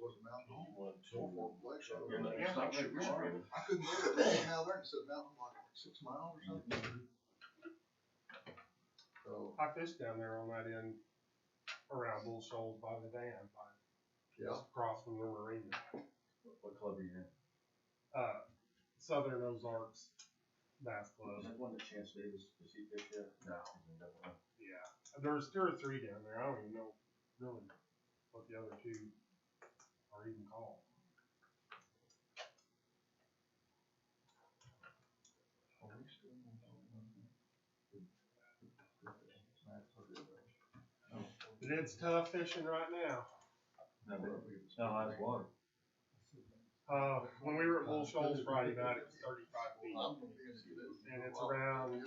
was a mountain home. One, two, Norfolk Lake Show. you're not- I it's not very far. couldn't get it. There's a canal there, and it said mountain like 6 miles or something. So, I fished down there on that end around Bull Shoals by the dam, yeah. across from the marina. What club are you in? Southern Ozarks Bass Club. Is that one that Chance Davis, does he fish yet? No. Yeah, there's 2 or 3 down there. I don't even know really what the other 2 are even called. But it's tough fishing right now. No, that's water. When we were at Bull Shoals Friday night, it was 35 feet. And it's around,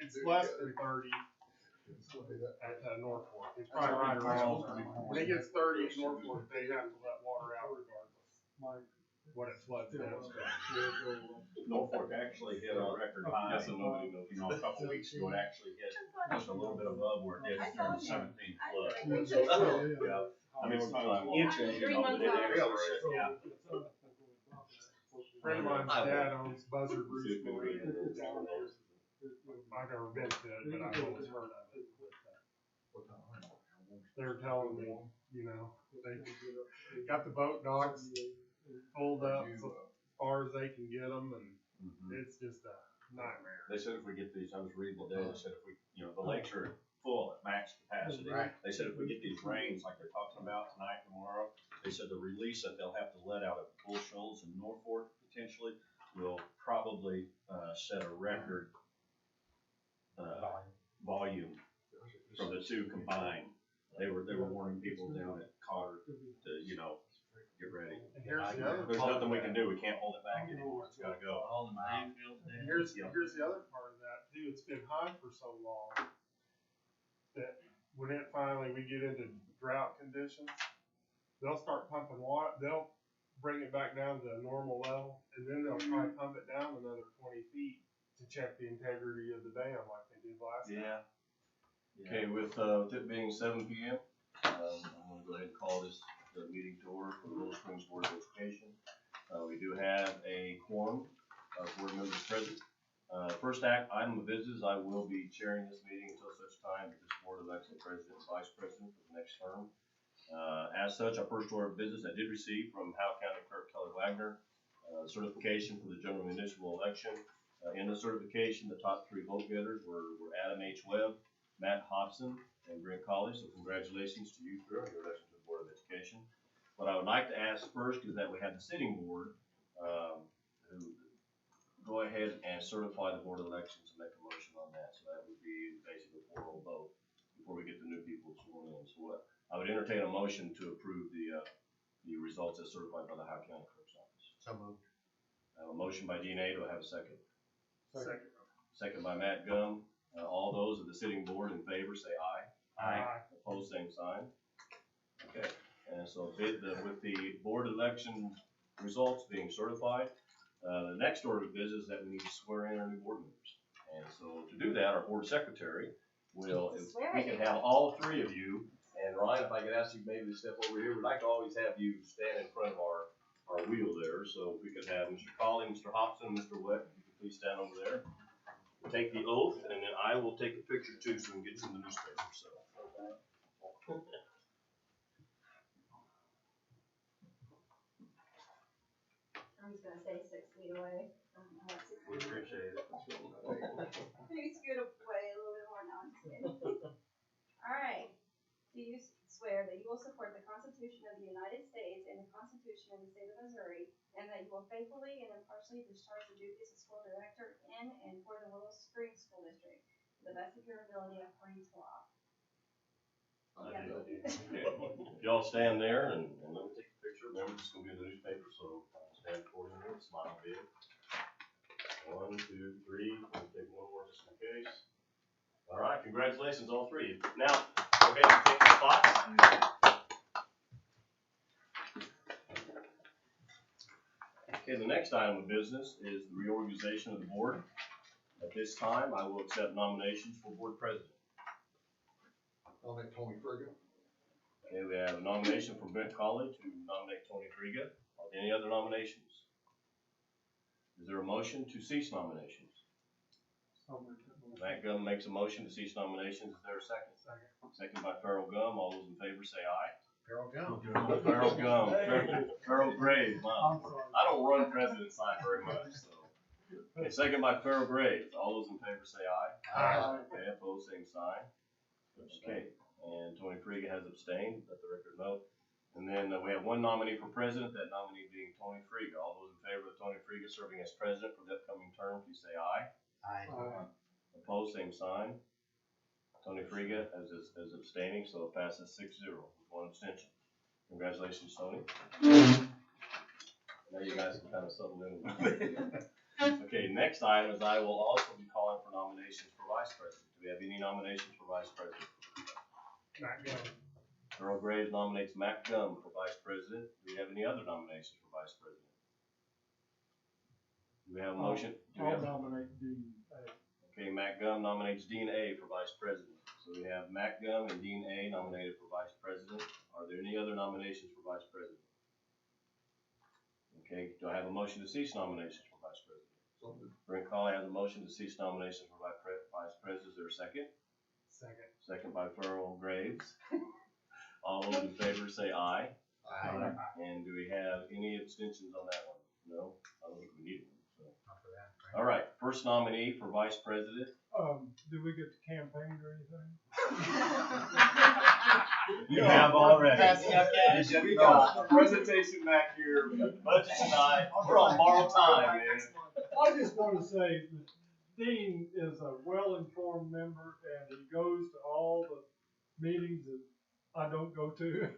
it's less than 30 at North Fork. It's probably right around. When it gets 30 at North Fork, they have to let water out regardless. What it floods downstream. Norfolk actually hit a record high. Yes, and nobody knows. You know, a couple weeks ago, it actually hit just a little bit above where it did during the 17th flood. Yeah. I mean, we're talking about inches, you know, but it actually, yeah. A friend of mine's dad owns Buzzard Roost Marina down there. I've never been to it, but I've always heard of it. They're telling me, you know, they got the boat docks pulled up as far as they can get them, and it's just a nightmare. They said if we get these, I was reading today, they said if we, you know, the lakes are full at max capacity. Right. They said if we get these rains like they're talking about tonight, tomorrow, they said the release that they'll have to let out at Bull Shoals and Norfolk potentially will probably set a record volume from the 2 combined. They were warning people down at Cotter to, you know, get ready. There's nothing we can do. We can't hold it back anymore. It's got to go. Here's the other part of that too. It's been high for so long that when it finally we get into drought conditions, they'll start pumping water. They'll bring it back down to a normal level, and then they'll try to pump it down another 20 feet to check the integrity of the dam like they did last time. Okay, with it being 7 p.m., I'm going to go ahead and call this the meeting to order for the Willow Springs Board of Education. We do have a quorum of board members present. First item of business, I will be chairing this meeting until such time that this board elects a president and vice president for the next term. As such, our first order of business I did receive from Howe County Clerk Keller Wagner, certification for the general municipal election. In the certification, the top 3 vote getters were Adam H. Webb, Matt Hobson, and Brent Colley. So congratulations to you three on your election to the Board of Education. What I would like to ask first is that we have the sitting board who go ahead and certify the Board of Elections and make a motion on that. So that would be basically a 4-0 vote before we get the new people sworn in. So I would entertain a motion to approve the results as certified by the Howe County Clerk's Office. So moved. I have a motion by Dean A. Do I have a second? Second. Second by Matt Gum. All those of the sitting board in favor say aye. Aye. Opposed, same sign. Okay, and so with the board election results being certified, the next order of business is that we need to swear in our new board members. And so to do that, our board secretary will, if we can have all 3 of you, and Ryan, if I could ask you maybe to step over here, we'd like to always have you stand in front of our wheel there. So if we could have Mr. Colley, Mr. Hobson, Mr. Wett, if you could please stand over there. We'll take the oath, and then I will take a picture too so we can get you in the newspaper. So. I'm just gonna say 6 feet away. We appreciate it. Maybe scoot away a little bit more now. I'm just kidding. All right. Do you swear that you will support the Constitution of the United States and the Constitution of the State of Missouri, and that you will faithfully and impartially discharge the duties of school director in and for the Willow Springs School District to the best of your ability according to law? I do. Okay. If y'all stand there and let me take a picture. Remember, this is going to be in the newspaper, so stand accordingly, smile big. 1, 2, 3. We'll take one more just in case. All right, congratulations, all 3. Now, go ahead and take your spots. Okay, the next item of business is the reorganization of the board. At this time, I will accept nominations for board president. I'll make Tony Friga. Okay, we have a nomination for Brent Colley to nominate Tony Friga. Are there any other nominations? Is there a motion to cease nominations? Matt Gum makes a motion to cease nominations. Is there a second? Second by Farrell Gum. All those in favor say aye. Carol Gum. Farrell Gum. Farrell Graves. Wow. I don't run president sign very much, so. Okay, second by Farrell Graves. All those in favor say aye. Aye. Okay, opposed, same sign. Okay, and Tony Friga has abstained, let the record note. And then we have one nominee for president, that nominee being Tony Friga. All those in favor of Tony Friga serving as president for the upcoming term, please say aye. Aye. Opposed, same sign. Tony Friga is abstaining, so it passes 6-0 with one abstention. Congratulations, Tony. Now you guys can kind of settle in. Okay, next item is I will also be calling for nominations for vice president. Do we have any nominations for vice president? Matt Gum. Earl Graves nominates Matt Gum for vice president. Do we have any other nominations for vice president? Do we have a motion? I'll nominate Dean. Okay, Matt Gum nominates Dean A for vice president. So we have Matt Gum and Dean A nominated for vice president. Are there any other nominations for vice president? Okay, do I have a motion to cease nominations for vice president? Brent Colley has a motion to cease nominations for vice president. Is there a second? Second. Second by Farrell Graves. All those in favor say aye. Aye. And do we have any abstentions on that one? No, I don't think we need one. So. Not for that. All right, first nominee for vice president. Do we get to campaign or anything? You have already. Passing out cash. We got a presentation back here, we got the budget tonight, we're on borrowed time, man. I just want to say that Dean is a well-informed member and he goes to all the meetings that I don't go to,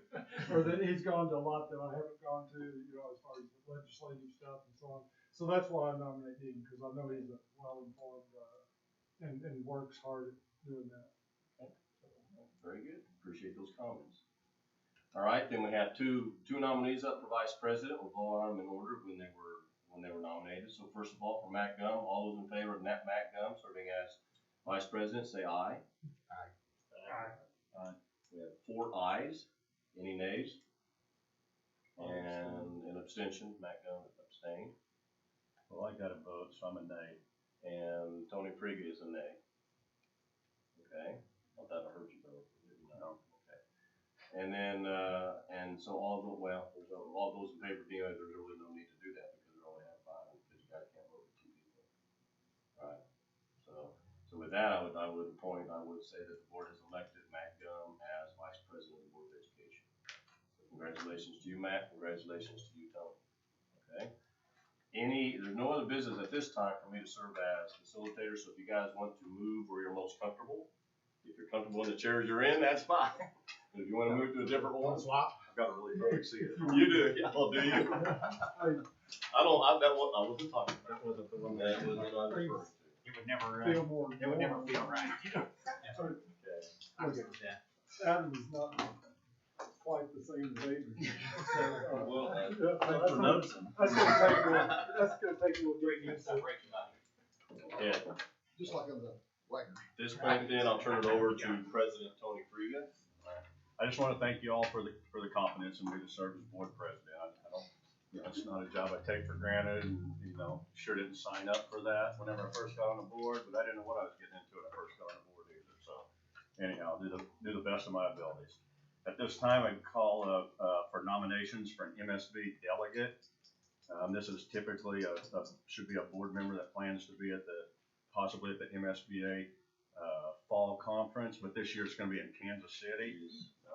or that he's gone to a lot that I haven't gone to, as far as the legislative stuff and so on. So that's why I nominate Dean, because I know he's a well-informed, and works hard at doing that. Very good, appreciate those comments. All right, then we have two nominees up for vice president. We'll go on them in order when they were nominated. So first of all, for Matt Gum, all those in favor of Matt Gum serving as vice president, say aye. Aye. We have 4 ayes. Any nays? And an abstention. Matt Gum abstained. Well, I got a vote, so I'm a nay. And Tony Friga is a nay. Okay. I thought I heard you vote. No. Okay. And then, and so all those in favor of Dean, there's really no need to do that because we only have 5, because you guys can't vote for 2 people. All right. So with that, I would say that the board has elected Matt Gum as vice president of the Board of Education. So congratulations to you, Matt. Congratulations to you, Tony. Okay. There's no other business at this time for me to serve as facilitator, so if you guys want to move where you're most comfortable, if you're comfortable in the chairs you're in, that's fine. If you want to move to a different one, Swap. I've got a really big seat. you do. Yeah, I'll do you. I wasn't talking about. That wasn't the one that was on the first. It would never, Feel more. it would never feel right. Okay. I'm good with that. Adam is not quite the same as Adrian. So, Well, thanks for noticing. That's gonna take a little getting used to. yeah. Just like on the wagon. At this point then, I'll turn it over to President Tony Friga. I just want to thank you all for the confidence in me to serve as board president. I don't, it's not a job I take for granted, and, sure didn't sign up for that whenever I first got on the board, but I didn't know what I was getting into when I first got on the board either. So anyhow, do the best of my abilities. At this time, I call for nominations for an MSB delegate. This is typically should be a board member that plans to be possibly at the MSBA fall conference, but this year it's going to be in Kansas City.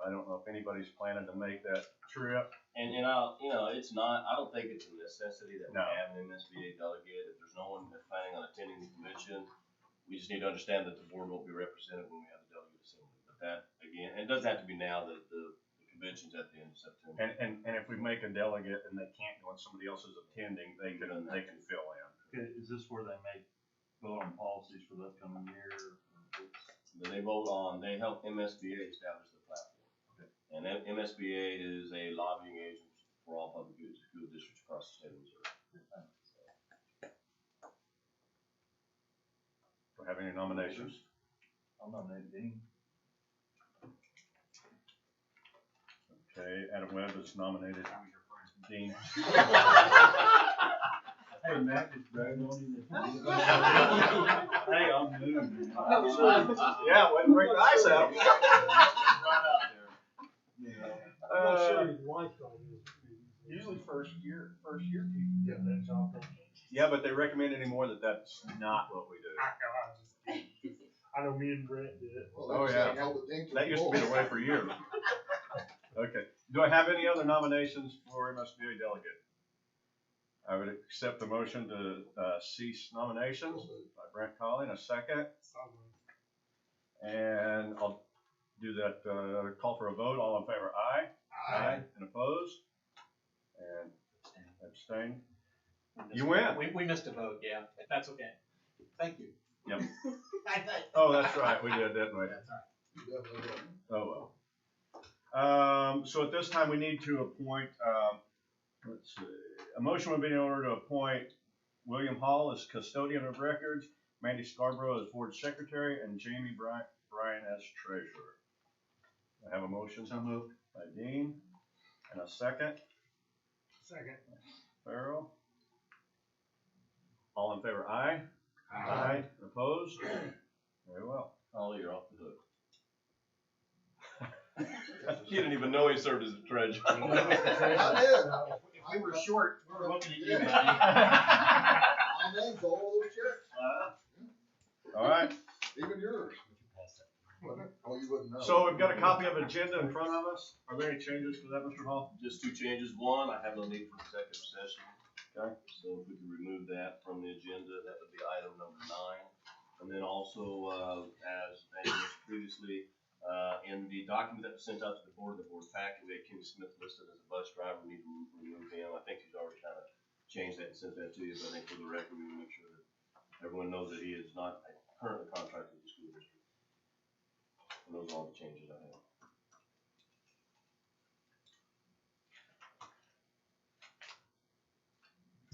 I don't know if anybody's planning to make that trip. And it's not, I don't think it's a necessity that we No. have an MSBA delegate. If there's no one that's planning on attending the convention, we just need to understand that the board will be represented when we have the delegate assembly. But that, again, and it doesn't have to be now, the convention's at the end of September. And if we make a delegate and they can't go and somebody else is attending, they can fill in. Okay, is this where they vote on policies for the upcoming year? Then they help MSBA establish the platform. Okay. And MSBA is a lobbying agent for all public school districts across the state of Missouri. Do we have any nominations? I'll nominate Dean. Okay, Adam Webb is nominated. That was your first. Dean. Hey, Matt, just dragged on you. Hey, I'm new. Yeah, way to bring the ice out. I'm not sure he's liked all this. Usually first year people get that job done. Yeah, but they recommend anymore that that's not what we do. I know me and Brent did it. Well, Oh, they yeah. say hold the thing to That the used to be the bull. way for years. Okay, do I have any other nominations for MSBA delegate? I would accept the motion to cease nominations by Brent Colley, a second. And I'll do that, call for a vote, all in favor, aye. And opposed? And abstain? You win. We missed a vote, yeah, but that's okay. Thank you. Yep. Oh, that's right, we did, didn't we? That's all right. You definitely will. Oh, well. So at this time, we need to appoint, let's see, a motion would be in order to appoint William Hall as custodian of records, Mandy Scarborough as board secretary, and Jamie Bryan as treasurer. I have a motion So moved. by Dean, and a second, Second. Farrell. All in favor, aye? Aye. Opposed? Very well. Holly, you're off the hook. You didn't even know he served as a treasurer. I did. If we were short, we were looking at you, buddy. My name's all those checks, All right, even yours. Oh, you wouldn't know. so we've got a copy of agenda in front of us. Are there any changes to that, Mr. Hall? Just two changes. One, I have no need for executive session. Okay. So if we could remove that from the agenda, that would be item number 9. And then also, as mentioned previously, in the document that was sent out to the board packet, we had Kenny Smith listed as a bus driver. We need to remove him. I think he's already kind of changed that and sent that to you, but I think for the record, we will make sure that everyone knows that he is not currently contracted with the school district. And those are all the changes I have.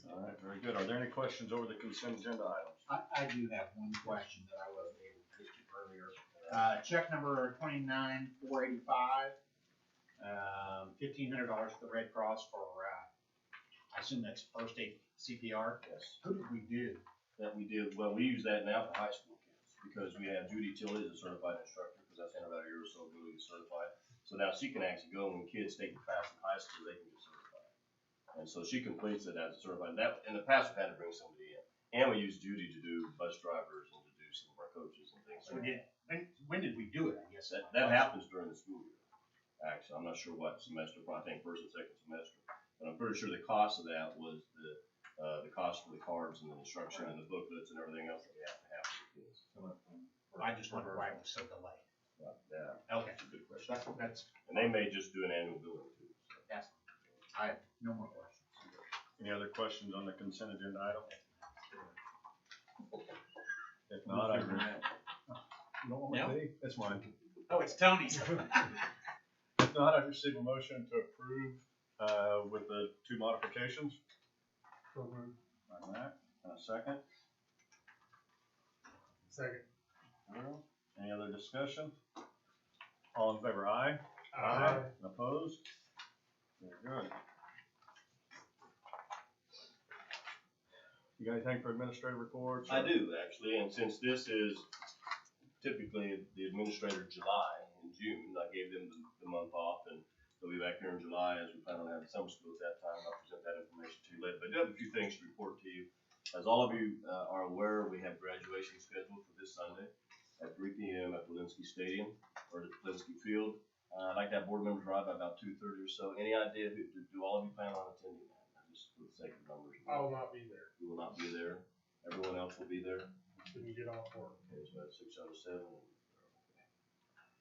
All right, very good. Are there any questions over the consent agenda items? I do have one question that I wasn't able to get to earlier. Check number 29485, $1,500 to the Red Cross for, I assume that's first aid CPR. Yes. Who did we do? That we did, well, we use that now for high school kids, because we have Judy Tilley as a certified instructor, because that's in about a year or so ago to get certified. So now she can actually go, when kids take the class in high school, they can get certified. And so she completes it as a certified, that, in the past, we've had to bring somebody in. And we use Judy to do bus drivers and to do some of our coaches and things. So when did we do it, I guess? That happens during the school year, actually. I'm not sure what semester, I think first and second semester. But I'm pretty sure the cost of that was the cost for the cards and the instruction and the booklets and everything else that we have to have for the kids. I just wondered why it was so delayed. Yeah, Okay. that's a good question. That's, And they may just do an annual billing too. So. that's, I have no more questions. Any other questions on the consent agenda item? If not, I agree. You don't want my No. tea? That's mine. Oh, it's Tony's. If not, I receive a motion to approve, with the 2 modifications. So moved. By Matt, and a second. Second. Any other discussion? All in favor, aye? Aye. And opposed? Very good. You got anything for administrative reports? I do actually, and since this is typically the administrator July and June, I gave them the month off, and they'll be back here in July as we plan on having summer school at that time. I'll present that information to you later. But I do have a few things to report to you. As all of you are aware, we have graduation scheduled for this Sunday at 3 p.m. at Walensky Stadium, or at Walensky Field. I'd like to have board members arrive by about 2:30 or so. Any idea who, do all of you plan on attending that? Just for the sake of numbers. I will not be there. You will not be there. Everyone else will be there. When you get off work. Okay, so that's 607.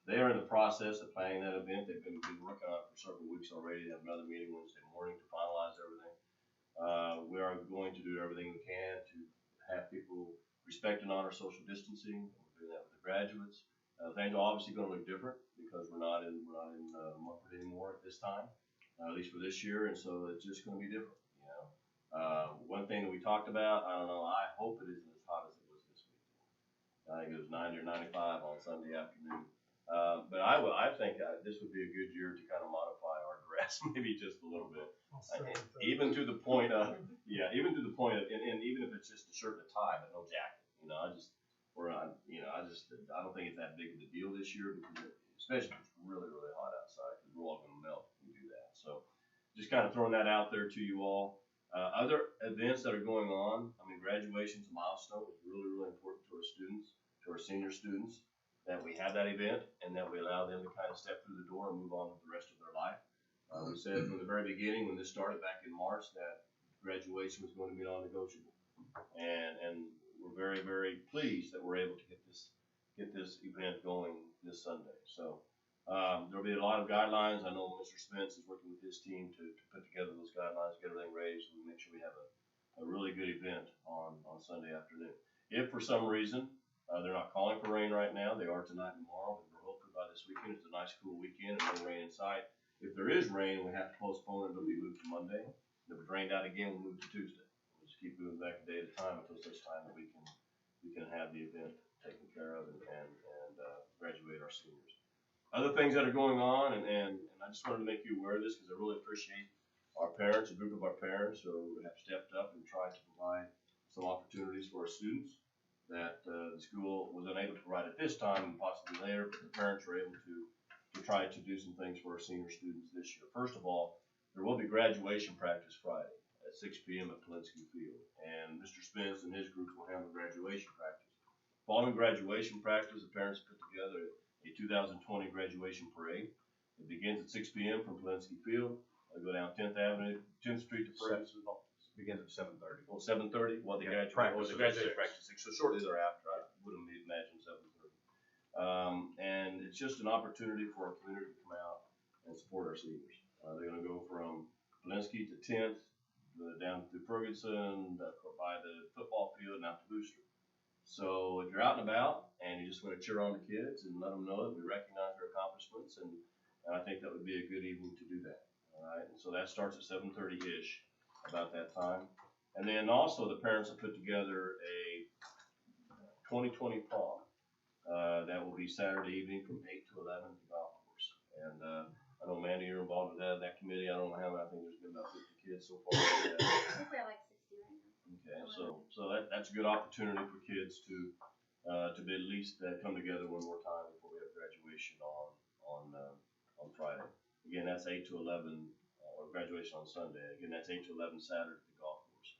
They are in the process of planning that event. They've been working on it for several weeks already. They have another meeting Wednesday morning to finalize everything. We are going to do everything we can to have people respect and honor social distancing. We're doing that with the graduates. Things are obviously going to look different because we're not in Mumford anymore at this time, at least for this year, and so it's just going to be different. You know, one thing that we talked about, I don't know, I hope it isn't as hot as it was this weekend. I think it was 90 or 95 on Sunday afternoon. But I think this would be a good year to kind of modify our progress, maybe just a little bit. I'll second that. Even to the point of, even to the point of, and even if it's just a shirt and a tie, but no jacket, I don't think it's that big of a deal this year, because especially if it's really, really hot outside, because we're all gonna melt if we do that. So, just kind of throwing that out there to you all. Other events that are going on, I mean, graduation's a milestone. It's really, really important to our students, to our senior students, that we have that event and that we allow them to kind of step through the door and move on with the rest of their life. We said from the very beginning, when this started back in March, that graduation was going to be non-negotiable. And we're very, very pleased that we're able to get this event going this Sunday. So, there'll be a lot of guidelines. I know Mr. Spence is working with his team to put together those guidelines, get everything ready, so we make sure we have a really good event on Sunday afternoon. If for some reason, they're not calling for rain right now, they are tonight and tomorrow, but we're hoping by this weekend, it's a nice cool weekend and no rain in sight. If there is rain and we have to postpone it, it'll be moved to Monday. If it's rained out again, we'll move to Tuesday. We'll just keep moving back a day at a time until such time that we can have the event taken care of and graduate our seniors. Other things that are going on, and I just wanted to make you aware of this because I really appreciate our parents, a group of our parents who have stepped up and tried to provide some opportunities for our students that the school was unable to provide at this time and possibly later, but the parents were able to try to do some things for our senior students this year. First of all, there will be graduation practice Friday at 6 p.m. at Polinsky Field, and Mr. Spence and his group will handle graduation practice. Following graduation practice, the parents put together a 2020 graduation parade. It begins at 6 p.m. from Polinsky Field. They'll go down 10th Street to Ferguson. Begins at 7:30. Well, 7:30. Well, the Yeah, graduation practice practice 6. So shortly thereafter, I wouldn't imagine 7:30. And it's just an opportunity for our community to come out and support our seniors. They're going to go from Polinsky to 10th, down through Ferguson, by the football field, and out to Booster. So if you're out and about and you just want to cheer on the kids and let them know that we recognize their accomplishments, and I think that would be a good evening to do that. All right, and so that starts at 7:30-ish, about that time. And then also the parents have put together a 2020 prom. That will be Saturday evening from 8 to 11 at the golf course. And I know, Mandy, you're involved with that committee. I don't know how many, I think there's been about 50 kids so far. I think we have like 60 right now. Okay, so that's a good opportunity for kids to be at least come together one more time before we have graduation on Friday. Again, that's 8 to 11, or graduation on Sunday. Again, that's 8 to 11 Saturday at the golf course.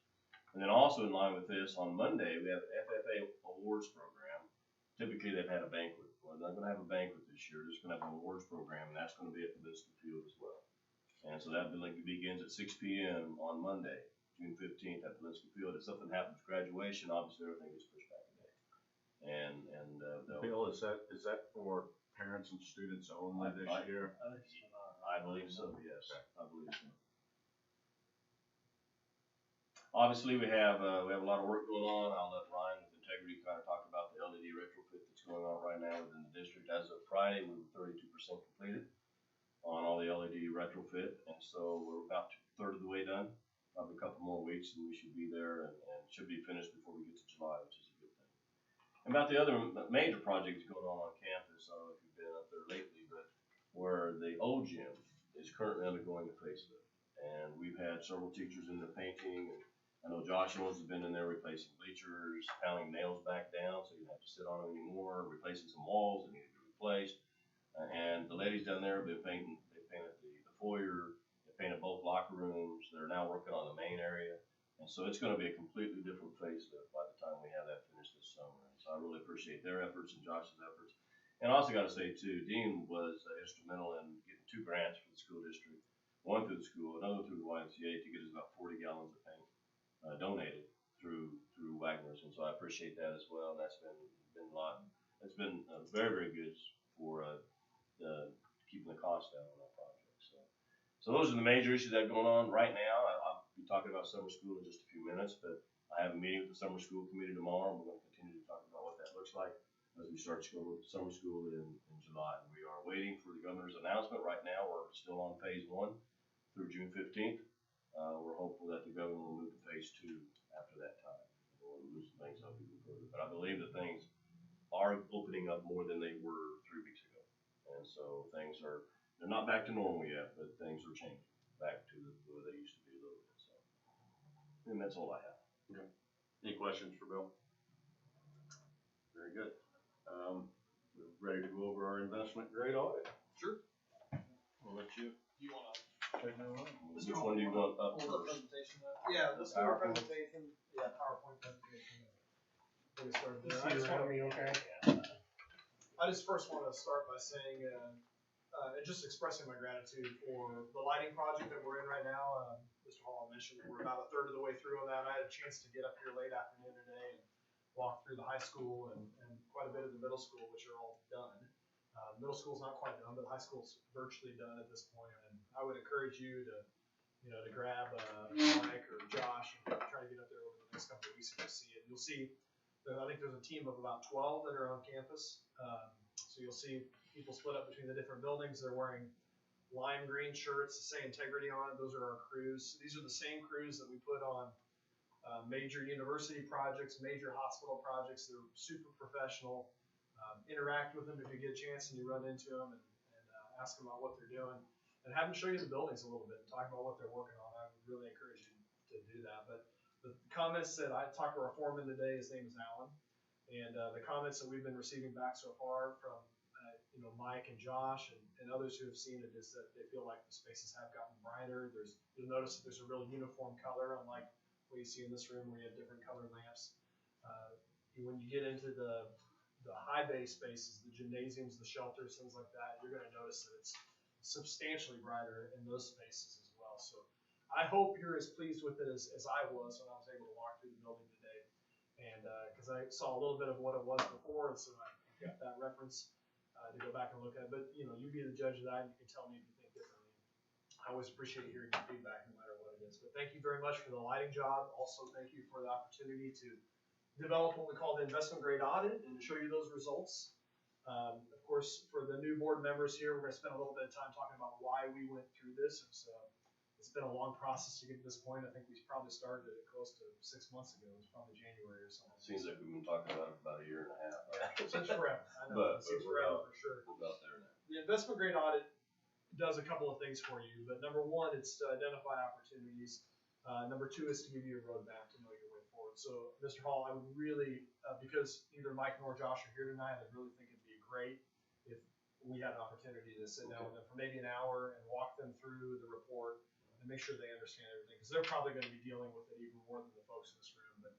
And then also in line with this, on Monday, we have an FFA awards program. Typically, they've had a banquet. Well, they're not going to have a banquet this year. They're just going to have an awards program, and that's going to be at the Polinsky Field as well. And so that begins at 6 p.m. on Monday, June 15th at Polinsky Field. If something happens with graduation, obviously everything gets pushed back a day. Bill, is that for parents and students only this year? I believe so, yes. I believe so. Obviously, we have a lot of work going on. I'll let Ryan with Integrity kind of talk about the LED retrofit that's going on right now within the district. As of Friday, we were 32% completed on all the LED retrofit, and so we're about a third of the way done. Probably a couple more weeks, and we should be there and should be finished before we get to July, which is a good thing. And about the other major projects going on campus, I don't know if you've been up there lately, but where the old gym is currently undergoing a facelift, and we've had several teachers in there painting, and I know Josh Owens has been in there replacing bleachers, pounding nails back down so you don't have to sit on them anymore, replacing some walls that need to be replaced. And the ladies down there have been painting. They painted the foyer, they painted both locker rooms. They're now working on the main area. And so it's going to be a completely different facelift by the time we have that finished this summer. And so I really appreciate their efforts and Josh's efforts. And I also got to say, too, Dean was instrumental in getting 2 grants for the school district, one through the school, another through the YMCA, to get us about 40 gallons of paint donated through Wagner's. And so I appreciate that as well. And that's been a lot. It's been very, very good for keeping the cost down on that project. So those are the major issues that are going on right now. I'll be talking about summer school in just a few minutes, but I have a meeting with the summer school committee tomorrow. We're going to continue to talk about what that looks like as we start summer school in July. We are waiting for the governor's announcement. Right now, we're still on phase 1 through June 15th. We're hopeful that the governor will move to phase 2 after that time. We'll loosen things up even further. But I believe that things are opening up more than they were 3 weeks ago. And so things are they're not back to normal yet, but things are changing, back to the way they used to be a little bit, so. And that's all I have. Any questions for Bill? Very good. We're ready to go over our investment grade audit. Sure. I'll let you. You wanna? Which one do you want up Hold first? the presentation up? Yeah, let's do a presentation, yeah, PowerPoint presentation. Get it started there. I just wanna- okay? I just first want to start by saying, and just expressing my gratitude for the lighting project that we're in right now. Mr. Hall mentioned that we're about a third of the way through on that. I had a chance to get up here late afternoon today and walk through the high school and quite a bit of the middle school, which are all done. Middle school's not quite done, but high school's virtually done at this point. And I would encourage you to, to grab Mike or Josh and try to get up there over the next couple of weeks and see it. You'll see, I think there's a team of about 12 that are on campus. So you'll see people split up between the different buildings. They're wearing lime green shirts that say integrity on it. Those are our crews. These are the same crews that we put on major university projects, major hospital projects. They're super professional. Interact with them if you get a chance and you run into them and ask them about what they're doing. And have them show you the buildings a little bit and talk about what they're working on. I would really encourage you to do that. But the comments that I talked to our foreman today, his name is Alan. And the comments that we've been receiving back so far from Mike and Josh and others who have seen it is that they feel like the spaces have gotten brighter. You'll notice that there's a real uniform color, unlike what you see in this room where you have different colored lamps. When you get into the high bay spaces, the gymnasiums, the shelters, things like that, you're going to notice that it's substantially brighter in those spaces as well. So I hope you're as pleased with it as I was when I was able to walk through the building today. And because I saw a little bit of what it was before, and so I got that reference to go back and look at it. But you be the judge of that, and you can tell me if you think differently. I always appreciate hearing your feedback, no matter what it is. But thank you very much for the lighting job. Also, thank you for the opportunity to develop what we call the investment grade audit and show you those results. Of course, for the new board members here, we're going to spend a little bit of time talking about why we went through this. It's been a long process to get to this point. I think we probably started it close to 6 months ago. It was probably January or something. Seems like we've been talking about it for about a year and a half. Yeah, it seems forever. I know, But it seems we're forever out. for sure. We're about there now. The investment grade audit does a couple of things for you, but number one, it's to identify opportunities. Number two is to give you a roadmap to know your way forward. So, Mr. Hall, I would really, because neither Mike nor Josh are here tonight, I really think it'd be great if we had an opportunity to sit down with them for maybe an hour and walk them through the report and make sure they understand everything, because they're probably going to be dealing with it even more than the folks in this room. But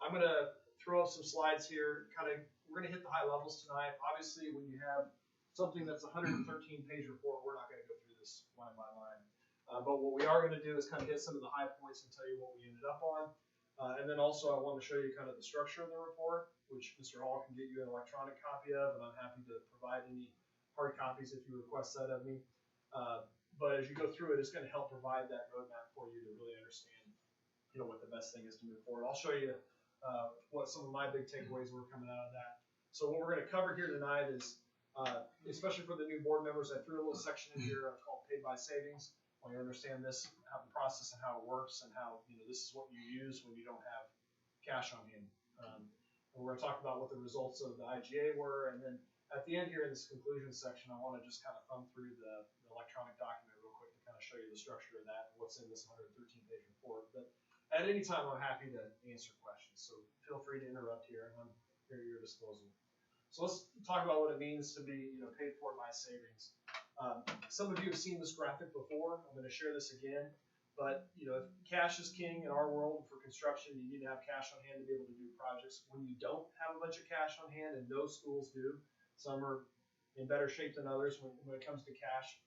I'm going to throw up some slides here. We're going to hit the high levels tonight. Obviously, when you have something that's a 113-page report, we're not going to go through this line by line. But what we are going to do is kind of hit some of the high points and tell you what we ended up on. And then also I want to show you kind of the structure of the report, which Mr. Hall can get you an electronic copy of, and I'm happy to provide any hard copies if you request that of me. But as you go through it, it's going to help provide that roadmap for you to really understand, what the best thing is to move forward. I'll show you what some of my big takeaways were coming out of that. So what we're going to cover here tonight is, especially for the new board members, I threw a little section in here called Paid by Savings. I want you to understand this, how the process and how it works, and how this is what you use when you don't have cash on hand. And we're going to talk about what the results of the IGA were, and then at the end here in this conclusion section, I want to just kind of thumb through the electronic document real quick to kind of show you the structure of that and what's in this 113-page report. But at any time, I'm happy to answer questions, so feel free to interrupt here, and I'm here at your disposal. So let's talk about what it means to be paid for by savings. Some of you have seen this graphic before. I'm going to share this again. But if cash is king in our world for construction, you need to have cash on hand to be able to do projects. When you don't have a bunch of cash on hand, and no schools do, some are in better shape than others when it comes to cash,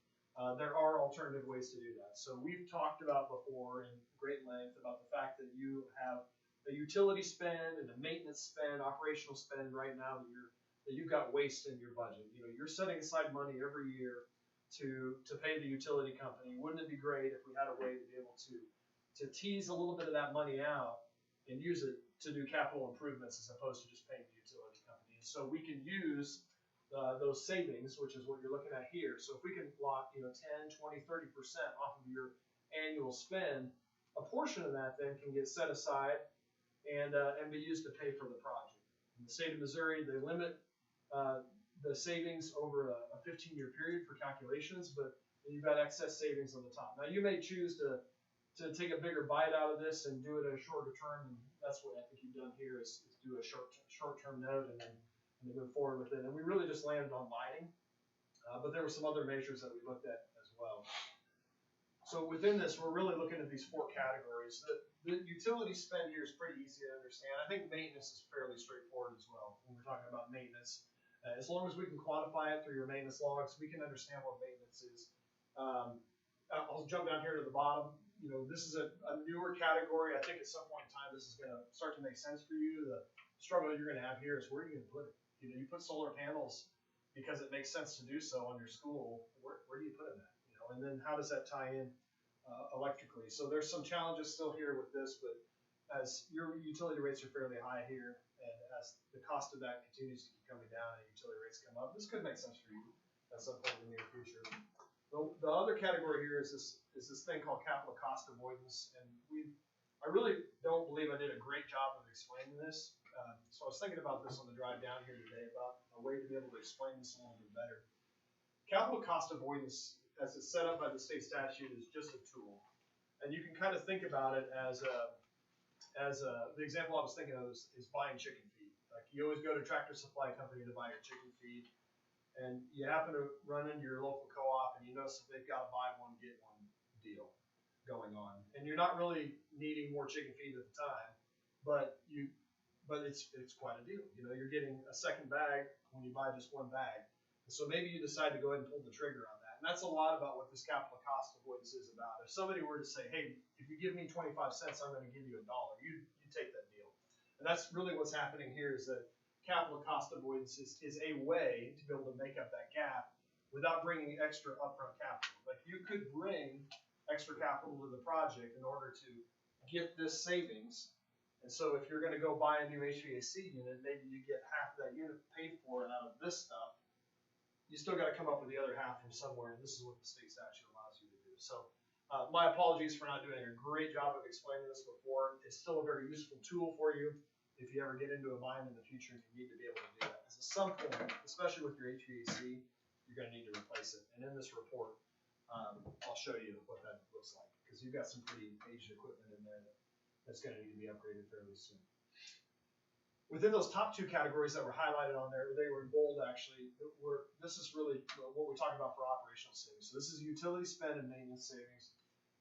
there are alternative ways to do that. So we've talked about before in great length about the fact that you have a utility spend and a maintenance spend, operational spend right now that you've got waste in your budget. You're setting aside money every year to pay the utility company. Wouldn't it be great if we had a way to be able to tease a little bit of that money out and use it to do capital improvements as opposed to just paying the utility company? And so we can use those savings, which is what you're looking at here. So if we can block 10, 20, 30% off of your annual spend, a portion of that then can get set aside and be used to pay for the project. In the state of Missouri, they limit the savings over a 15-year period for calculations, but you've got excess savings on the top. Now, you may choose to take a bigger bite out of this and do it at a shorter term, and that's what I think you've done here is do a short-term note and then move forward with it. And we really just landed on lighting, but there were some other measures that we looked at as well. So within this, we're really looking at these 4 categories. The utility spend here is pretty easy to understand. I think maintenance is fairly straightforward as well when we're talking about maintenance. As long as we can quantify it through your maintenance logs, we can understand what maintenance is. I'll jump down here to the bottom. You know, this is a newer category. I think at some point in time, this is going to start to make sense for you. The struggle you're going to have here is where are you going to put it? You know, you put solar panels because it makes sense to do so on your school. Where do you put them at? You know, and then how does that tie in electrically? So there's some challenges still here with this, but as your utility rates are fairly high here, and as the cost of that continues to keep coming down and utility rates come up, this could make sense for you at some point in the near future. The other category here is this thing called capital cost avoidance, and I really don't believe I did a great job of explaining this. So I was thinking about this on the drive down here today about a way to be able to explain this a little bit better. Capital cost avoidance, as it's set up by the state statute, is just a tool, and you can kind of think about it as the example I was thinking of is buying chicken feed. Like you always go to Tractor Supply Company to buy your chicken feed, and you happen to run into your local co-op and you notice that they've got a buy one get one deal going on, and you're not really needing more chicken feed at the time, but it's quite a deal. You know, you're getting a second bag when you buy just one bag, and so maybe you decide to go ahead and pull the trigger on that. And that's a lot about what this capital cost avoidance is about. If somebody were to say, hey, if you give me 25 cents, I'm going to give you $1, you take that deal. And that's really what's happening here is that capital cost avoidance is a way to be able to make up that gap without bringing extra upfront capital. Like you could bring extra capital to the project in order to get this savings. And so if you're going to go buy a new HVAC unit, maybe you get half of that unit paid for out of this stuff. You still got to come up with the other half from somewhere, and this is what the state statute allows you to do. So my apologies for not doing a great job of explaining this before. It's still a very useful tool for you if you ever get into a bind in the future and you need to be able to do that. Because at some point, especially with your HVAC, you're going to need to replace it. And in this report, I'll show you what that looks like, because you've got some pretty aged equipment in there that's going to need to be upgraded fairly soon. Within those top 2 categories that were highlighted on there, they were in bold actually. This is really what we're talking about for operational savings. So this is utility spend and maintenance savings.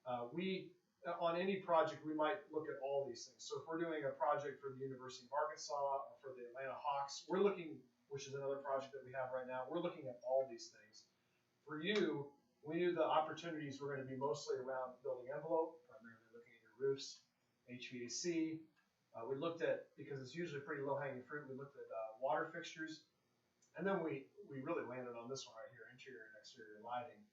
On any project, we might look at all these things. So if we're doing a project for the University of Arkansas or for the Atlanta Hawks, we're looking, which is another project that we have right now, we're looking at all these things. For you, we knew the opportunities were going to be mostly around building envelope, primarily looking at your roofs, HVAC. We looked at, because it's usually pretty low-hanging fruit, we looked at water fixtures, and then we really landed on this one right here, interior and exterior lighting.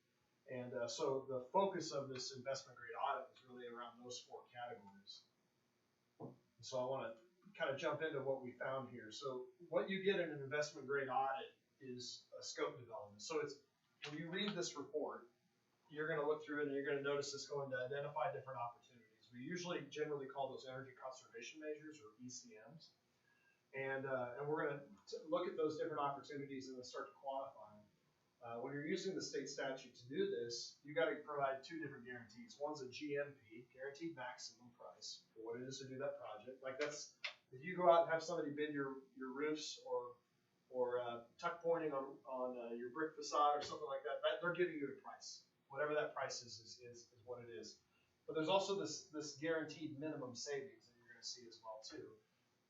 And so the focus of this investment-grade audit is really around those 4 categories. So I want to kind of jump into what we found here. So what you get in an investment-grade audit is a scope development. So it's when you read this report, you're going to look through it and you're going to notice it's going to identify different opportunities. We usually generally call those energy conservation measures, or ECMs. And we're going to look at those different opportunities and then start to quantify them. When you're using the state statute to do this, you got to provide 2 different guarantees. One's a GMP, guaranteed maximum price, for what it is to do that project. Like that's, if you go out and have somebody bid your roofs or tuck pointing on your brick facade or something like that, they're giving you a price. Whatever that price is what it is. But there's also this guaranteed minimum savings that you're going to see as well too.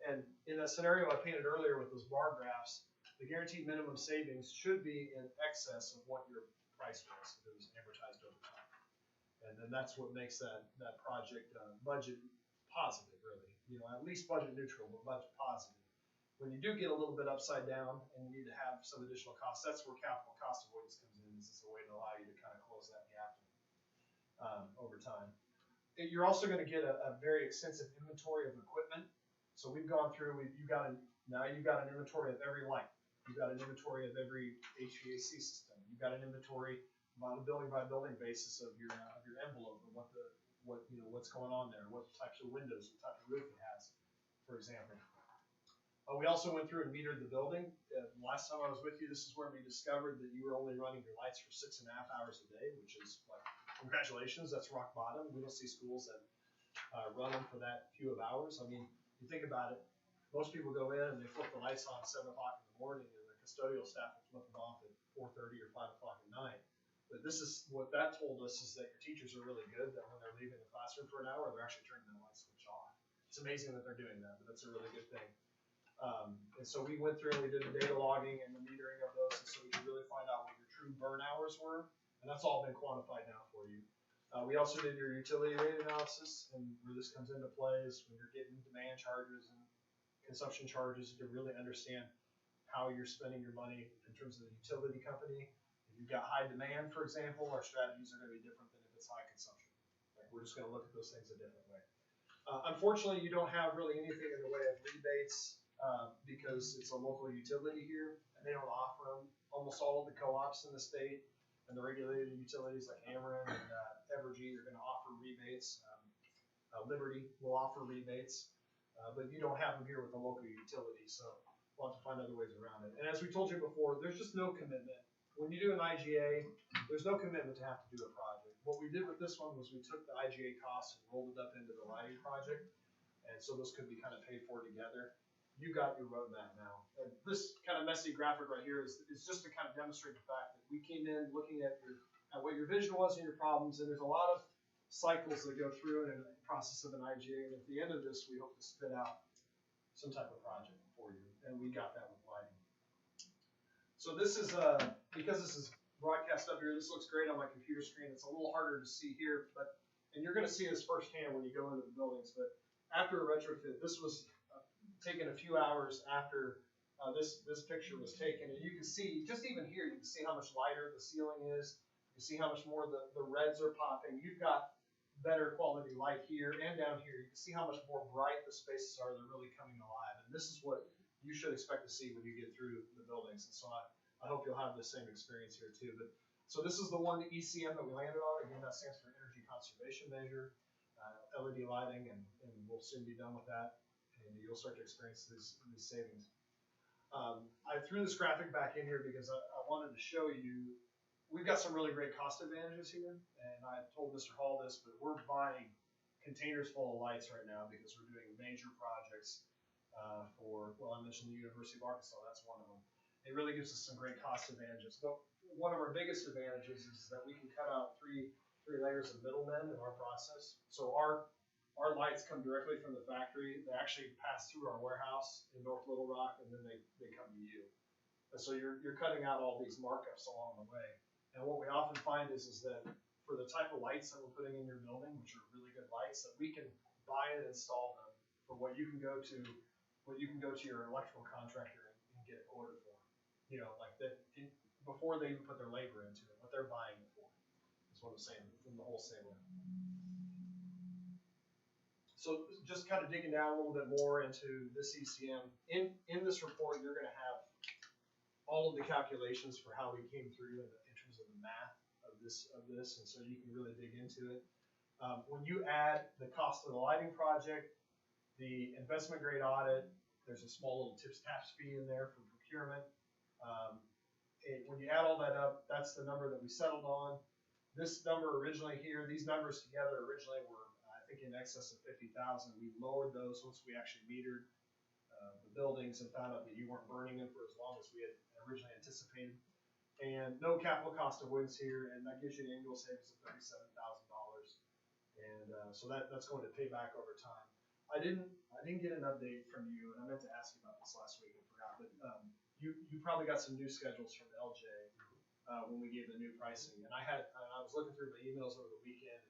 And in that scenario I painted earlier with those bar graphs, the guaranteed minimum savings should be in excess of what your price was if it was amortized over time. And then that's what makes that project budget positive, really. You know, at least budget neutral, but budget positive. When you do get a little bit upside down and you need to have some additional costs, that's where capital cost avoidance comes in. This is a way to allow you to kind of close that gap over time. You're also going to get a very extensive inventory of equipment. So we've gone through, now you've got an inventory of every light. You've got an inventory of every HVAC system. You've got an inventory on a building by building basis of your envelope and what's going on there, what types of windows, what type of roof it has, for example. We also went through and metered the building. Last time I was with you, this is where we discovered that you were only running your lights for 6.5 hours a day, which is like, congratulations, that's rock bottom. We don't see schools that run them for that few of hours. I mean, you think about it, most people go in and they flip the lights on at 7 o'clock in the morning, and the custodial staff will flip them off at 4:30 or 5 o'clock at night. But this is, what that told us is that your teachers are really good, that when they're leaving the classroom for an hour, they're actually turning the light switch off. It's amazing that they're doing that, but that's a really good thing. And so we went through and we did the data logging and the metering of those, and so we could really find out what your true burn hours were, and that's all been quantified now for you. We also did your utility rate analysis, and where this comes into play is when you're getting demand charges and consumption charges to really understand how you're spending your money in terms of the utility company. If you've got high demand, for example, our strategies are going to be different than if it's high consumption. Like, we're just going to look at those things a different way. Unfortunately, you don't have really anything in the way of rebates because it's a local utility here, and they don't offer them. Almost all of the co-ops in the state and the regulated utilities like Ameren and Evergy are going to offer rebates. Liberty will offer rebates, but you don't have them here with the local utility, so we'll have to find other ways around it. And as we told you before, there's just no commitment. When you do an IGA, there's no commitment to have to do a project. What we did with this one was we took the IGA costs and rolled it up into the lighting project, and so those could be kind of paid for together. You got your roadmap now. And this kind of messy graphic right here is just to kind of demonstrate the fact that we came in looking at what your vision was and your problems, and there's a lot of cycles that go through in the process of an IGA, and at the end of this, we hope to spit out some type of project for you, and we got that with lighting. So this is, because this is broadcast up here, this looks great on my computer screen. It's a little harder to see here, and you're gonna see this firsthand when you go into the buildings, but after a retrofit, this was taken a few hours after this picture was taken, and you can see, just even here, you can see how much lighter the ceiling is. You see how much more the reds are popping. You've got better quality light here and down here. You can see how much more bright the spaces are. They're really coming alive, and this is what you should expect to see when you get through the buildings. And so I hope you'll have the same experience here too. But so this is the one ECM that we landed on. Again, that stands for Energy Conservation Measure, LED lighting, and we'll soon be done with that. And you'll start to experience these savings. I threw this graphic back in here because I wanted to show you, we've got some really great cost advantages here. And I told Mr. Hall this, but we're buying containers full of lights right now because we're doing major projects I mentioned the University of Arkansas, that's one of them. It really gives us some great cost advantages. But one of our biggest advantages is that we can cut out three layers of middlemen in our process. So our lights come directly from the factory. They actually pass through our warehouse in North Little Rock, and then they come to you. And so you're cutting out all these markups along the way. And what we often find is that for the type of lights that we're putting in your building, which are really good lights, that we can buy and install them for what you can go to your electrical contractor and get it ordered for. You know, like that before they even put their labor into it, what they're buying it for. That's what I'm saying from the wholesaler. So just kind of digging down a little bit more into this ECM. In this report, you're going to have all of the calculations for how we came through in terms of the math of this, and so you can really dig into it. When you add the cost of the lighting project, the investment grade audit, there's a small little taps fee in there for procurement. When you add all that up, that's the number that we settled on. This number originally here, these numbers together originally were, I think, in excess of 50,000. We lowered those once we actually metered the buildings and found out that you weren't burning them for as long as we had originally anticipated. And no capital cost avoidance here, and that gives you an annual savings of $37,000. And so that's going to pay back over time. I didn't get an update from you, and I meant to ask you about this last week and forgot, but you probably got some new schedules from LJ when we gave the new pricing, and I was looking through my emails over the weekend,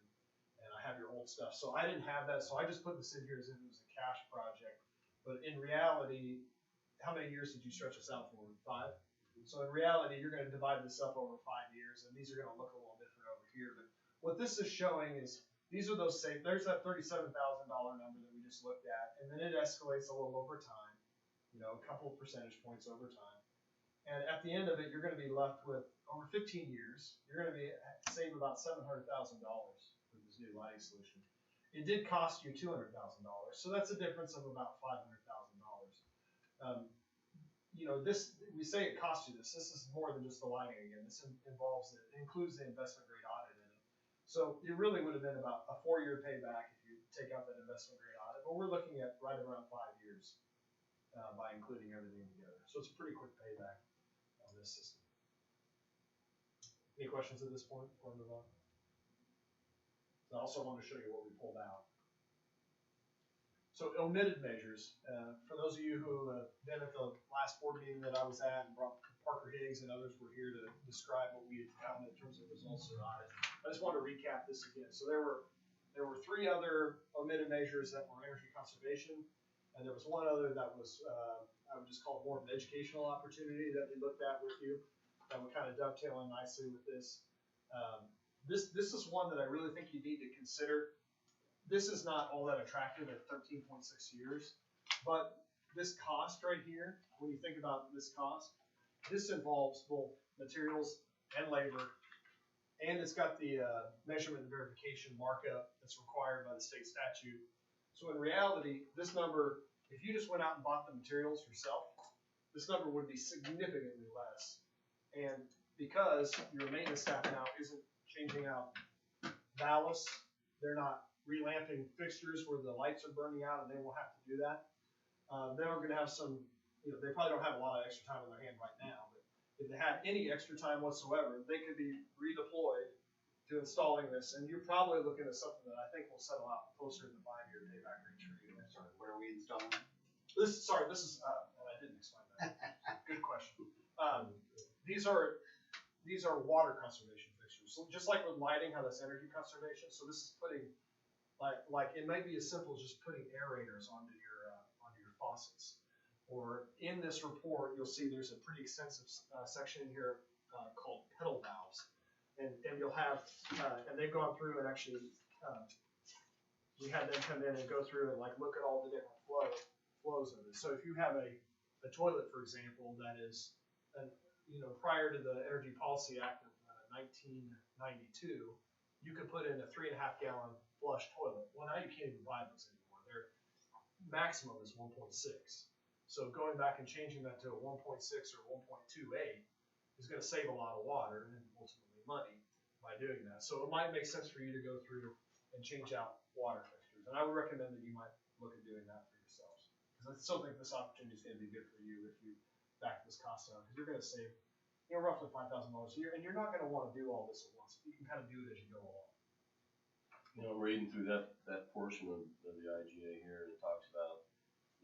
and I have your old stuff, so I didn't have that, so I just put this in here as if it was a cash project, but in reality, how many years did you stretch this out for? 5? So in reality, you're going to divide this up over 5 years, and these are going to look a little different over here, but what this is showing is these are those safe. There's that $37,000 number that we just looked at, and then it escalates a little over time, you know, a couple of percentage points over time. And at the end of it, you're going to be left with, over 15 years, you're going to be save about $700,000 with this new lighting solution. It did cost you $200,000, so that's a difference of about $500,000. You know, this, we say it costs you this. This is more than just the lighting again. This includes the investment grade audit in it. So it really would have been about a 4-year payback if you take out that investment grade audit, but we're looking at right around 5 years by including everything together. So it's a pretty quick payback on this system. Any questions at this point before I move on? I also want to show you what we pulled out. So omitted measures, for those of you who have been at the last board meeting that I was at, and Parker Higgs and others were here to describe what we had found in terms of results of the audit. I just want to recap this again. So there were 3 other omitted measures that were energy conservation, and there was one other that was, I would just call it more of an educational opportunity that we looked at with you, that would kind of dovetail in nicely with this. This is one that I really think you need to consider. This is not all that attractive at 13.6 years, but this cost right here, when you think about this cost, this involves both materials and labor, and it's got the measurement and verification markup that's required by the state statute. So in reality, this number, if you just went out and bought the materials yourself, this number would be significantly less. And because your maintenance staff now isn't changing out ballasts, they're not relamping fixtures where the lights are burning out, and they will have to do that. They're going to have some, you know, they probably don't have a lot of extra time on their hand right now, but if they had any extra time whatsoever, they could be redeployed to installing this, and you're probably looking at something that I think will settle out closer to the 5-year payback range for you. Sorry, where are we installing? This is, I didn't explain that. Good question. These are water conservation fixtures. So just like with lighting, how that's energy conservation. So this is putting, like it might be as simple as just putting aerators onto your faucets. Or in this report, you'll see there's a pretty extensive section in here called pedal valves, and you'll have, and they've gone through and actually, we had them come in and go through and like look at all the different flows of it. So if you have a toilet, for example, that is, you know, prior to the Energy Policy Act of 1992, you could put in a 3.5 gallon flush toilet. Well, now you can't even buy those anymore. Their maximum is 1.6. So going back and changing that to a 1.6 or 1.28 is going to save a lot of water and ultimately money by doing that. So it might make sense for you to go through and change out water fixtures. And I would recommend that you might look at doing that for yourselves. Because I still think this opportunity is going to be good for you if you back this cost out. Because you're going to save, you know, roughly $5,000 a year, and you're not going to want to do all this at once. You can kind of do it as you go along. You know, I'm reading through that portion of the IGA here, it talks about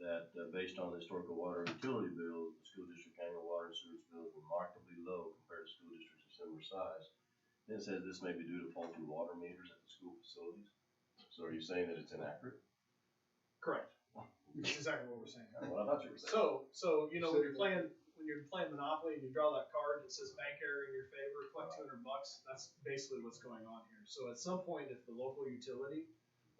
that based on the historical water and utility bills, the school district annual water and sewage bills were remarkably low compared to school districts of similar size. Then it says this may be due to faulty water meters at the school facilities. So are you saying that it's inaccurate? Correct. That's exactly what we're saying. What I thought you were saying. So you know, when you're playing Monopoly and you draw that card that says bank error in your favor, collect $200. That's basically what's going on here. So at some point, if the local utility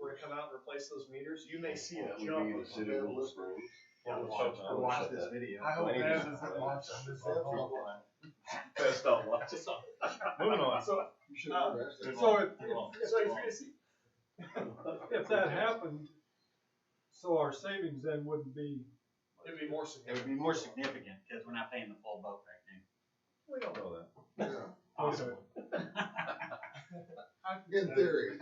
were to come out and replace those meters, you may see a That would jump. be the city of Little Springs. Yeah, watch this video. I hope I need to- Bev isn't watching this. Best don't watch it. Moving on. So if you see, if that happened, so our savings then wouldn't be, it'd be more It significant. would be more significant, because we're not paying the full boat right now. We don't know that. Possibly. In theory.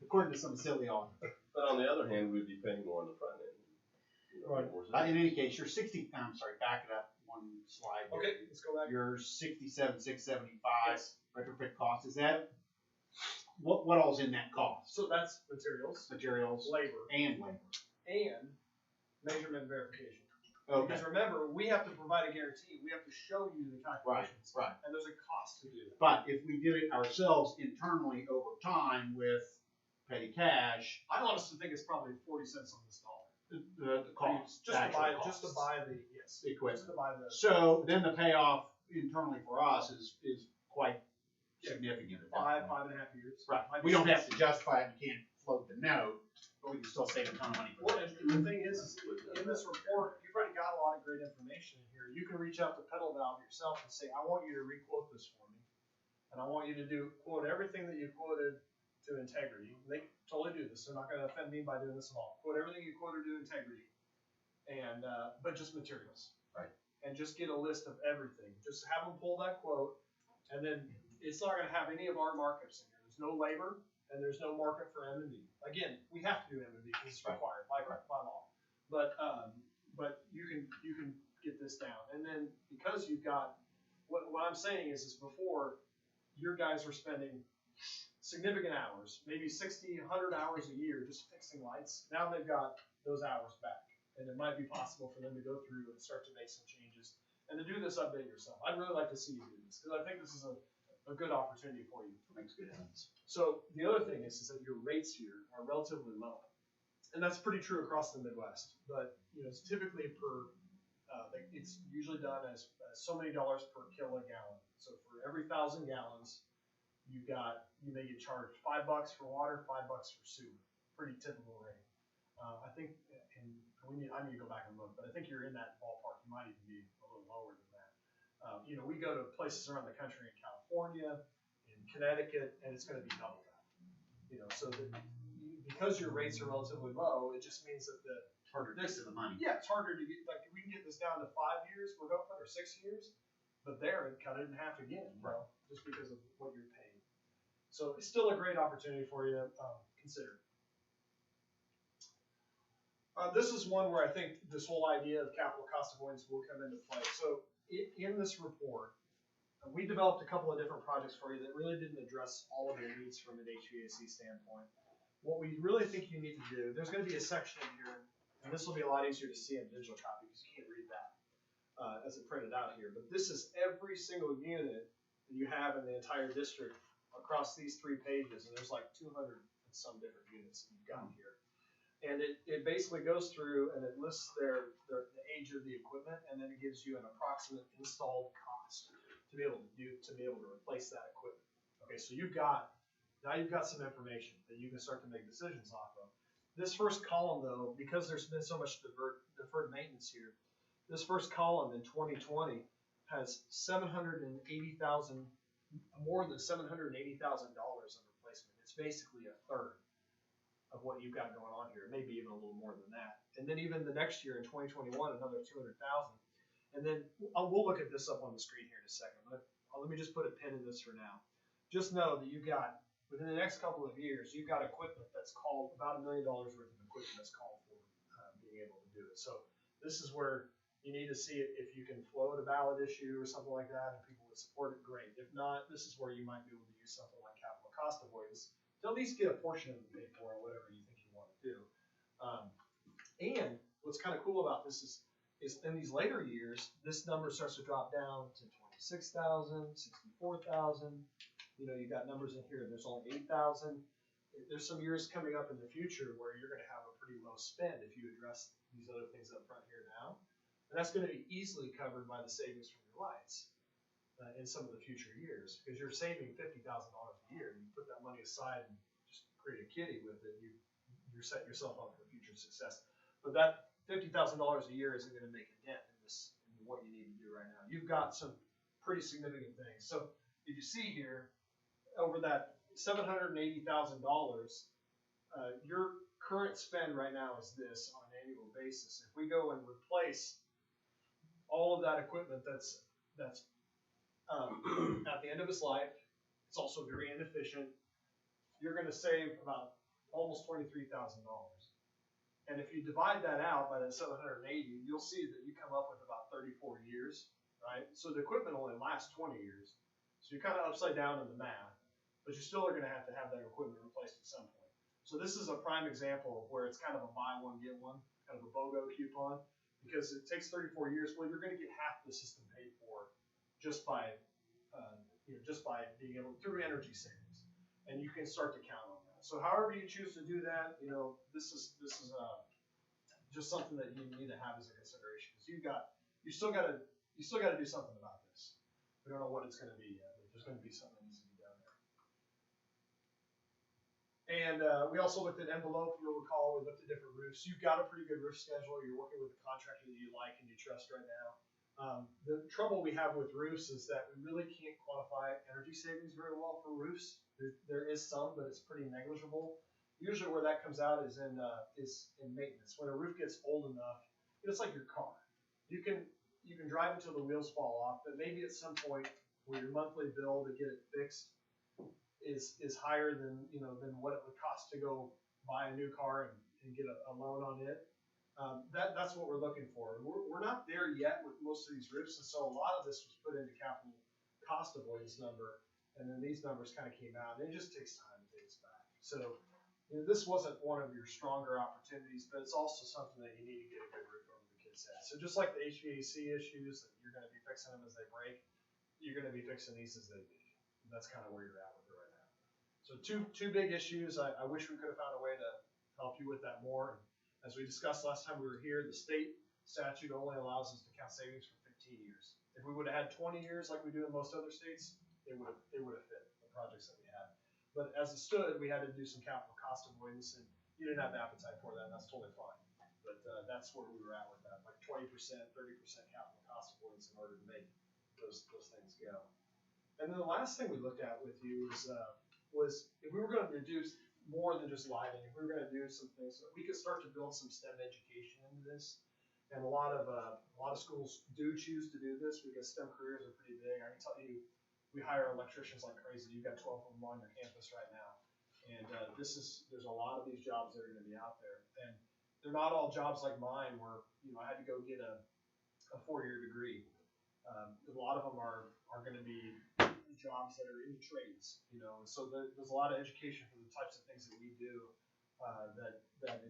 According to some silly author. But on the other hand, we'd be paying more on the front end. You know, Right. more In any case, you're back it up one slide. here. Okay, let's go back. Your 67,675 Yes. retrofit cost, is that, what all's in that cost? So that's materials, Materials labor, and labor. and measurement and verification. Okay, Because remember, we have to provide a guarantee. We have to show you the calculations. right. And there's a cost to do that. But if we did it ourselves internally over time with petty cash, I honestly think it's probably 40 cents on this dollar. the cost, Just to actual buy, costs, just to buy the, yes. the equipment. Just to buy the So then the payoff internally for us is quite Yeah. significant at that point. 5.5 years. Right, Might we be don't six. have to justify it, we can't float the note, but we can still save a ton of money. for Well, that. and the thing is in this report, you've already got a lot of great information in here. You can reach out to Pedal Valve yourself and say, I want you to requote this for me. And I want you to quote everything that you quoted to Integrity. They can totally do this. They're not going to offend me by doing this at all. Quote everything you quoted to Integrity. and, but just materials. Right. And just get a list of everything. Just have them pull that quote, and then it's not gonna have any of our markups in here. There's no labor, and there's no markup for M&D. Again, we have to do M&D because it's required by law. But you can get this down. And then because you've got, what I'm saying is before, your guys were spending significant hours, maybe 60, 100 hours a year just fixing lights. Now they've got those hours back. And it might be possible for them to go through and start to make some changes. And to do this update yourself. I'd really like to see you do this, because I think this is a good opportunity for you. Makes good sense. So the other thing is that your rates here are relatively low. And that's pretty true across the Midwest. But it's typically it's usually done as so many dollars per kilogallon. So for every 1,000 gallons, you may get charged $5 for water, $5 for sewer. Pretty typical rate. I think, and I need to go back and look, but I think you're in that ballpark. You might even be a little lower than that. We go to places around the country in California, in Connecticut, and it's going to be double that. So that because your rates are relatively low, it just means that It's harder to get to the money. yeah, it's harder to get, like, we can get this down to 5 years, we're going, or 6 years, but there, it cut it in half again, just because of what you're paying. So it's still a great opportunity for you to consider. This is one where I think this whole idea of capital cost avoidance will come into play. So in this report, we developed a couple of different projects for you that really didn't address all of your needs from an HVAC standpoint. What we really think you need to do, there's going to be a section in here, and this will be a lot easier to see in a digital copy because you can't read that as it printed out here. But this is every single unit that you have in the entire district across these 3 pages, and there's like 200 and some different units that you've got here. And it basically goes through and it lists the age of the equipment, and then it gives you an approximate installed cost to be able to replace that equipment. Okay, so now you've got some information that you can start to make decisions off of. This first column, though, because there's been so much deferred maintenance here, this first column in 2020 has more than $780,000 of replacement. It's basically a third of what you've got going on here, maybe even a little more than that. And then even the next year in 2021, another 200,000. And then we'll look at this up on the screen here in a second. Let me just put a pin in this for now. Just know that you've got, within the next couple of years, you've got equipment that's called about $1 million worth of equipment that's called for being able to do it. So this is where you need to see if you can float a ballot issue or something like that, and people would support it, great. If not, this is where you might be able to use something like capital cost avoidance to at least get a portion of it paid for or whatever you think you want to do. And what's kind of cool about this is in these later years, this number starts to drop down to 26,000, 64,000. You've got numbers in here. There's only 8,000. There's some years coming up in the future where you're going to have a pretty low spend if you address these other things up front here now. And that's going to be easily covered by the savings from your lights in some of the future years, because you're saving $50,000 a year. You put that money aside and just create a kitty with it. You're setting yourself up for future success. But that $50,000 a year isn't going to make a dent in what you need to do right now. You've got some pretty significant things. So if you see here, over that $780,000, your current spend right now is this on an annual basis. If we go and replace all of that equipment that's at the end of its life, it's also very inefficient, you're going to save about almost $23,000. And if you divide that out by that 780, you'll see that you come up with about 34 years, right? So the equipment only lasts 20 years. So you're kind of upside down in the math, but you still are going to have that equipment replaced at some point. So this is a prime example of where it's kind of a buy one, get one, kind of a BOGO coupon, because it takes 34 years. Well, you're going to get half the system paid for just by being able through energy savings, and you can start to count on that. So however you choose to do that, this is just something that you need to have as a consideration, because you still got to do something about this. We don't know what it's going to be yet, but there's going to be something that needs to be done there. And we also looked at envelope. You'll recall we looked at different roofs. You've got a pretty good roof schedule. You're working with a contractor that you like and you trust right now. The trouble we have with roofs is that we really can't quantify energy savings very well for roofs. There is some, but it's pretty negligible. Usually where that comes out is in maintenance. When a roof gets old enough it's like your car. You can drive until the wheels fall off, but maybe at some point where your monthly bill to get it fixed is higher than what it would cost to go buy a new car and get a loan on it. That's what we're looking for. We're not there yet with most of these roofs, and so a lot of this was put into capital cost avoidance number, and then these numbers kind of came out, and it just takes time to take us back. So this wasn't one of your stronger opportunities, but it's also something that you need to get a good roof over the kids' heads. So just like the HVAC issues, that you're going to be fixing them as they break, you're going to be fixing these as they leak. And that's kind of where you're at with it right now. So two big issues. I wish we could have found a way to help you with that more. As we discussed last time we were here, the state statute only allows us to count savings for 15 years. If we would have had 20 years like we do in most other states, it would have fit the projects that we had. But as it stood, we had to do some capital cost avoidance, and you didn't have the appetite for that, and that's totally fine. But that's where we were at with that, like 20%, 30% capital cost avoidance in order to make those things go. And then the last thing we looked at with you was if we were going to reduce more than just lighting, if we were going to do some things, we could start to build some STEM education into this. And a lot of schools do choose to do this because STEM careers are pretty big. I can tell you, we hire electricians like crazy. You've got 12 of them on your campus right now. And there's a lot of these jobs that are going to be out there. And they're not all jobs like mine where, I had to go get a 4-year degree. A lot of them are going to be jobs that are in trades, and so there's a lot of education for the types of things that we do that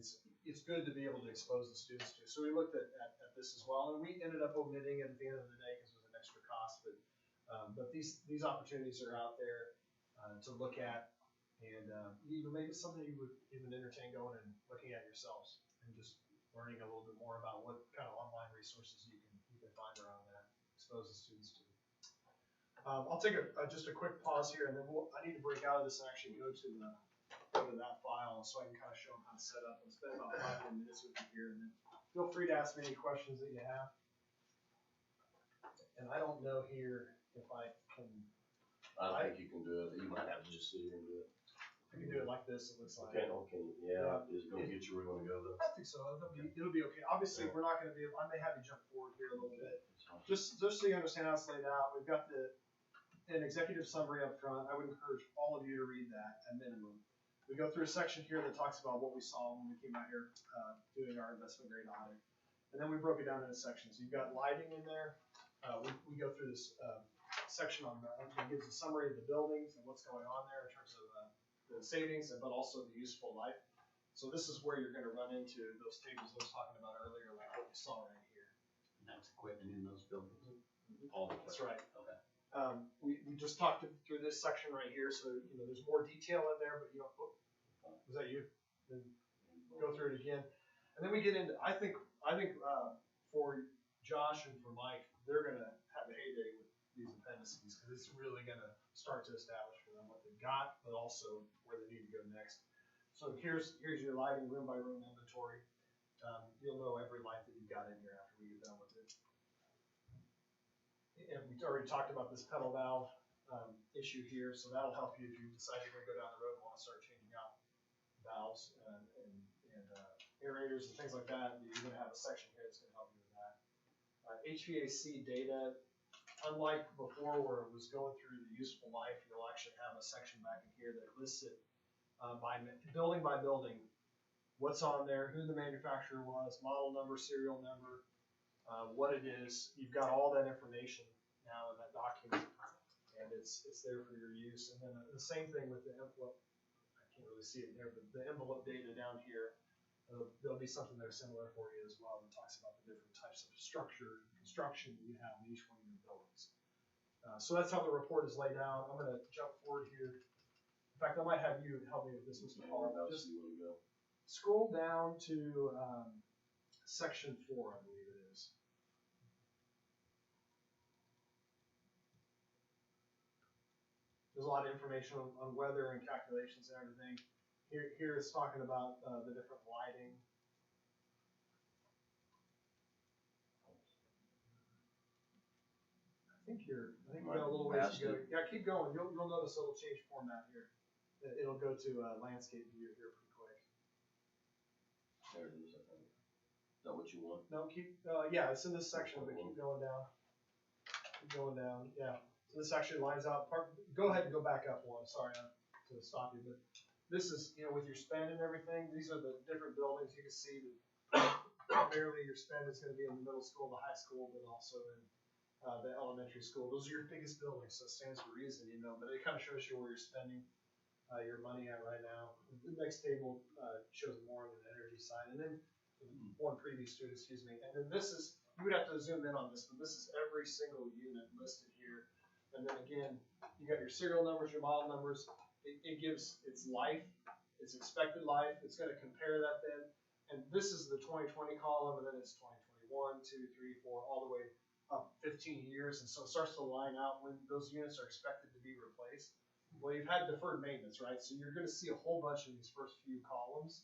it's good to be able to expose the students to. So we looked at this as well, and we ended up omitting it at the end of the day because it was an extra cost, but these opportunities are out there to look at, and even maybe it's something you would even entertain going and looking at yourselves and just learning a little bit more about what kind of online resources you can find around that, expose the students to. I'll take just a quick pause here, and then I need to break out of this and actually go to that file so I can kind of show them how to set up. I'll spend about 5 minutes with you here, and then feel free to ask me any questions that you have. And I don't know here if I can. I think you can do it. You might have to just sit here and do it. I can do it like this. It looks like. Okay. Yeah. Is it gonna get you where you wanna go though? I think so. It'll be okay. Obviously, we're not going to be. I may have you jump forward here a little bit. Just so you understand how it's laid out, we've got an executive summary up front. I would encourage all of you to read that at minimum. We go through a section here that talks about what we saw when we came out here doing our investment grade audit. And then we broke it down into sections. You've got lighting in there. We go through this section on that gives a summary of the buildings and what's going on there in terms of the savings, but also the useful life. So this is where you're going to run into those tables I was talking about earlier, like what you saw right here. And that's equipment in those buildings. All that's right. Okay. We just talked through this section right here, so there's more detail in there, but was that you? Then go through it again, and then we get into. I think for Josh and for Mike, they're gonna have a heyday with these appendices because it's really gonna start to establish for them what they've got, but also where they need to go next. So here's your lighting room by room inventory. You'll know every light that you've got in here after we get done with it. And we already talked about this pedal valve issue here, so that'll help you if you decide you're going to go down the road and want to start changing out valves and aerators and things like that. You're going to have a section here that's going to help you with that. HVAC data, unlike before where it was going through the useful life, you'll actually have a section back in here that lists it by building, what's on there, who the manufacturer was, model number, serial number, what it is. You've got all that information now in that document, and it's there for your use. And then the same thing with the envelope. I can't really see it there, but the envelope data down here, there'll be something there similar for you as well that talks about the different types of structure and construction that you have in each one of your buildings. So that's how the report is laid out. I'm going to jump forward here. In fact, I might have you help me with this, Mr. Hall. Just scroll down to section 4, I believe it is. There's a lot of information on weather and calculations and everything. Here it's talking about the different lighting. I think you got a little ways to go. Yeah, keep going. You'll notice it'll change format here. It'll go to landscape view here pretty quick. There it is, I think. Is that what what you want. No, yeah, it's in this section, but keep going down. Keep going down, yeah. So this actually lines out go ahead and go back up one, sorry to stop you, but this is, with your spend and everything, these are the different buildings. You can see that primarily your spend is gonna be in the middle school, the high school, but also in the elementary school. Those are your biggest buildings, so it stands for a reason, but it kind of shows you where you're spending your money at right now. The next table shows more on the energy side, and then one previous to it, excuse me. And then this is, you would have to zoom in on this, but this is every single unit listed here. And then again, you got your serial numbers, your model numbers. It gives its life, its expected life. It's going to compare that then. And this is the 2020 column, and then it's 2021, 2, 3, 4, all the way up 15 years. And so it starts to line out when those units are expected to be replaced. Well, you've had deferred maintenance, right? So you're going to see a whole bunch of these first few columns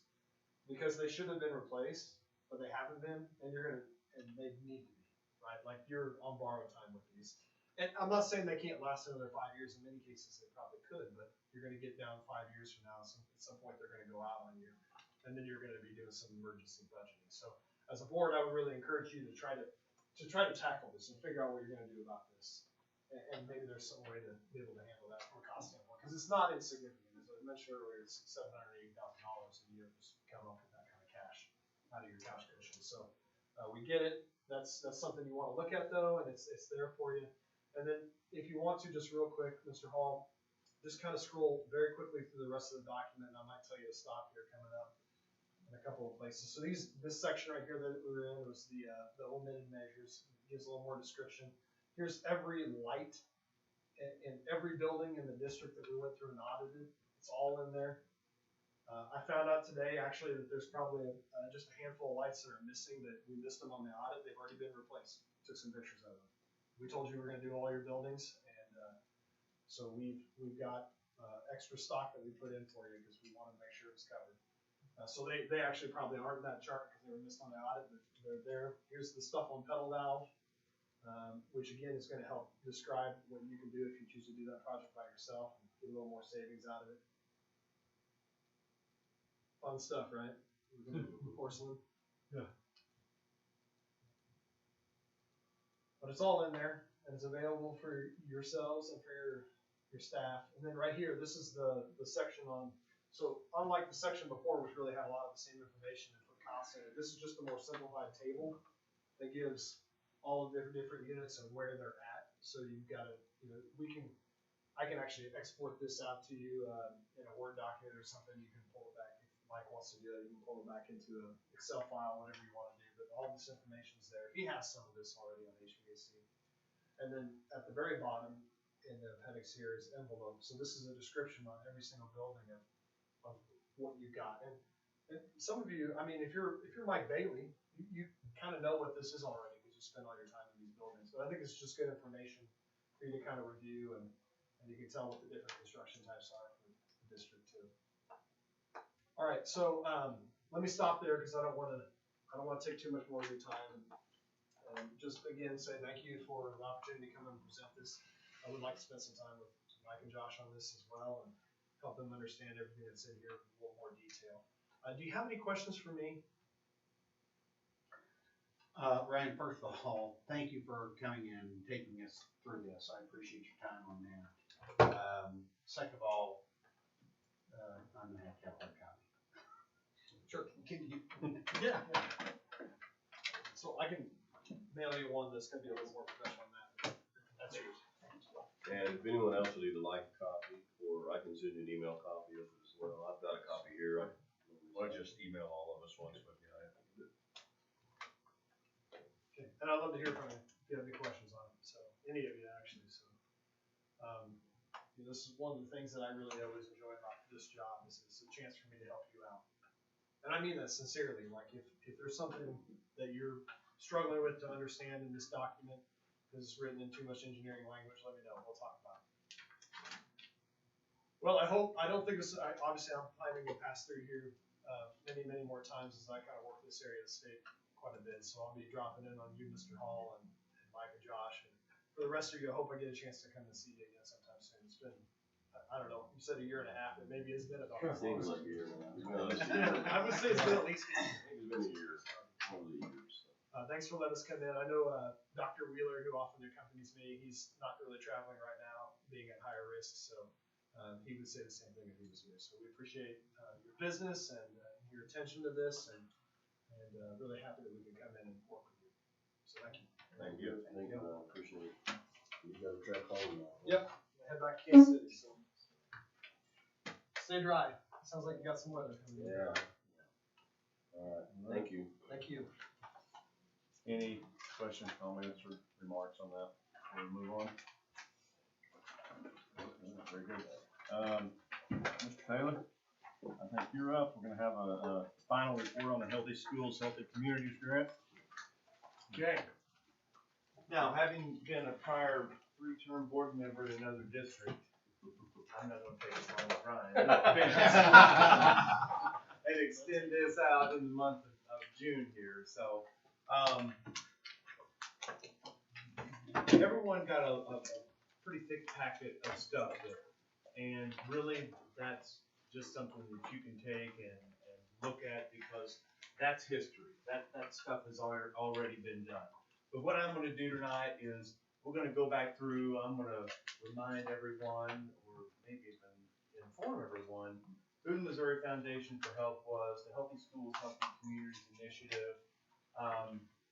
because they should have been replaced, but they haven't been, and they need to be, right? Like you're on borrowed time with these. And I'm not saying they can't last another 5 years. In many cases, they probably could, but you're going to get down 5 years from now. So at some point, they're going to go out on you, and then you're going to be doing some emergency budgeting. So as a board, I would really encourage you to try to tackle this and figure out what you're going to do about this. And maybe there's some way to be able to handle that from a cost standpoint, because it's not insignificant. As I mentioned earlier, it's $780,000 a year just coming up with that kind of cash out of your cash cushion. So we get it. That's something you want to look at though, and it's there for you. And then if you want to, just real quick, Mr. Hall, just kind of scroll very quickly through the rest of the document, and I might tell you to stop here coming up in a couple of places. So this section right here that we were in was the omitted measures. It gives a little more description. Here's every light in every building in the district that we went through and audited. It's all in there. I found out today actually that there's probably just a handful of lights that are missing, that we missed them on the audit. They've already been replaced. Took some pictures of them. We told you we were going to do all your buildings, and so we've got extra stock that we put in for you because we want to make sure it's covered. So they actually probably aren't in that chart because they were missed on the audit, but they're there. Here's the stuff on pedal valve, which again is going to help describe what you can do if you choose to do that project by yourself and get a little more savings out of it. Fun stuff, right? Porcelain. Yeah. But it's all in there, and it's available for yourselves and for your staff. And then right here, this is the section on, so unlike the section before, which really had a lot of the same information and put costs in it, this is just a more simplified table that gives all of the different units and where they're at. So you've got to, I can actually export this out to you in a Word document or something. You can pull it back if Mike wants to do it. You can pull it back into an Excel file, whatever you want to do. But all this information's there. He has some of this already on HVAC. And then at the very bottom in the appendix here is envelope. So this is a description on every single building of what you got. And some of you, I mean, if you're Mike Bailey, you kind of know what this is already because you spend all your time in these buildings. But I think it's just good information for you to kind of review, and you can tell what the different construction types are for the district too. All right, so let me stop there because I don't want to take too much more of your time. And just again say thank you for the opportunity to come and present this. I would like to spend some time with Mike and Josh on this as well and help them understand everything that's in here in a little more detail. Do you have any questions for me? Ryan, first of all, thank you for coming in and taking us through this. I appreciate your time on that. Second of all, I'm gonna have to have a hard copy. Sure. Yeah. So I can mail you one that's gonna be a little more professional than that. That's yours. And if anyone else would either like a copy, or I can send you an email copy of it as well. I've got a copy here. Well, just email all of us once, but Okay. And I'd love to hear from you if you have any questions on it. So any of you actually. So this is one of the things that I really always enjoy about this job is it's a chance for me to help you out. And I mean that sincerely. Like if there's something that you're struggling with to understand in this document because it's written in too much engineering language, let me know. We'll talk about it. Well, I don't think this, obviously I'm planning to pass through here many more times as I kind of work this area of the state quite a bit. So I'll be dropping in on you, Mr. Hall, and Mike and Josh. And for the rest of you, I hope I get a chance to come and see you again sometime soon. It's been, I don't know, you said a year and a half, but maybe it's been about that long. Seems like a year now. I would say it's been at least. I think it's been a year, 1 of the years. thanks for letting us come in. I know Dr. Wheeler, who often accompanies me, he's not really traveling right now, being at higher risk, so he would say the same thing if he was here. So we appreciate your business and your attention to this, and really happy that we can come in and work with you. So thank you. Thank you. Thank you, I appreciate it. You got a track home now. Yep. Head back to Kansas City. So stay dry. Sounds like you got some weather coming in. Yeah. All right, thank you. Thank you. Any questions, comments, or remarks on that before we move on? Very good. Mr. Taylor, I think you're up. We're gonna have a final report on the Healthy Schools, Healthy Communities grant. Okay. Now, having been a prior three-term board member in another district, I'm not gonna take as long as Ryan. And extend this out in the month of June here, so, everyone got a pretty thick packet of stuff there. And really, that's just something that you can take and look at, because that's history. That stuff has already been done. But what I'm gonna do tonight is, we're gonna go back through, I'm gonna remind everyone, or maybe even inform everyone, who the Missouri Foundation for Health was, the Healthy Schools, Healthy Communities Initiative,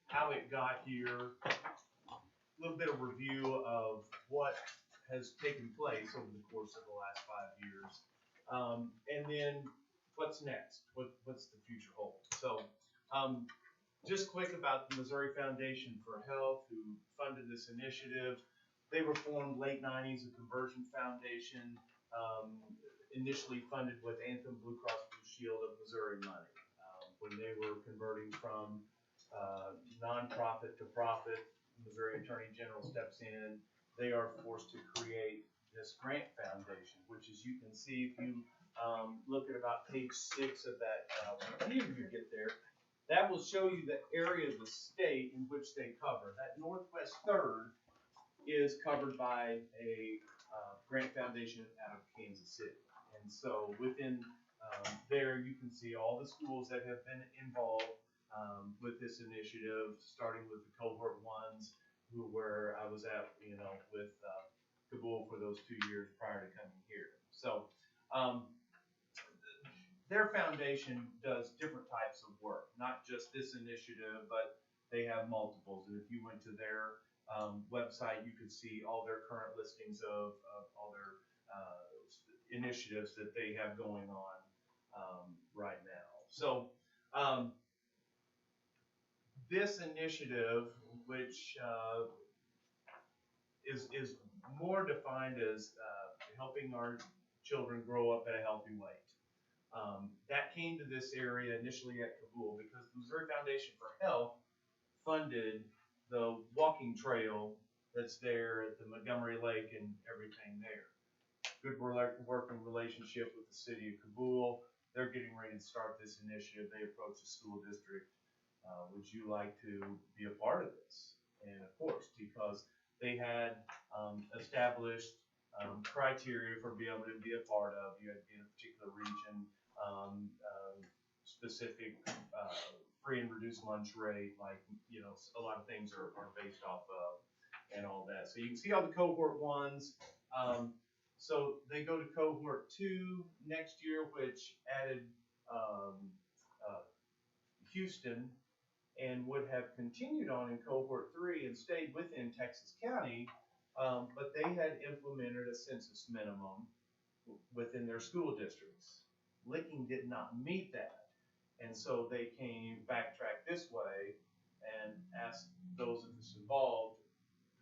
how it got here, a little bit of review of what has taken place over the course of the last 5 years, and then what's next, what's the future hold. So, just quick about the Missouri Foundation for Health, who funded this initiative. They were formed late 90s, a conversion foundation, initially funded with Anthem Blue Cross Blue Shield of Missouri money. When they were converting from nonprofit to profit, Missouri Attorney General steps in. They are forced to create this grant foundation, which, as you can see, if you look at about page 6 of that, if you get there, that will show you the area of the state in which they cover. That northwest third is covered by a grant foundation out of Kansas City. And so within there, you can see all the schools that have been involved with this initiative, starting with the cohort ones, where I was at, with Kabul for those 2 years prior to coming here. So their foundation does different types of work, not just this initiative, but they have multiples. And if you went to their website, you could see all their current listings of all their initiatives that they have going on right now. So this initiative, which is more defined as helping our children grow up at a healthy weight. That came to this area initially at Kabul because the Missouri Foundation for Health funded the walking trail that's there at the Montgomery Lake and everything there. Good working relationship with the city of Kabul. They're getting ready to start this initiative. They approach the school district. Would you like to be a part of this? And of course, because they had established criteria for being able to be a part of. You had to be in a particular region, specific free and reduced lunch rate, like, a lot of things are based off of, and all that. So you can see all the cohort ones. So they go to cohort 2 next year, which added Houston, and would have continued on in cohort 3 and stayed within Texas County, but they had implemented a census minimum within their school districts. Licking did not meet that, and so they backtracked this way and asked those of us involved,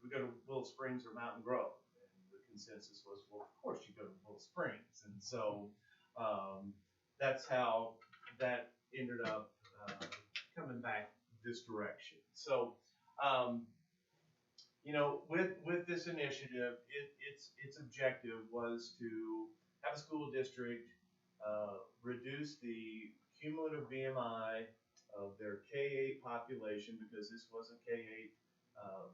do we go to Willow Springs or Mountain Grove? And the consensus was, well, of course you go to Willow Springs. And so that's how that ended up coming back this direction. So, with this initiative, its objective was to have a school district reduce the cumulative BMI of their K-8 population, because this was a K-8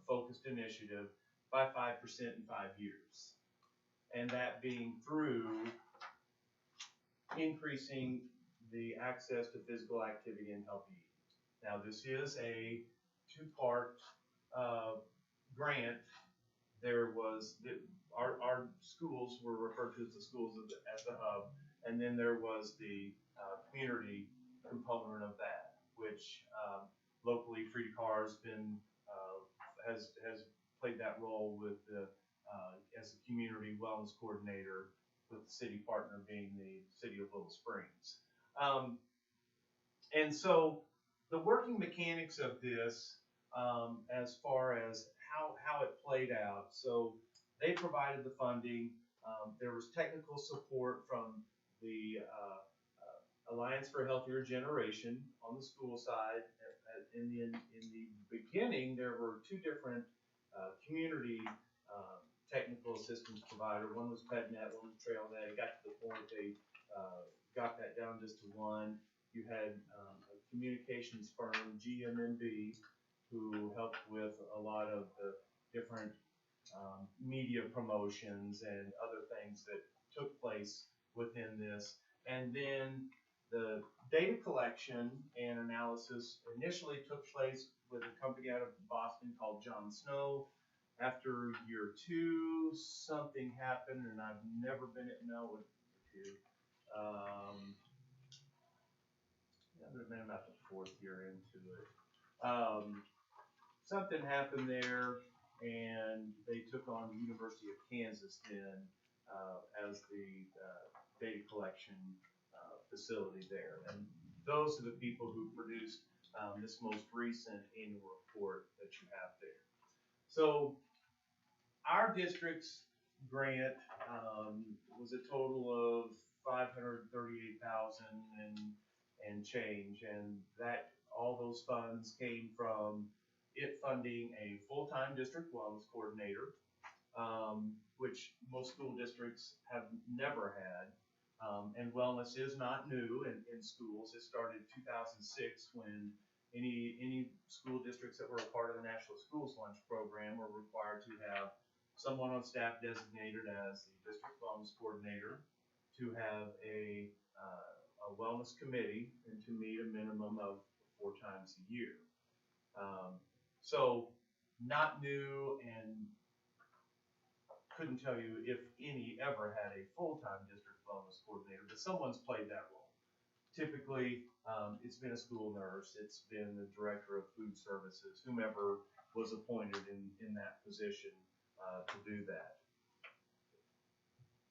focused initiative, by 5% in 5 years. And that being through increasing the access to physical activity and healthy eating. Now, this is a two-part, grant. There was, our schools were referred to as the schools as the hub, and then there was the, community component of that, which, locally, Free to Car's been, has played that role with the, as a community wellness coordinator, with the city partner being the city of Little Springs. And so the working mechanics of this, as far as how it played out. So they provided the funding. There was technical support from the Alliance for a Healthier Generation on the school side. In the beginning, there were two different community technical assistance provider. One was PedNet, one was TrailNet. It got to the point they got that down just to one. You had a communications firm, GMMB, who helped with a lot of the different media promotions and other things that took place within this. And then the data collection and analysis initially took place with a company out of Boston called John Snow. After year 2, something happened, and I've never been at no two. It would have been about the 4th year into it. Something happened there, and they took on the University of Kansas then as the data collection facility there. And those are the people who produced this most recent annual report that you have there. So our district's grant was a total of $538,000 and change, and that all those funds came from it funding a full-time district wellness coordinator, which most school districts have never had. And wellness is not new in schools. It started in 2006 when any school districts that were a part of the National Schools Lunch Program were required to have someone on staff designated as the district wellness coordinator, to have a wellness committee, and to meet a minimum of 4 times a year. So not new, and couldn't tell you if any ever had a full-time district wellness coordinator, but someone's played that role. Typically, it's been a school nurse, it's been the director of food services, whomever was appointed in that position to do that.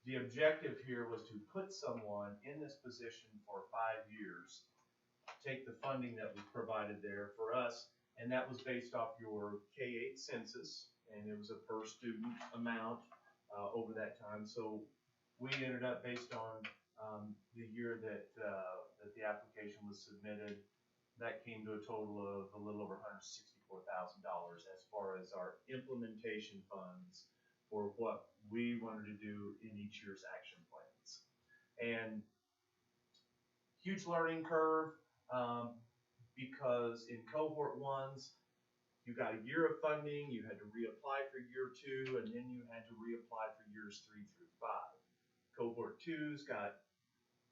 The objective here was to put someone in this position for 5 years, take the funding that was provided there for us, and that was based off your K-8 census, and it was a per student amount over that time. So we ended up, based on the year that the application was submitted, that came to a total of a little over $164,000 as far as our implementation funds for what we wanted to do in each year's action plans. And huge learning curve, because in cohort 1s, you got a year of funding, you had to reapply for year 2, and then you had to reapply for years 3 through 5. Cohort 2's got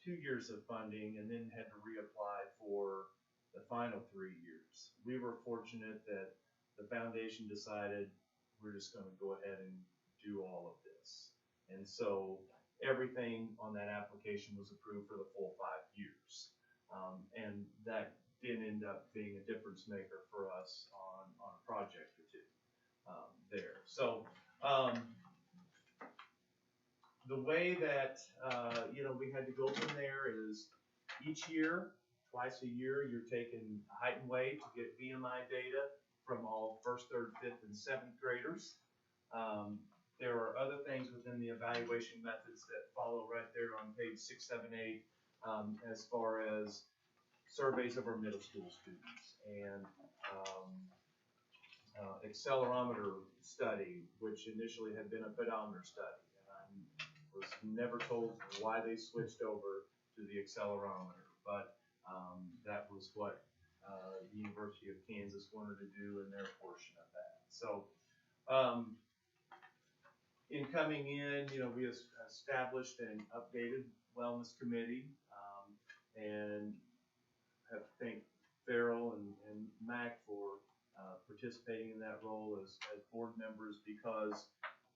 2 years of funding, and then had to reapply for the final 3 years. We were fortunate that the foundation decided we're just going to go ahead and do all of this. And so everything on that application was approved for the full 5 years. And that did end up being a difference maker for us on a project or 2 there. So the way that we had to go from there is each year, twice a year, you're taking height and weight to get BMI data from all 1st, 3rd, 5th, and 7th graders. There are other things within the evaluation methods that follow right there on page 6, 7, 8, as far as surveys of our middle school students, and accelerometer study, which initially had been a pedometer study, and I was never told why they switched over to the accelerometer, but that was what the University of Kansas wanted to do in their portion of that. So in coming in, we established an updated wellness committee, and have to thank Farrell and Mac for participating in that role as board members, because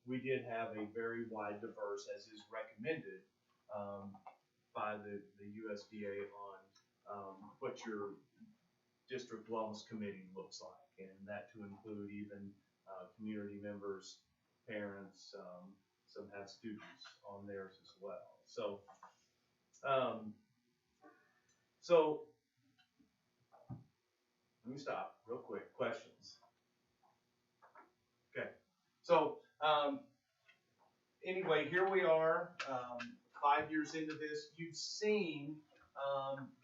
we did have a very wide, diverse, as is recommended, by the USDA on, what your district wellness committee looks like, and that to include even, community members, parents, some have students on theirs as well. So, let me stop real quick. Questions? Okay. So, anyway, here we are, 5 years into this. You've seen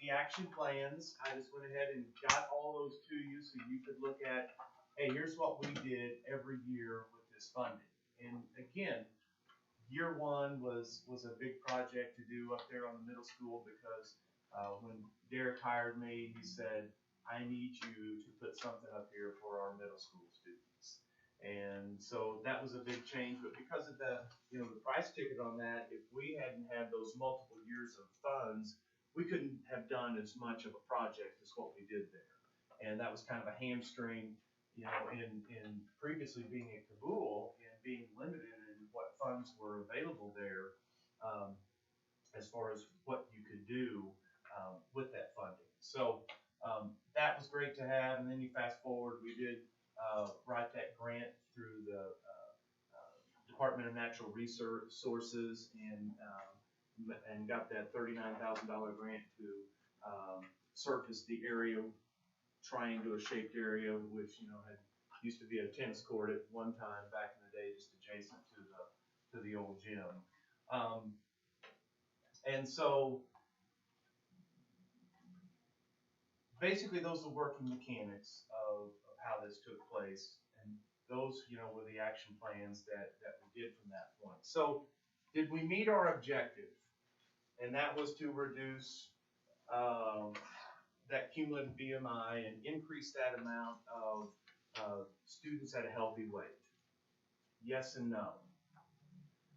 the action plans. I just went ahead and got all those to you so you could look at, hey, here's what we did every year with this funding. And again, year one was a big project to do up there on the middle school, because when Derek hired me, he said, I need you to put something up here for our middle school students. And so that was a big change, but because of the price ticket on that, if we hadn't had those multiple years of funds, we couldn't have done as much of a project as what we did there. And that was kind of a hamstring, in previously being at Kabul and being limited in what funds were available there, as far as what you could do with that funding. So that was great to have. And then you fast forward, we did write that grant through the Department of Natural Resources, and got that $39,000 grant to surface the area, triangular shaped area, which had used to be a tennis court at one time back in the day, just adjacent to the old gym. And so basically those are the working mechanics of how this took place, and those were the action plans that we did from that point. So did we meet our objective? And that was to reduce that cumulative BMI and increase that amount of students at a healthy weight. Yes and no.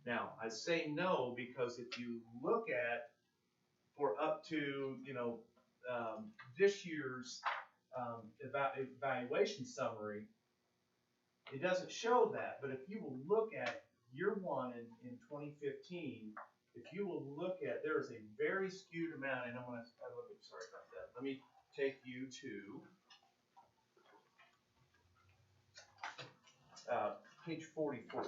Now, I say no because if you look at, for up to, this year's evaluation summary, it doesn't show that. But if you will look at year one in 2015, if you will look at, there is a very skewed amount, and sorry about that. Let me take you to page 44.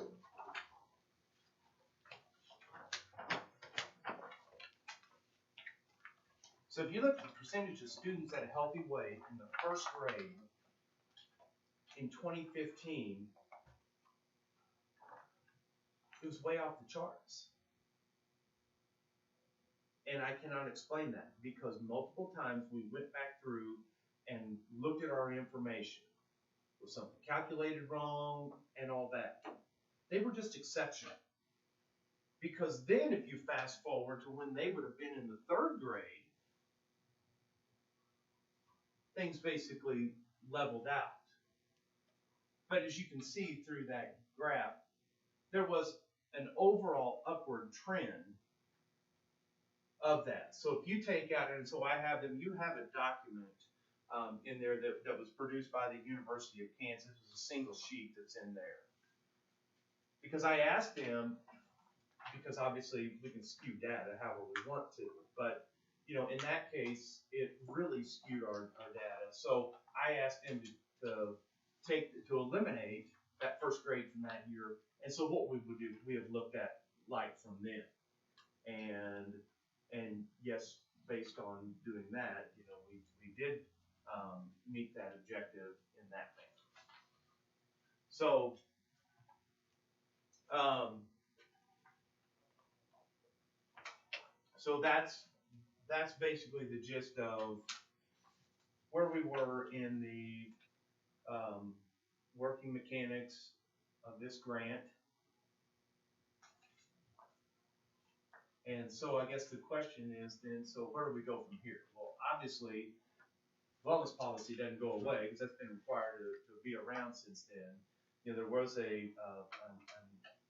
So if you look at the percentage of students at a healthy weight in the first grade in 2015, it was way off the charts. And I cannot explain that, because multiple times we went back through and looked at our information. Was something calculated wrong and all that? They were just exceptional. Because then if you fast forward to when they would have been in the third grade, things basically leveled out. But as you can see through that graph, there was an overall upward trend of that. So if you take out, and so I have them, you have a document in there that was produced by the University of Kansas. It's a single sheet that's in there. Because I asked them, because obviously we can skew data however we want to, but in that case, it really skewed our data. So I asked them to eliminate that first grade from that year. And so what we would do, we have looked at like from then. And yes, based on doing that, we did meet that objective in that manner. So that's basically the gist of where we were in the working mechanics of this grant. And so I guess the question is then, so where do we go from here? Well, obviously, wellness policy doesn't go away, because that's been required to be around since then. There was an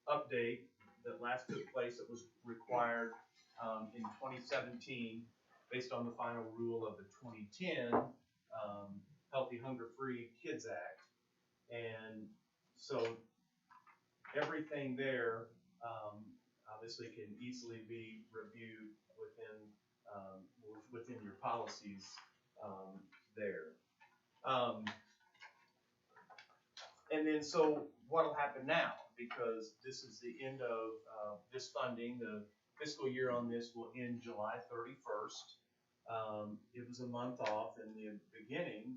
update that last took place that was required in 2017, based on the final rule of the 2010 Healthy Hunger Free Kids Act. And so everything there, obviously can easily be reviewed within your policies, there. And then, so what'll happen now, because this is the end of, this funding, the fiscal year on this will end July 31st. It was a month off in the beginning.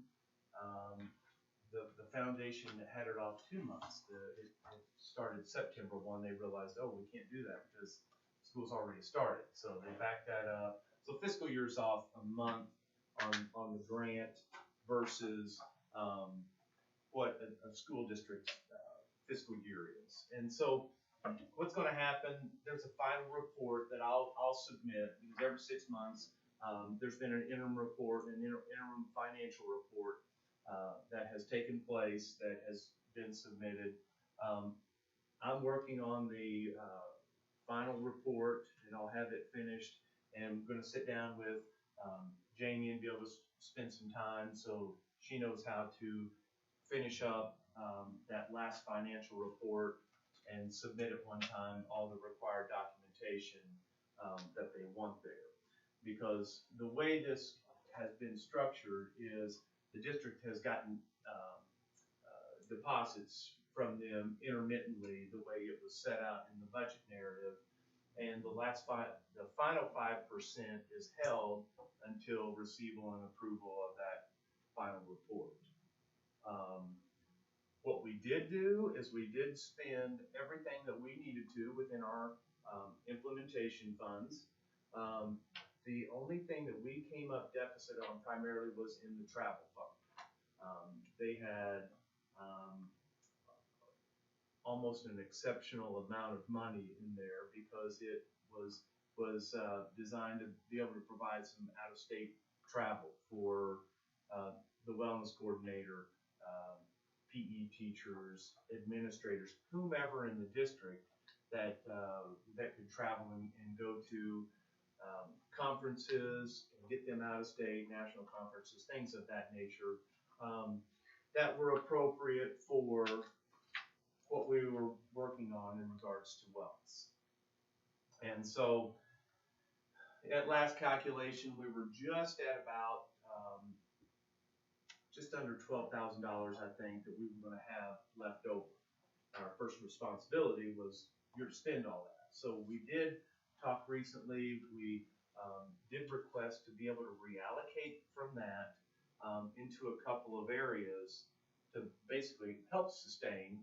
The foundation had it off 2 months. It started September 1. They realized, oh, we can't do that because school's already started. So they backed that up. So fiscal year's off a month on the grant versus what a school district fiscal year is. And so what's going to happen, there's a final report that I'll submit, because every 6 months there's been an interim report, an interim financial report that has taken place, that has been submitted. I'm working on the final report, and I'll have it finished, and I'm going to sit down with Jamie and be able to spend some time so she knows how to finish up that last financial report and submit at one time all the required documentation that they want there. Because the way this has been structured is the district has gotten deposits from them intermittently, the way it was set out in the budget narrative. And the final 5% is held until receival and approval of that final report. What we did do is we did spend everything that we needed to within our implementation funds. The only thing that we came up deficit on primarily was in the travel fund. They had almost an exceptional amount of money in there because it was designed to be able to provide some out-of-state travel for the wellness coordinator, PE teachers, administrators, whomever in the district that could travel and go to conferences and get them out of state, national conferences, things of that nature, that were appropriate for what we were working on in regards to wellness. And so at last calculation, we were just at about just under $12,000, I think, that we were going to have left over. Our first responsibility was you're to spend all that. So we did talk recently. We did request to be able to reallocate from that into a couple of areas to basically help sustain,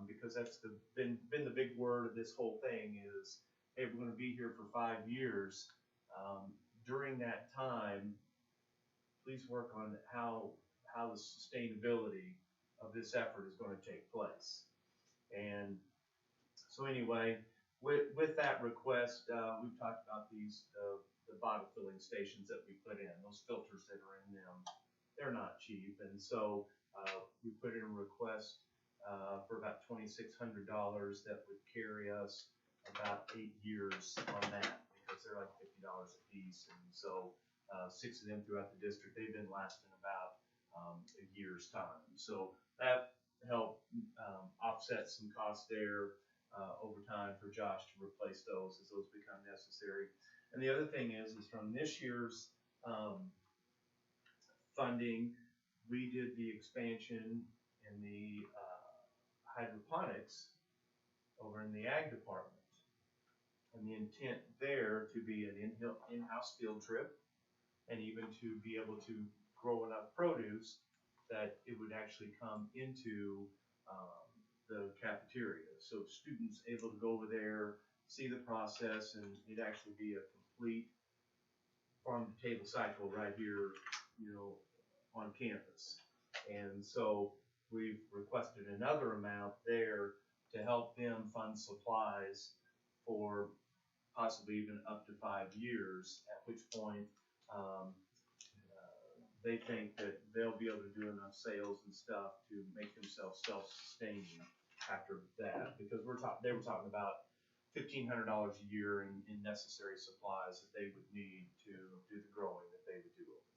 because that's been the big word of this whole thing is, hey, we're going to be here for 5 years. During that time, please work on how the sustainability of this effort is going to take place. And so anyway, with that request, we've talked about these the bottle filling stations that we put in, those filters that are in them. They're not cheap, and so we put in a request for about $2,600 that would carry us about 8 years on that, because they're like $50 a piece, and so 6 of them throughout the district. They've been lasting about a year's time. So that helped offset some costs there over time for Josh to replace those as those become necessary. And the other thing is from this year's funding, we did the expansion in the hydroponics over in the ag department. And the intent there to be an in-house field trip, and even to be able to grow enough produce that it would actually come into the cafeteria. So students able to go over there, see the process, and it'd actually be a complete farm-to-table cycle right here, on campus. And so we've requested another amount there to help them fund supplies for possibly even up to 5 years, at which point they think that they'll be able to do enough sales and stuff to make themselves self-sustaining after that, because they were talking about $1,500 a year in necessary supplies that they would need to do the growing that they would do over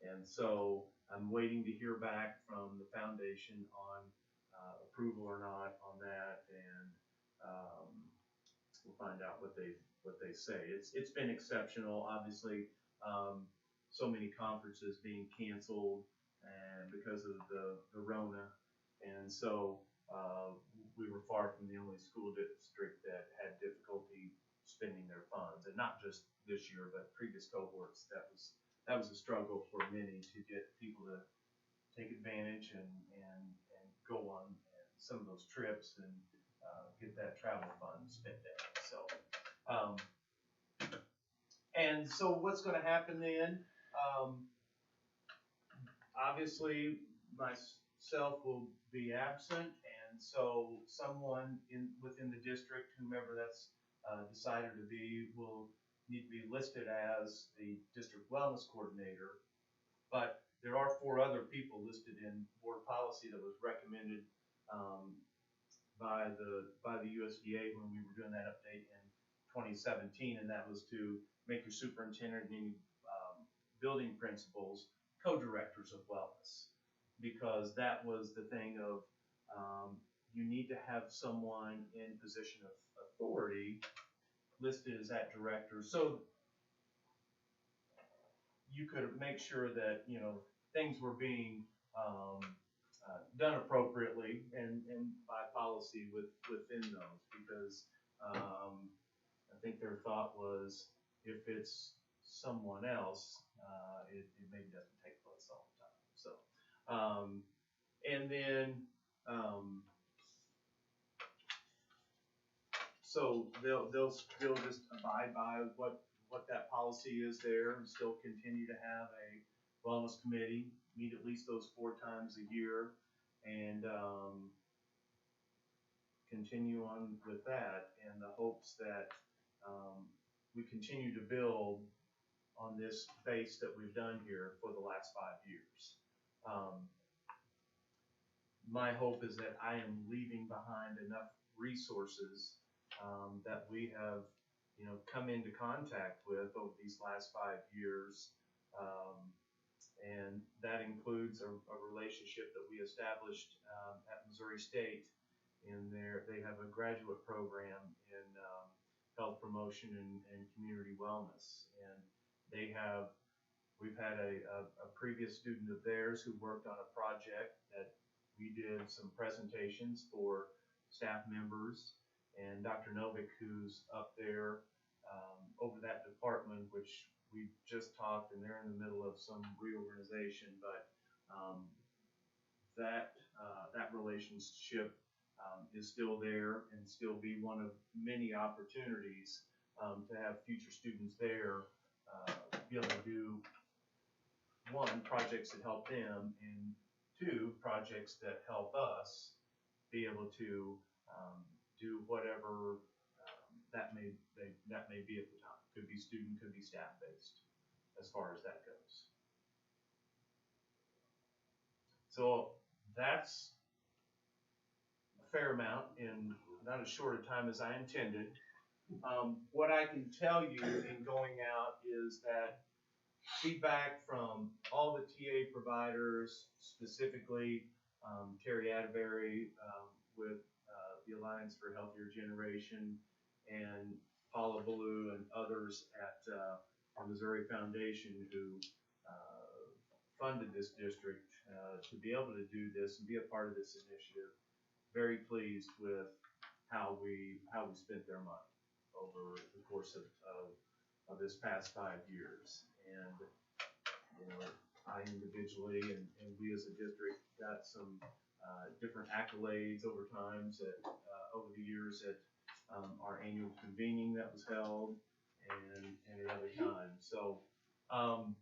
there. And so I'm waiting to hear back from the foundation on approval or not on that, and we'll find out what they say. It's been exceptional, obviously. So many conferences being canceled and because of the Rona, and so we were far from the only school district that had difficulty spending their funds, and not just this year, but previous cohorts. That was a struggle for many to get people to take advantage and go on some of those trips and get that travel fund spent down. So, and so what's going to happen then? Obviously, myself will be absent, and so someone within the district, whomever that's decided to be, will need to be listed as the district wellness coordinator. But there are 4 other people listed in board policy that was recommended by the USDA when we were doing that update in 2017, and that was to make your superintendent and any building principals co-directors of wellness, because that was the thing of you need to have someone in position of authority listed as that director, so you could make sure that, you know, things were being done appropriately and by policy within those, because I think their thought was if it's someone else, it maybe doesn't take place all the time. So, and then, so they'll still just abide by what that policy is there, and still continue to have a wellness committee, meet at least those 4 times a year, and continue on with that in the hopes that we continue to build on this base that we've done here for the last 5 years. My hope is that I am leaving behind enough resources that we have, you know, come into contact with over these last 5 years, and that includes a relationship that we established at Missouri State. They have a graduate program in health promotion and community wellness, and we've had a previous student of theirs who worked on a project that we did some presentations for staff members, and Dr. Novick, who's up there over that department, which we just talked, and they're in the middle of some reorganization, but that relationship is still there and still be one of many opportunities to have future students there be able to do, 1, projects that help them, and 2, projects that help us be able to do whatever that may be at the time. Could be student, could be staff based, as far as that goes. So that's a fair amount in not as short a time as I intended. What I can tell you in going out is that feedback from all the TA providers, specifically Terry Atterbury with the Alliance for Healthier Generation, and Paula Ballou and others at the Missouri Foundation who funded this district to be able to do this and be a part of this initiative. Very pleased with how we spent their money over the course of this past 5 years. And, you know, I individually and we as a district got some different accolades over over the years at our annual convening that was held and at other times. So I'm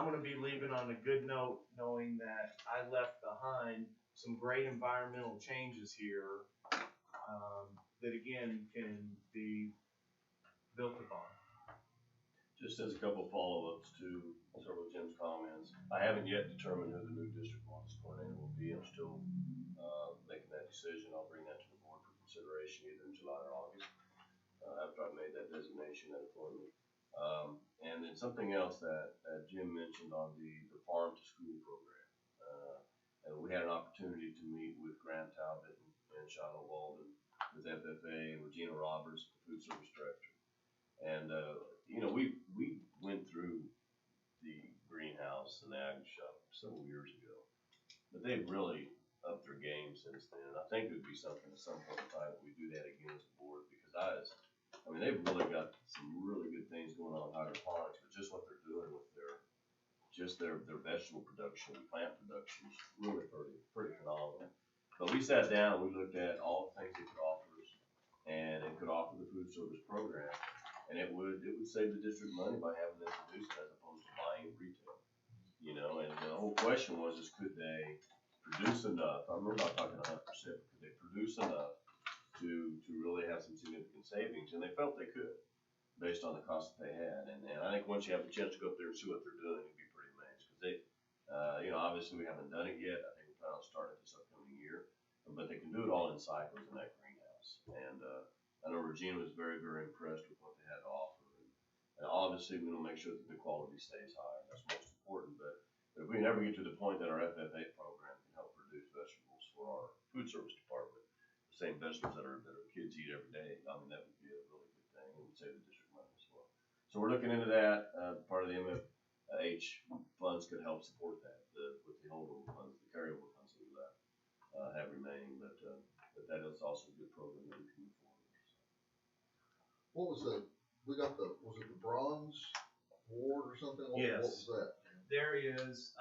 going to be leaving on a good note, knowing that I left behind some great environmental changes here that again can be built upon. Just as a couple follow-ups to several of Jim's comments, I haven't yet determined who the new district wellness coordinator will be. I'm still making that decision. I'll bring that to the board for consideration either in July or August after I've made that designation, that appointment. And then something else that Jim mentioned on the farm to school program. And we had an opportunity to meet with Grant Talbot and Shiloh Walden with FFA and Regina Roberts, the food service director. And, you know, we went through the greenhouse and the ag shop several years ago, but they've really upped their game since then. And I think it would be something at some point in time that we do that again as a board, because I mean, they've really got some really good things going on in hydroponics, but just what they're doing with their vegetable production, plant production is really pretty phenomenal. But we sat down and we looked at all the things it could offer us, and it could offer the food service program, and it would save the district money by having them produce it as opposed to buying it retail. You know, and the whole question was, could they produce enough? We're not talking 100%, but could they produce enough to really have some significant savings? And they felt they could, based on the cost that they had. And I think once you have a chance to go up there and see what they're doing, you'd be pretty amazed. Because they, you know, obviously we haven't done it yet. I think we plan on starting this upcoming year. But they can do it all in cycles in that greenhouse. And I know Regina was very, very impressed with what they had to offer. And obviously we will make sure that the quality stays high. That's most important. But if we never get to the point that our FFA program can help produce vegetables for our food service department, the same vegetables that our kids eat every day, I mean, that would be a really good thing. It would save the district money as well. So we're looking into that. Part of the MFH funds could help support that with the holdover funds, the carryover funds that we left have remaining. But that is also a good program that we can move forward with. What was was it the Bronze Award or something? Yes. What was that? There is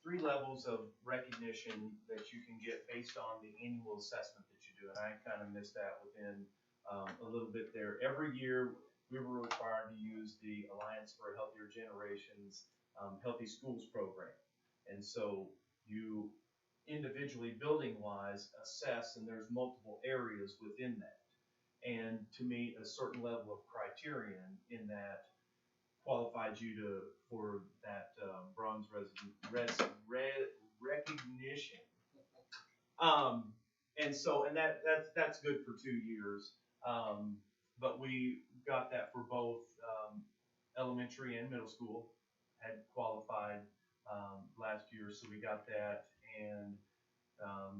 3 levels of recognition that you can get based on the annual assessment that you do, and I kind of missed that within a little bit there. Every year, we were required to use the Alliance for Healthier Generations Healthy Schools program, and so you individually, building-wise, assess, and there's multiple areas within that, and to meet a certain level of criterion in that qualified you for that bronze recognition. And that's good for 2 years. But we got that for both elementary and middle school, had qualified last year, so we got that, and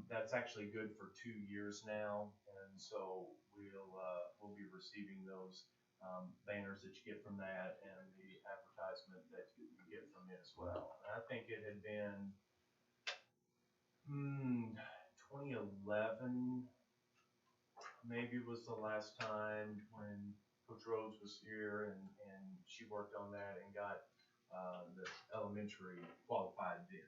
that's actually good for 2 years now, and so we'll be receiving those banners that you get from that and the advertisement that you get from it as well. And I think it had been 2011 maybe was the last time when Coach Rhodes was here, and she worked on that and got the elementary qualified then.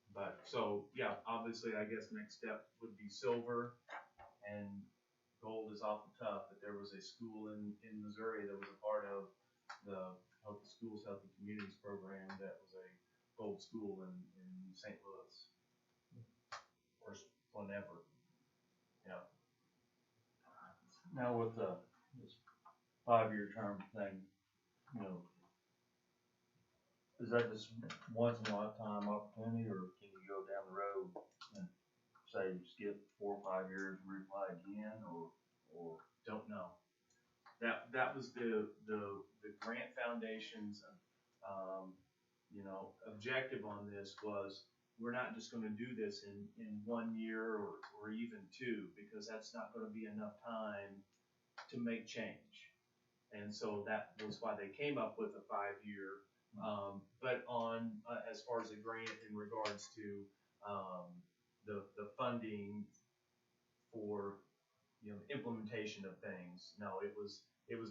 But so yeah, obviously I guess next step would be silver, and gold is awful tough, but there was a school in Missouri that was a part of the Healthy Schools, Healthy Communities program that was a gold school in St. Louis. First one ever. Yeah. Now with this 5-year term thing, you know, is that just once in a lifetime opportunity, or can you go down the road and say skip 4 or 5 years, reapply again, or don't know. That was the Grant Foundation's objective on this was, we're not just going to do this in 1 year or even 2, because that's not going to be enough time to make change. And so that was why they came up with a 5-year. But on as far as the grant in regards to the funding for implementation of things, no, it was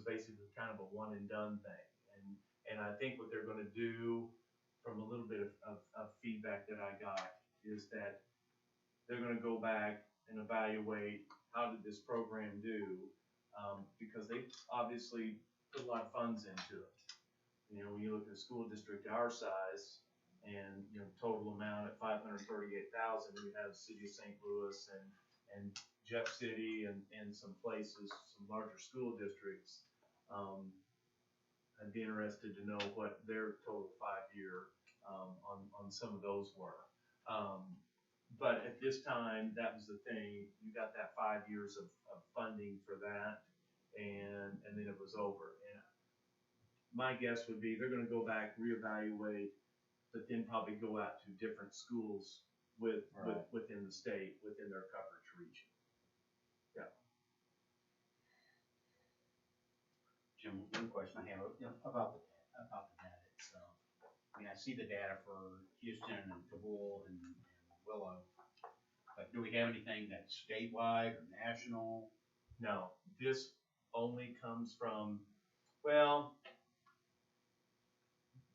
basically kind of a one and done thing. And I think what they're going to do, from a little bit of feedback that I got, is that they're going to go back and evaluate how did this program do, because they obviously put a lot of funds into it. When you look at a school district our size, and total amount at $538,000, we have City of St. Louis and Jeff City and some places, some larger school districts. I'd be interested to know what their total 5-year on some of those were. But at this time, that was the thing. You got that 5 years of funding for that, and then it was over. And my guess would be they're going to go back, reevaluate, but then probably go out to different schools within the state, within their coverage region. Jim, one question I have about the data itself. I mean, I see the data for Houston and Kabul and Willow, but do we have anything that's statewide or national? No, this only comes from, well,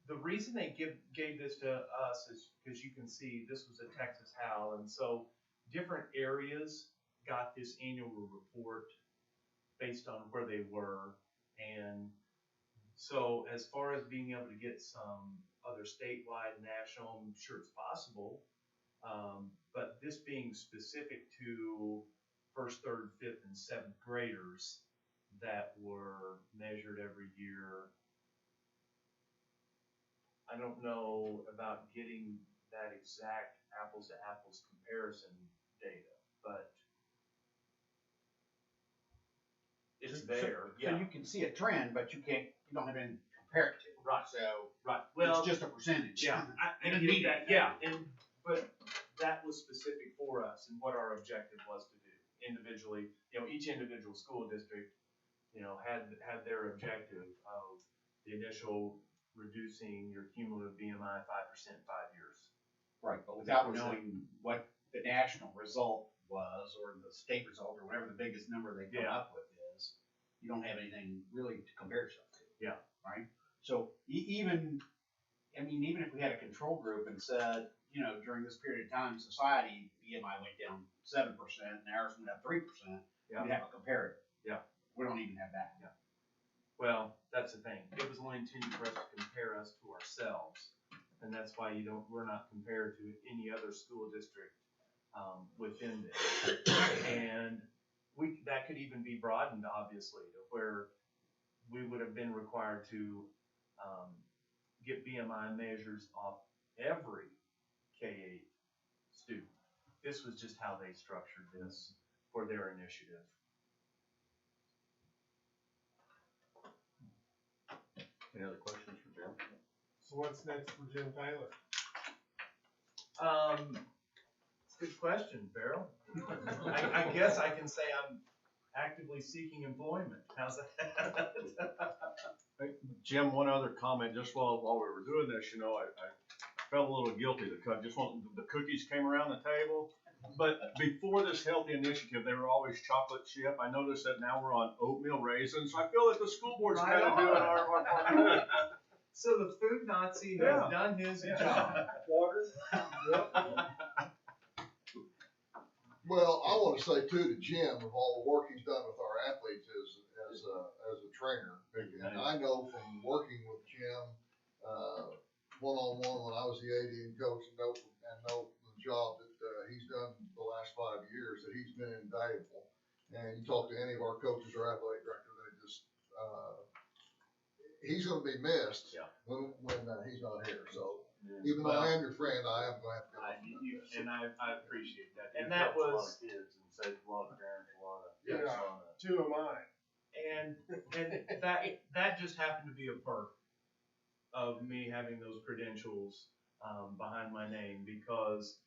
the reason they gave this to us is because you can see this was a Texas HAL, and so different areas got this annual report based on where they were. And so as far as being able to get some other statewide, national, I'm sure it's possible. But this being specific to first, third, fifth, and seventh graders that were measured every year, I don't know about getting that exact apples to apples comparison data, but it's there. So you can see a trend, but you don't have anything to compare it to. Right. So Right. Well, it's just a percentage. yeah, I get that. Yeah, but that was specific for us and what our objective was to do individually. Each individual school district, had their objective of the initial reducing your cumulative BMI 5% 5 years. Right, but without knowing what the national result was or the state result or whatever the biggest number they come up with is, you don't have anything really to compare yourself to. Yeah. Right? So even if we had a control group and said, during this period of time, society BMI went down 7% and ours went up 3%, we'd have a comparative. Yeah. We don't even have that. Yeah. Well, that's the thing. It was only intended for us to compare us to ourselves, and that's why we're not compared to any other school district within this. And that could even be broadened, obviously, to where we would have been required to get BMI measures off every K-8 student. This was just how they structured this for their initiative. Any other questions for Jim? So what's next for Jim Taylor? It's a good question, Farrell. I guess I can say I'm actively seeking employment. How's that? Hey, Jim, one other comment, just while we were doing this, I felt a little guilty because the cookies came around the table. But before this healthy initiative, they were always chocolate chip. I noticed that now we're on oatmeal raisins. So I feel that the school board's Right kind of doing our part. So the food Nazi has done his job. Water. Well, I wanna say too to Jim, of all the work he's done with our athletes as a trainer. And I know from working with Jim, one-on-one when I was the AD coach and know the job that he's done the last 5 years, that he's been invaluable. And you talk to any of our coaches or athletic director, they just, he's gonna be missed when he's not here. So even though I am your friend, I am glad to go. I appreciate that. And You've that helped a lot was, of kids and saved a lot of parents, a lot of. Yeah. a lot of- Two of mine. and that just happened to be a perk of me having those credentials behind my name, because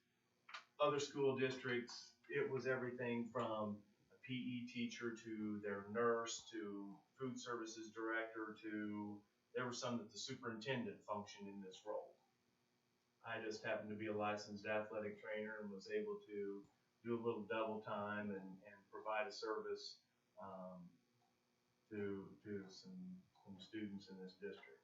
other school districts, it was everything from a PE teacher to their nurse to food services director to, there were some that the superintendent functioned in this role. I just happened to be a licensed athletic trainer and was able to do a little double time and provide a service to some students in this district,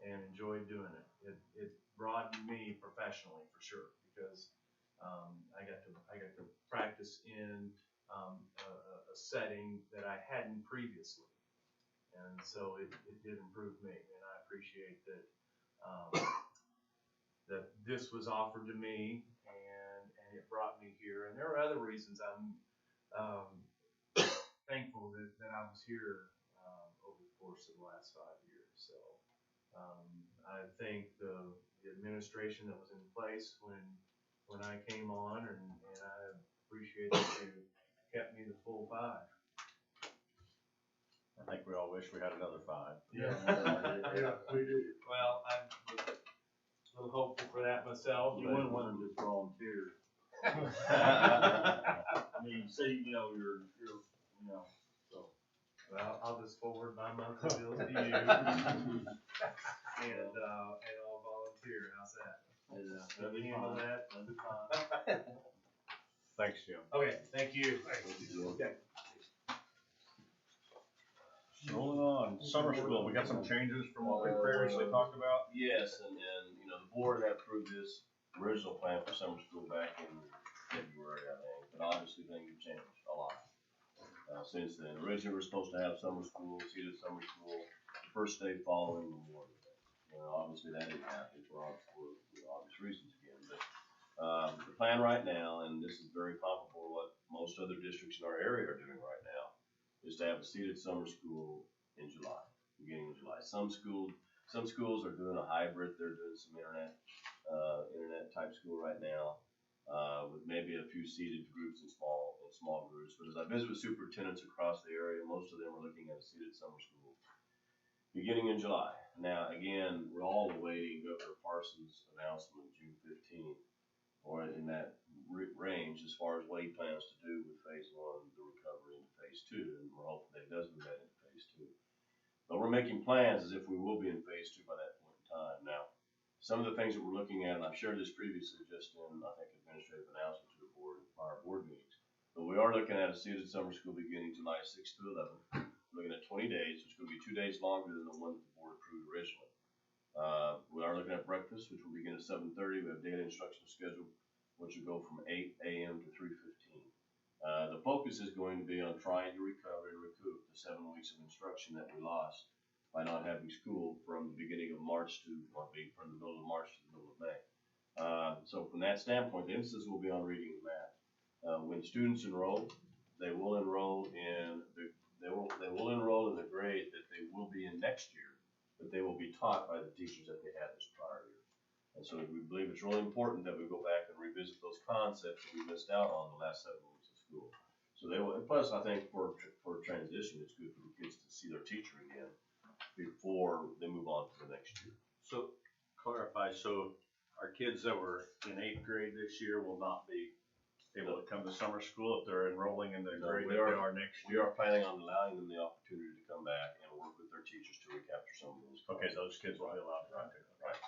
and enjoyed doing it. It broadened me professionally for sure, because I got to practice in a setting that I hadn't previously, and so it did improve me, and I appreciate that that this was offered to me, and it brought me here. And there are other reasons I'm thankful that I was here over the course of the last 5 years. So I think the administration that was in place when I came on, and I appreciate that you kept me the full 5. I think we all wish we had another 5. Yeah, we do. Well, little hopeful for that myself. You but- wouldn't want to just volunteer. I mean, say, you know, you're, you know, so. Well, I'll just forward my monthly bills to you. And I'll volunteer, how's that? Yeah, Can that'd we be handle fine. that? That'd be fine. Thanks, Jim. Okay, thank you. Okay. Rolling on, summer school, we got some changes from what we previously talked about. Yes, and, you know, the board had approved this original plan for summer school back in February, I think, but obviously things have changed a lot. Since then, originally we were supposed to have summer school, seated summer school, the first day following Memorial Day. You know, obviously that didn't happen for obvious reasons again, but, the plan right now, and this is very comparable to what most other districts in our area are doing right now, is to have a seated summer school in July, beginning of July. Some schools are doing a hybrid, they're doing some internet type school right now, with maybe a few seated groups in small groups. But as I visit with superintendents across the area, most of them are looking at a seated summer school beginning in July. Now, again, we're all awaiting Governor Parsons' announcement of June 15th, or in that range as far as what he plans to do with phase one, the recovery into phase two, and we're hoping that he does move that into phase two. But we're making plans as if we will be in phase two by that point in time. Now, some of the things that we're looking at, and I've shared this previously just in, I think, administrative announcement to the board and prior board meetings, but we are looking at a seated summer school beginning July 6th to 11th. We're looking at 20 days, which is going to be 2 days longer than the one that the board approved originally. We are looking at breakfast, which will begin at 7:30. We have daily instruction scheduled, which will go from 8 a.m. to 3:15. The focus is going to be on trying to recover and recoup the 7 weeks of instruction that we lost by not having school from the beginning of March to, or from the middle of March to the middle of May. So from that standpoint, the emphasis will be on reading and math. When students enroll, they will enroll in the grade that they will be in next year, but they will be taught by the teachers that they had this prior year. And so we believe it's really important that we go back and revisit those concepts that we missed out on the last 7 weeks of school. So they will, and plus I think for transition, it's good for the kids to see their teacher again before they move on to the next year. So, clarify, so our kids that were in 8th grade this year will not be able to come to summer school if they're enrolling in the No, grade we that are- they are next We year? are planning on allowing them the opportunity to come back and work with their teachers to recapture some of those. Okay, those kids will be allowed to come too. Right.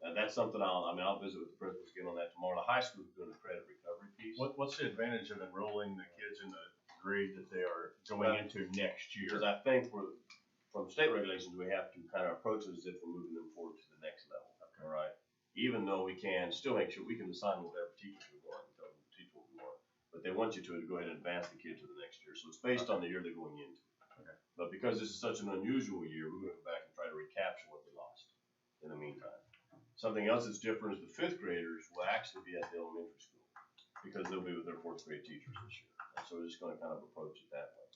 And that's something I'll visit with the principals again on that tomorrow. The high school is doing the credit recovery piece. What's the advantage of enrolling the kids in the grade that they are going into next year? Because I think from state regulations, we have to kind of approach it as if we're moving them forward to the next level. All right. Even though we can still make sure we can assign whatever teachers we want and tell them to teach what we want, but they want you to go ahead and advance the kid to the next year. So it's based on the year they're going into. Okay. But because this is such an unusual year, we're going to go back and try to recapture what they lost in the meantime. Something else that's different is the 5th graders will actually be at the elementary school because they'll be with their 4th grade teachers this year. And so we're just going to kind of approach it that way.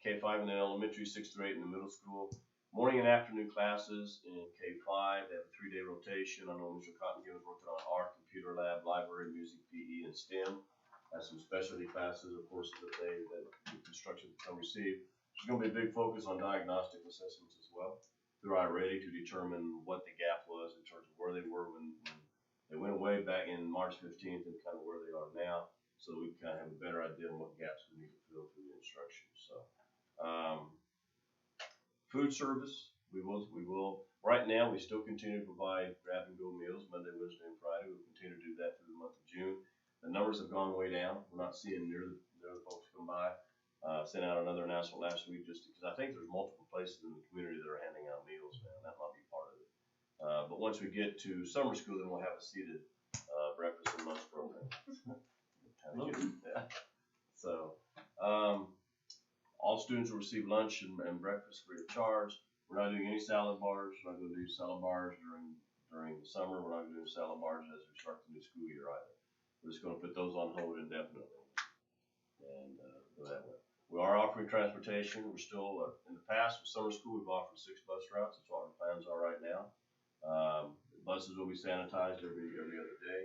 K-5 in the elementary, 6 through 8 in the middle school. Morning and afternoon classes in K-5. They have a 3-day rotation. I know Mr. Cottongill is working on art, computer lab, library, music, PE, and STEM. Has some specialty classes, of course, that the instruction can receive. There's going to be a big focus on diagnostic assessments as well through iReady to determine what the gap was in terms of where they were when they went away back in March 15th and kind of where they are now, so we can kind of have a better idea on what gaps we need to fill through the instruction. So, food service, we will, right now, we still continue to provide grab-and-go meals Monday, Wednesday, and Friday. We'll continue to do that through the month of June. The numbers have gone way down. We're not seeing near the folks come by. Sent out another announcement last week just because I think there's multiple places in the community that are handing out meals now. That might be part of it. But once we get to summer school, then we'll have a seated breakfast and lunch program. Yeah. So, all students will receive lunch and breakfast free of charge. We're not doing any salad bars. We're not going to do salad bars during the summer. We're not going to do salad bars as we start the new school year either. We're just going to put those on hold indefinitely and go that way. We are offering transportation. We're still, in the past with summer school, we've offered 6 bus routes. That's what our plans are right now. Buses will be sanitized every other day.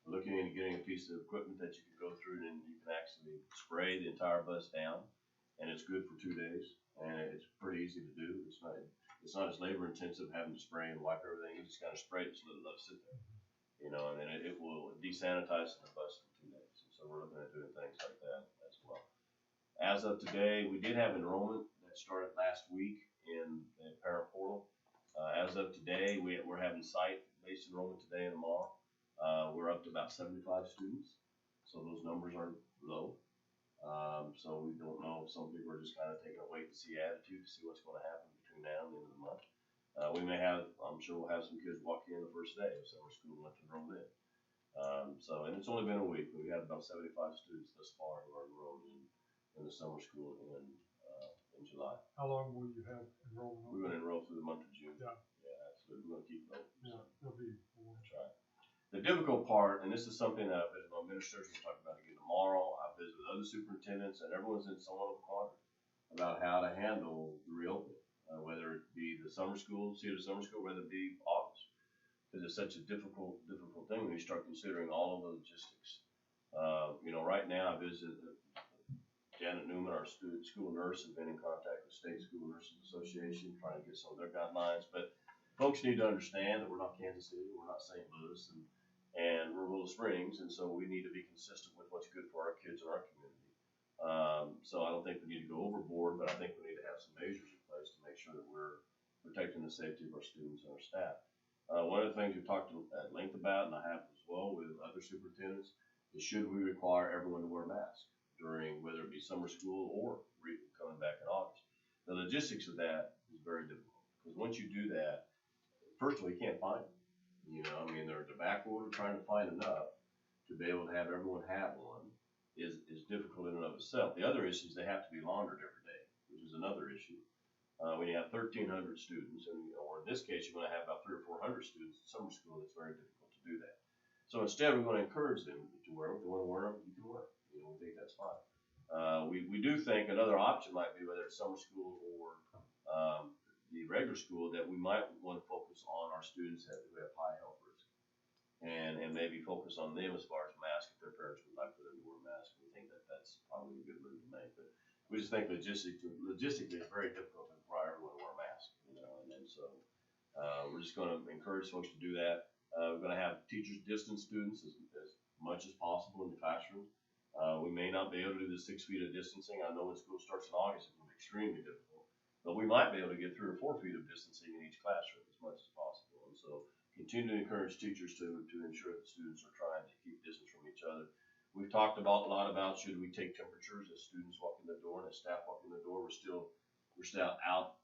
We're looking into getting a piece of equipment that you can go through and you can actually spray the entire bus down. And it's good for 2 days. And it's pretty easy to do. it's not as labor intensive having to spray and wipe everything, you just kinda spray it, just let it sit there. You know, and then it will desanitize the bus in 2 days, and so we're looking at doing things like that as well. As of today, we did have enrollment that started last week in the parent portal. As of today, we're having site-based enrollment today and tomorrow. We're up to about 75 students, so those numbers are low. So we don't know, some people are just kind of taking a wait-and-see attitude to see what's gonna happen between now and the end of the month. We may have, I'm sure we'll have some kids walk in the first day of summer school and let them enroll in. And it's only been a week, but we had about 75 students thus far who are enrolled in the summer school in July. How long will you have enrollment? We're gonna enroll through the month of June. Yeah. Yeah, absolutely, we're gonna keep it open. Yeah, there'll be four. That's right. The difficult part, and this is something that I've visited my administrators, we'll talk about again tomorrow, I've visited with other superintendents, and everyone's in somewhat of a quandary about how to handle the reopening, whether it be the summer school, Cedar Summer School, whether it be August. Because it's such a difficult thing when you start considering all of the logistics. Right now, I visited Janet Newman, our school nurse, has been in contact with State School Nurses Association, trying to get some of their guidelines, but folks need to understand that we're not Kansas City, we're not St. Louis, and we're Willow Springs, and so we need to be consistent with what's good for our kids and our community. So I don't think we need to go overboard, but I think we need to have some measures in place to make sure that we're protecting the safety of our students and our staff. One of the things we've talked at length about, and I have as well with other superintendents, is should we require everyone to wear masks during, whether it be summer school or coming back in August. The logistics of that is very difficult, because once you do that, first of all, you can't find them. There's a back order, trying to find enough to be able to have everyone have one is difficult in and of itself. The other issue is they have to be laundered every day, which is another issue. When you have 1,300 students, or in this case, you're gonna have about 300 or 400 students in summer school, it's very difficult to do that. So instead, we're gonna encourage them to wear them. If they wanna wear them, you can wear them. We think that's fine. We do think another option might be, whether it's summer school or the regular school, that we might wanna focus on our students who have high health risk. And maybe focus on them as far as masks, if their parents would like for them to wear masks. We think that that's probably a good move to make, but we just think logistically it's very difficult to require everyone to wear a mask, and so, we're just gonna encourage folks to do that. We're gonna have teachers distance students as much as possible in the classroom. We may not be able to do the 6 feet of distancing. I know when school starts in August, it's gonna be extremely difficult, but we might be able to get 3 or 4 feet of distancing in each classroom as much as possible, and so continue to encourage teachers to ensure that students are trying to keep distance from each other. We've talked a lot about should we take temperatures as students walk in the door and as staff walk in the door. We're still out.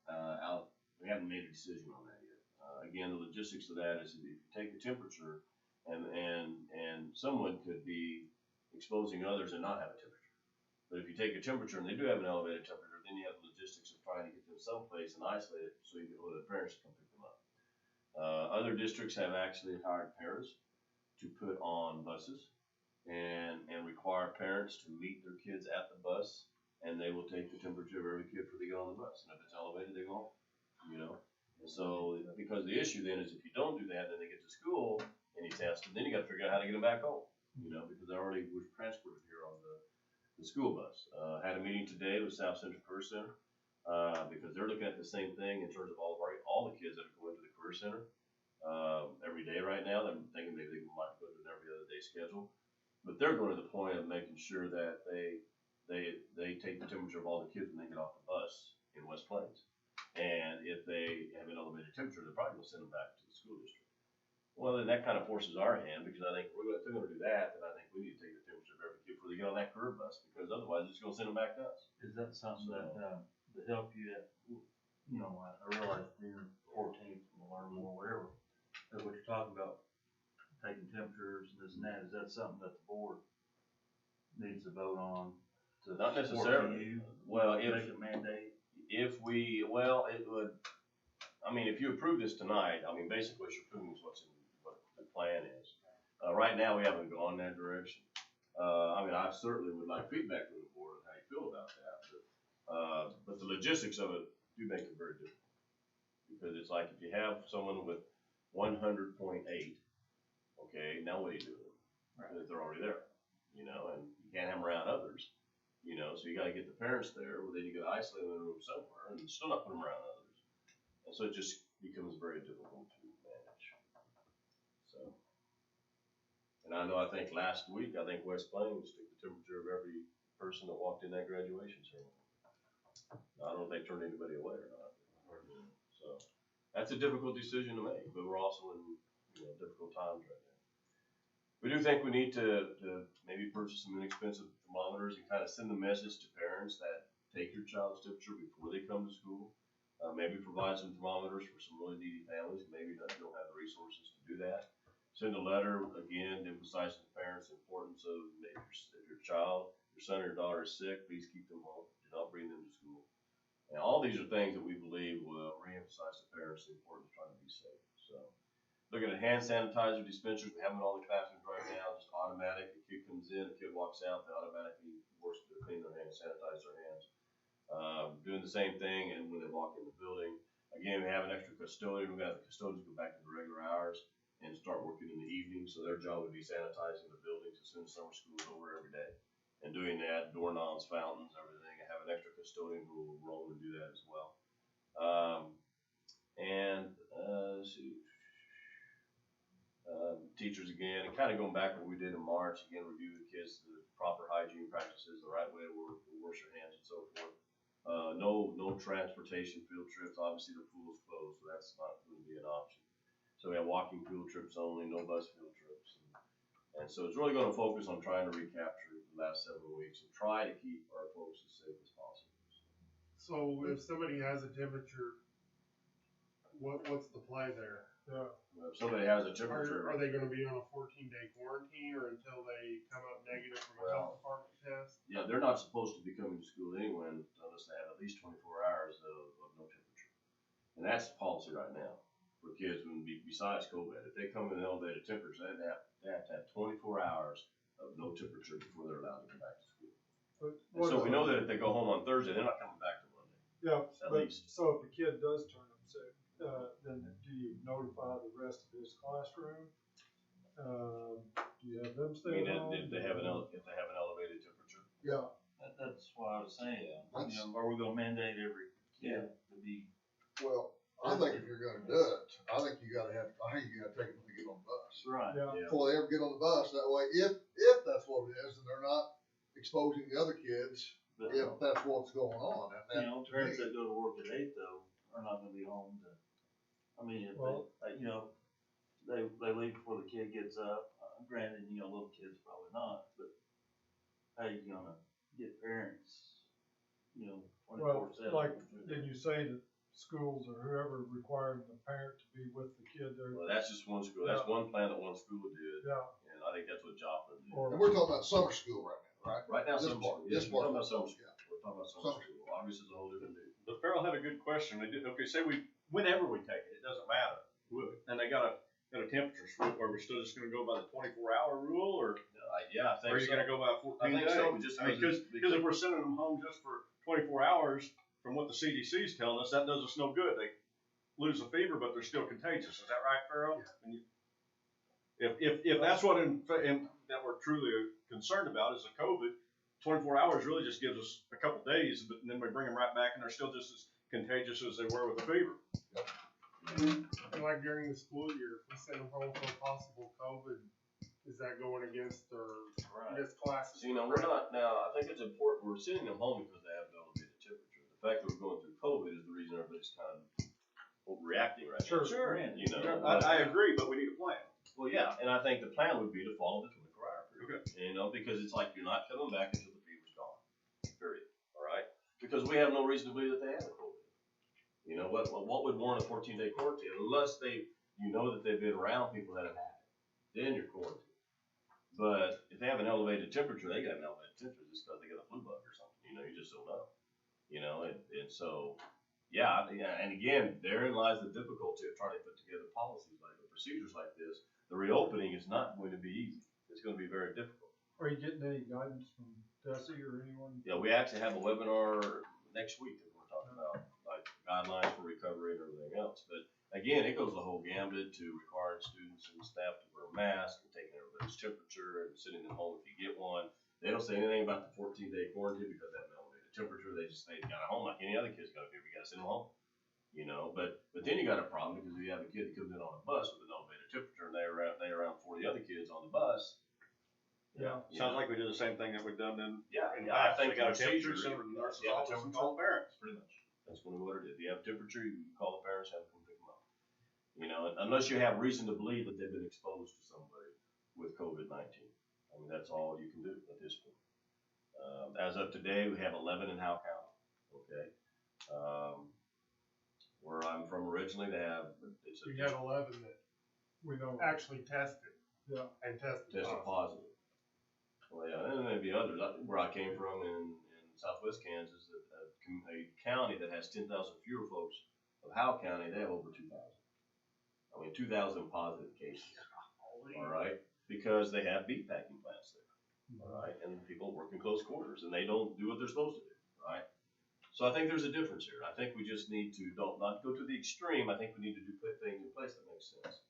We haven't made a decision on that yet. Again, the logistics of that is if you take a temperature and someone could be exposing others and not have a temperature. But if you take a temperature and they do have an elevated temperature, then you have the logistics of trying to get them someplace and isolate it so you can let the parents come pick them up. Other districts have actually hired pairs to put on buses and require parents to meet their kids at the bus, and they will take the temperature of every kid before they get on the bus. And if it's elevated, they go home, And so, because the issue then is if you don't do that, then they get to school and you test them, then you gotta figure out how to get them back home, because they already were transported here on the school bus. Had a meeting today with South Central Career Center, because they're looking at the same thing in terms of all the kids that are going to the Career Center every day right now. They're thinking maybe they might go to an every other day schedule, but they're going to the point of making sure that they take the temperature of all the kids when they get off the bus in West Plains. And if they have an elevated temperature, they're probably going to send them back to the school district. Well, then that kind of forces our hand, because I think if they're going to do that, then I think we need to take the temperature of every kid before they get on that career bus, because otherwise it's going to send them back to us. Is that something that help you that, I realize you're 14th, we'll learn more, whatever, but what you're talking about, taking temperatures and this and that, is that something that the board needs to vote on? To Not necessarily. Well, make a mandate? It would, if you approve this tonight, basically what you're approving is what the plan is. Right now, we haven't gone that direction. I certainly would like feedback from the board on how you feel about that, but the logistics of it do make it very difficult. Because it's like if you have someone with 100.8, okay, now what do you do with them? Because they're already there, and you can't have them around others, so you gotta get the parents there, well, then you gotta isolate them in a room somewhere, and still not put them around others. And so it just becomes very difficult to manage. So, and I think last week, West Plains took the temperature of every person that walked in that graduation ceremony. Now, I don't know if they turned anybody away or not. So, that's a difficult decision to make, but we're also in, difficult times right now. We do think we need to maybe purchase some inexpensive thermometers and kind of send the message to parents that take your child's temperature before they come to school. Maybe provide some thermometers for some really needy families, maybe that don't have the resources to do that. Send a letter, again, emphasizing to parents the importance of if your child, your son or daughter is sick, please keep them home. Do not bring them to school. And all these are things that we believe will reemphasize to parents the importance of trying to be safe. So, looking at hand sanitizer dispensers, we have them in all the classrooms right now, just automatic. A kid comes in, a kid walks out, they automatically force them to clean their hands, sanitize their hands. Doing the same thing, and when they walk in the building, again, we have an extra custodian. We got the custodians go back to the regular hours and start working in the evening. So their job would be sanitizing the buildings as soon as summer school is over every day, and doing that, doorknobs, fountains, everything. I have an extra custodian who will roll and do that as well. Let's see. Teachers again, and kind of going back to what we did in March, again, review the kids, the proper hygiene practices, the right way to wash your hands and so forth. No transportation field trips. Obviously, the pool is closed, so that's not going to be an option. So we have walking field trips only, no bus field trips. And so it's really going to focus on trying to recapture the last several weeks and try to keep our folks as safe as possible. So if somebody has a temperature, what's the play there? If somebody has a temperature, Are they gonna be on a 14-day quarantine or until they come up negative from a health department test? yeah, they're not supposed to be coming to school anyway unless they have at least 24 hours of no temperature. And that's the policy right now for kids besides COVID. If they come in an elevated temperature, they have to have 24 hours of no temperature before they're allowed to come back to school. And so we know that if they go home on Thursday, they're not coming back to Monday. Yeah, At least. so if a kid does turn up sick, then do you notify the rest of his classroom? Do you have them I stay mean, home? if they have an elevated temperature. Yeah, That's why I was saying, That's- are we gonna mandate every kid to be? well, I think if you're gonna do it, I think you gotta take them when they get on the bus. Right. Yeah, Before they ever get on the bus, that way, if that's what it is, and they're not exposing the other kids, But, if that's what's going on, and you know, parents that go to work at 8 though, are not gonna be home to, I mean, if Well- they leave before the kid gets up, granted, little kids probably not, but how you gonna get parents, 24/7? like, did you say that schools or whoever requiring the parent to be with the kid there? Well, that's just one school. That's one plan that one school did. Yeah, And I think that's what Joplin did. or, and we're talking about summer school right now, right? Right now, This summer part- school. this Yes, we're part. talking about summer school. Yeah. We're talking about summer school. August is a whole different deal. But Farrell had a good question. Okay, say whenever we take it, it doesn't matter. And they got a temperature swoop, are we still just gonna go by the 24-hour rule, or Yeah, I are think you so. gonna go by 14 I think days? so, just I mean, because because if we're sending them home just for 24 hours, from what the CDC is telling us, that does us no good. They lose a fever, but they're still contagious. Is that right, Farrell? Yeah. If that's what that we're truly concerned about is the COVID, 24 hours really just gives us a couple days, but then we bring them right back and they're still just as contagious as they were with the fever. And like during the school year, if we send them home for a possible COVID, is that going against classes? So, we're not, now, I think it's important, we're sending them home because they have an elevated temperature. The fact that we're going through COVID is the reason everybody's kind of overreacting right now. Sure. I I agree, but we need a plan. Well, yeah, and I think the plan would be to follow the 24-hour period. Because it's like you're not coming back until the fever's gone, period, all right? Because we have no reason to believe that they have a COVID. What would warrant a 14-day quarantine unless that they've been around people that have had it, then you're quarantined. But if they have an elevated temperature, they got an elevated temperature just because they got a flu bug or something, you just don't know. And so, yeah, and again, therein lies the difficulty of trying to put together policies like procedures like this. The reopening is not going to be easy. It's going to be very difficult. are you getting any guidance from Desi or anyone? Yeah, we actually have a webinar next week that we're talking about, like guidelines for recovery and everything else. But again, it goes the whole gambit to requiring students and staff to wear masks and taking everybody's temperature and sending them home if you get one. They don't say anything about the 14-day quarantine because they have an elevated temperature. They just say you got home like any other kid's gonna do. We gotta send them home. you know, but then you got a problem because if you have a kid that comes in on a bus with an elevated temperature and they're around 40 other kids on the bus. Yeah. Sounds like we do the same thing that we've done in. Yeah, in yeah, I past. think We got a the temperature, procedure- send it to the nurse's Yeah, the office and temperature. call the parents. Pretty much. That's what it is. If you have a temperature, you can call the parents, have them come pick them up. You know, unless you have reason to believe that they've been exposed to somebody with COVID-19. I mean, that's all you can do at this point. As of today, we have 11 in Howe County, okay? Where I'm from originally, they have, it's We a got 11 that We know. actually tested. Yeah. And tested tested positive. positive. Well, yeah, and maybe others. Where I came from in southwest Kansas, a county that has 10,000 fewer folks of Howe County, they have over 2,000. I mean, 2,000 positive cases. All right, because they have beef packing plants there. All right, and people work in close quarters, and they don't do what they're supposed to do. Right. So I think there's a difference here. I think we just need to not go to the extreme. I think we need to put things in place that make sense.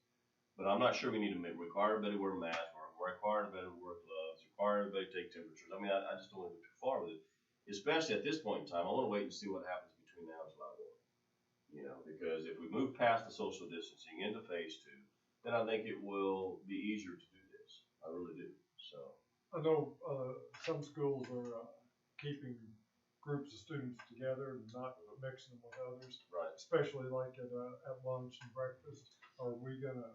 But I'm not sure we need to require everybody to wear masks, or require everybody to wear gloves, require everybody to take temperatures. I mean, I just don't want to go too far with it. Especially at this point in time, I want to wait and see what happens between now and July 1. You know, because if we move past the social distancing into phase 2, then I think it will be easier to do this. I really do. So. I know, some schools are, keeping groups of students together and not mixing them with others. Right. Especially like at lunch and breakfast. Are we gonna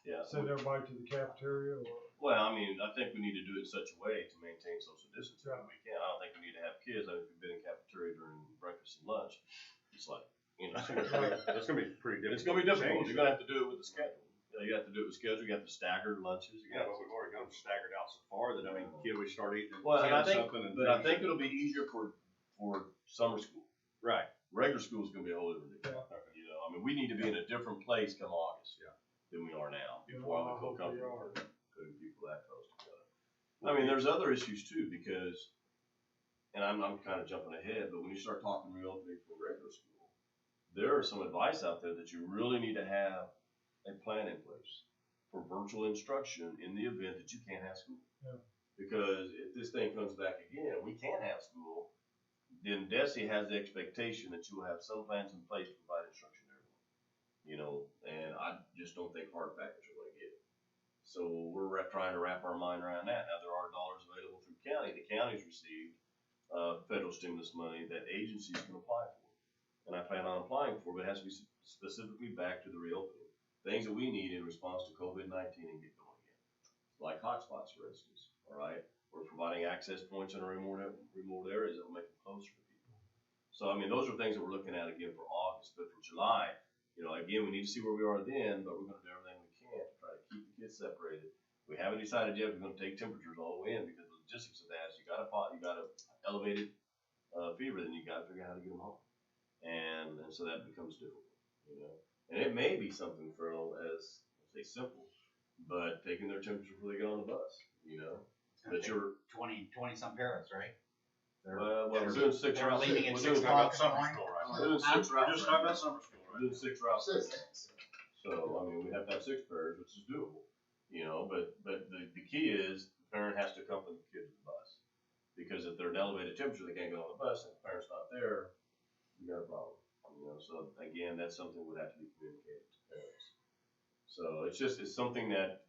Yeah. send everybody to the cafeteria or? Well, I mean, I think we need to do it in such a way to maintain social distancing Yeah. when we can. I don't think we need to have kids. I mean, if we've been in cafeteria during breakfast and lunch, it's like, you know. That's gonna be pretty difficult. It's gonna be difficult. Change You're gonna have to do it with the schedule. You know, you have to do it with schedule. You have to stagger lunches. You Yeah, got but we've already got them staggered out so far that, I mean, kid, we start eating Well, and I at 10 think, something and. but I think it'll be easier for summer school. Right. Regular school is gonna be a whole different deal. You know, I mean, we need to be in a different place come August. Yeah. Than we are now, Yeah, before I I would feel hope we comfortable are. putting people that close together. I mean, there's other issues too, because, and I'm kind of jumping ahead, but when you start talking reopening for regular school, there is some advice out there that you really need to have a plan in place for virtual instruction in the event that you can't have school. Yeah. Because if this thing comes back again, we can't have school, then DESE has the expectation that you will have some plans in place to provide instruction to everyone. You know, and I just don't think hard packets are gonna get it. So we're trying to wrap our mind around that. Now, there are dollars available through county. The county's received, federal stimulus money that agencies can apply for. And I plan on applying for, but it has to be specifically back to the reopening. Things that we need in response to COVID-19 and get going again. Like hotspots, for instance, all right? We're providing access points in our remote areas that will make them closer to people. So, I mean, those are things that we're looking at again for August, but for July, you know, again, we need to see where we are then, but we're gonna do everything we can to try to keep the kids separated. We haven't decided yet if we're gonna take temperatures all the way in, because the logistics of that is you got a elevated, fever, then you gotta figure out how to get them home. And so that becomes difficult, you know? And it may be something for as, say, simple, but taking their temperature before they get on the bus, you know? That you're, 20 some parents, right? well, we're doing 6 They're routes. leaving at We're 6 doing- o'clock in the Summer morning. school, right? We're doing 6 We're routes. just talking about summer school, We're right? doing 6 routes. Six. So, I mean, we have to have 6 pairs, which is doable, you know, but the key is the parent has to accompany the kid to the bus. Because if they're an elevated temperature, they can't go on the bus, and the parent's not there, you got a problem. You know, so again, that's something that would have to be communicated to parents. So it's something that,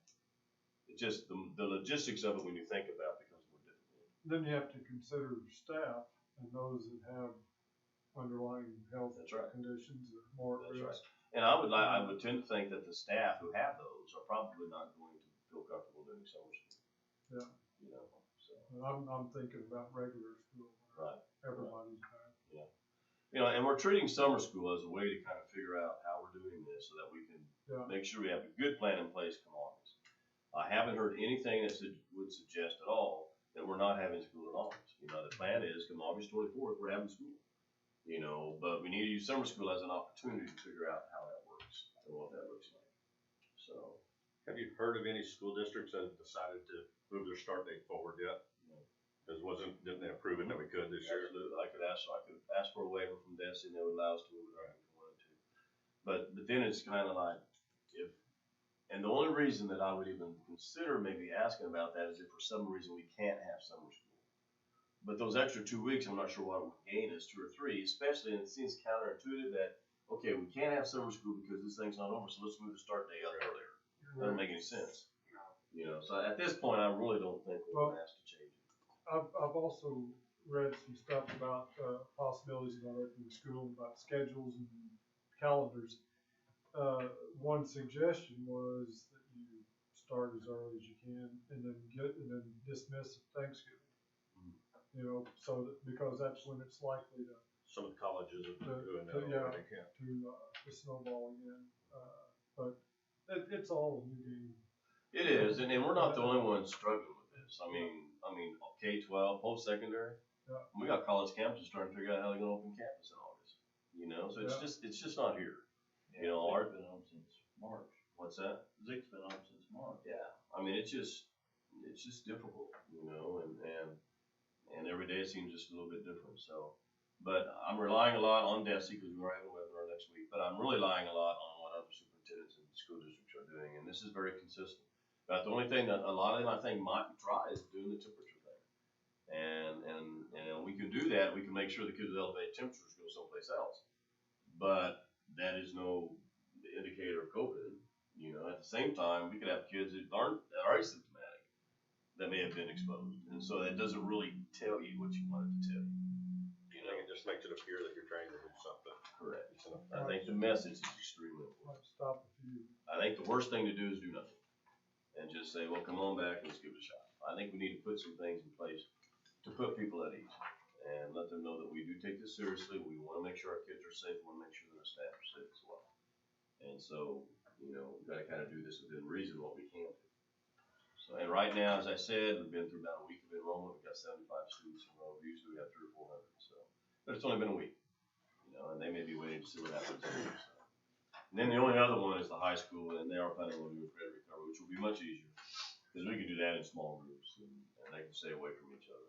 the logistics of it when you think about it becomes more difficult. Then you have to consider staff and those that have underlying health That's right. conditions or more at That's right. risk. And I would tend to think that the staff who have those are probably not going to feel comfortable doing summer school. Yeah. You know, so. And I'm thinking about regular school. Right. Everybody's back. You know, and we're treating summer school as a way to kind of figure out how we're doing this so that we can Yeah. make sure we have a good plan in place come August. I haven't heard anything that would suggest at all that we're not having school in August. You know, the plan is come August 24th, we're having school. You know, but we need to use summer school as an opportunity to figure out how that works and what that looks like. So. Have you heard of any school districts that have decided to move their start date forward yet? Because didn't they approve it that we could this year? Absolutely, I could ask for a waiver from DESE and they would allow us to move it around if we wanted to. But then it's kind of like, and the only reason that I would even consider maybe asking about that is if for some reason we can't have summer school. But those extra 2 weeks, I'm not sure what we gain is 2 or 3, especially, and it seems counterintuitive that okay, we can't have summer school because this thing's not over, so let's move the start date up earlier. Doesn't make any sense. You know, so at this point, I really don't think we're gonna ask to change it. I've also read some stuff about, possibilities about opening school, about schedules and calendars. One suggestion was that you start as early as you can and then dismiss at Thanksgiving. You know, so that, because that's when it's likely to, Some of the colleges are doing that yeah, already, yeah. to snowball again. But it's all a new game. It is, and we're not the only ones struggling with this. I mean, K-12, post-secondary. Yeah. We got college campuses trying to figure out how they're gonna open campus in August. You know, so it's just not here. You know, It's been on since March. what's that? Zeke's been on since March. Yeah, I mean, it's just difficult, you know, and every day it seems just a little bit different, so. But I'm relying a lot on DESI because we're having a webinar next week, but I'm really relying a lot on what other superintendents and school districts are doing, and this is very consistent. But the only thing that a lot of them, I think, might try is doing the temperature thing. And we can do that, we can make sure the kids with elevated temperatures go someplace else. But that is no indicator of COVID, you know, at the same time, we could have kids that are asymptomatic that may have been exposed, and so that doesn't really tell you what you want it to tell you. You know, it just makes it appear that you're trying to do something. Correct. I think the message is extremely important. Might stop a few. I think the worst thing to do is do nothing, and just say, well, come on back, let's give it a shot. I think we need to put some things in place to put people at ease, and let them know that we do take this seriously, we wanna make sure our kids are safe, we wanna make sure that our staff are safe as well. And so, you know, we've gotta kinda do this within reason what we can do. So, and right now, as I said, we've been through about a week of enrollment, we've got 75 students enrolled, usually we have 300 or 400, so. But it's only been a week, you know, and they may be waiting to see what happens anyway, so. And then the only other one is the high school, and they are planning on doing credit recovery, which will be much easier, because we can do that in small groups, and they can stay away from each other,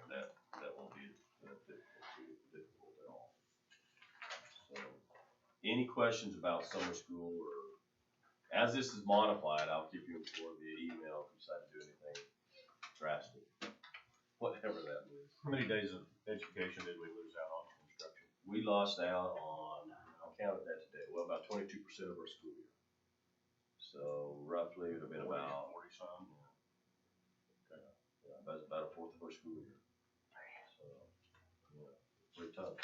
and that won't be difficult at all. So, any questions about summer school, or, as this is modified, I'll keep you informed via email if we decide to do anything drastic, whatever that means. How many days of education did we lose out on construction? We lost out on, I counted that today, well, about 22% of our school year. So roughly, it'd have been about 40-some. Yeah, about a fourth of our school year. So, yeah, pretty tough.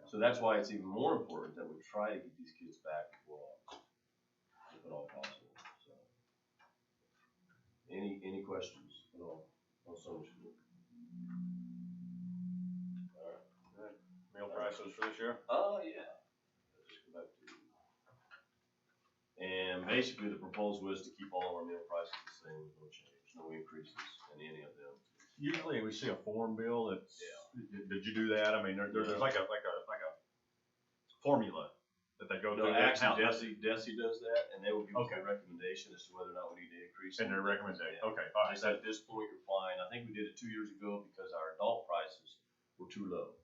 So that's why it's even more important that we try to get these kids back before August, if at all possible, so. Any questions at all on summer school? Alright. Meal prices for this year? Oh, yeah. Let's just go back to. And basically, the proposal is to keep all of our meal prices the same, with no change, no increases in any of them. Usually we see a form bill that's, did you do that? I mean, there's like a formula that they go No, through. actually, DESI does that, and they will give us a recommendation as to whether or not we need to increase. And their recommendation, Yeah. okay, all They right. said at this point, you're fine. I think we did it 2 years ago because our adult prices were too low.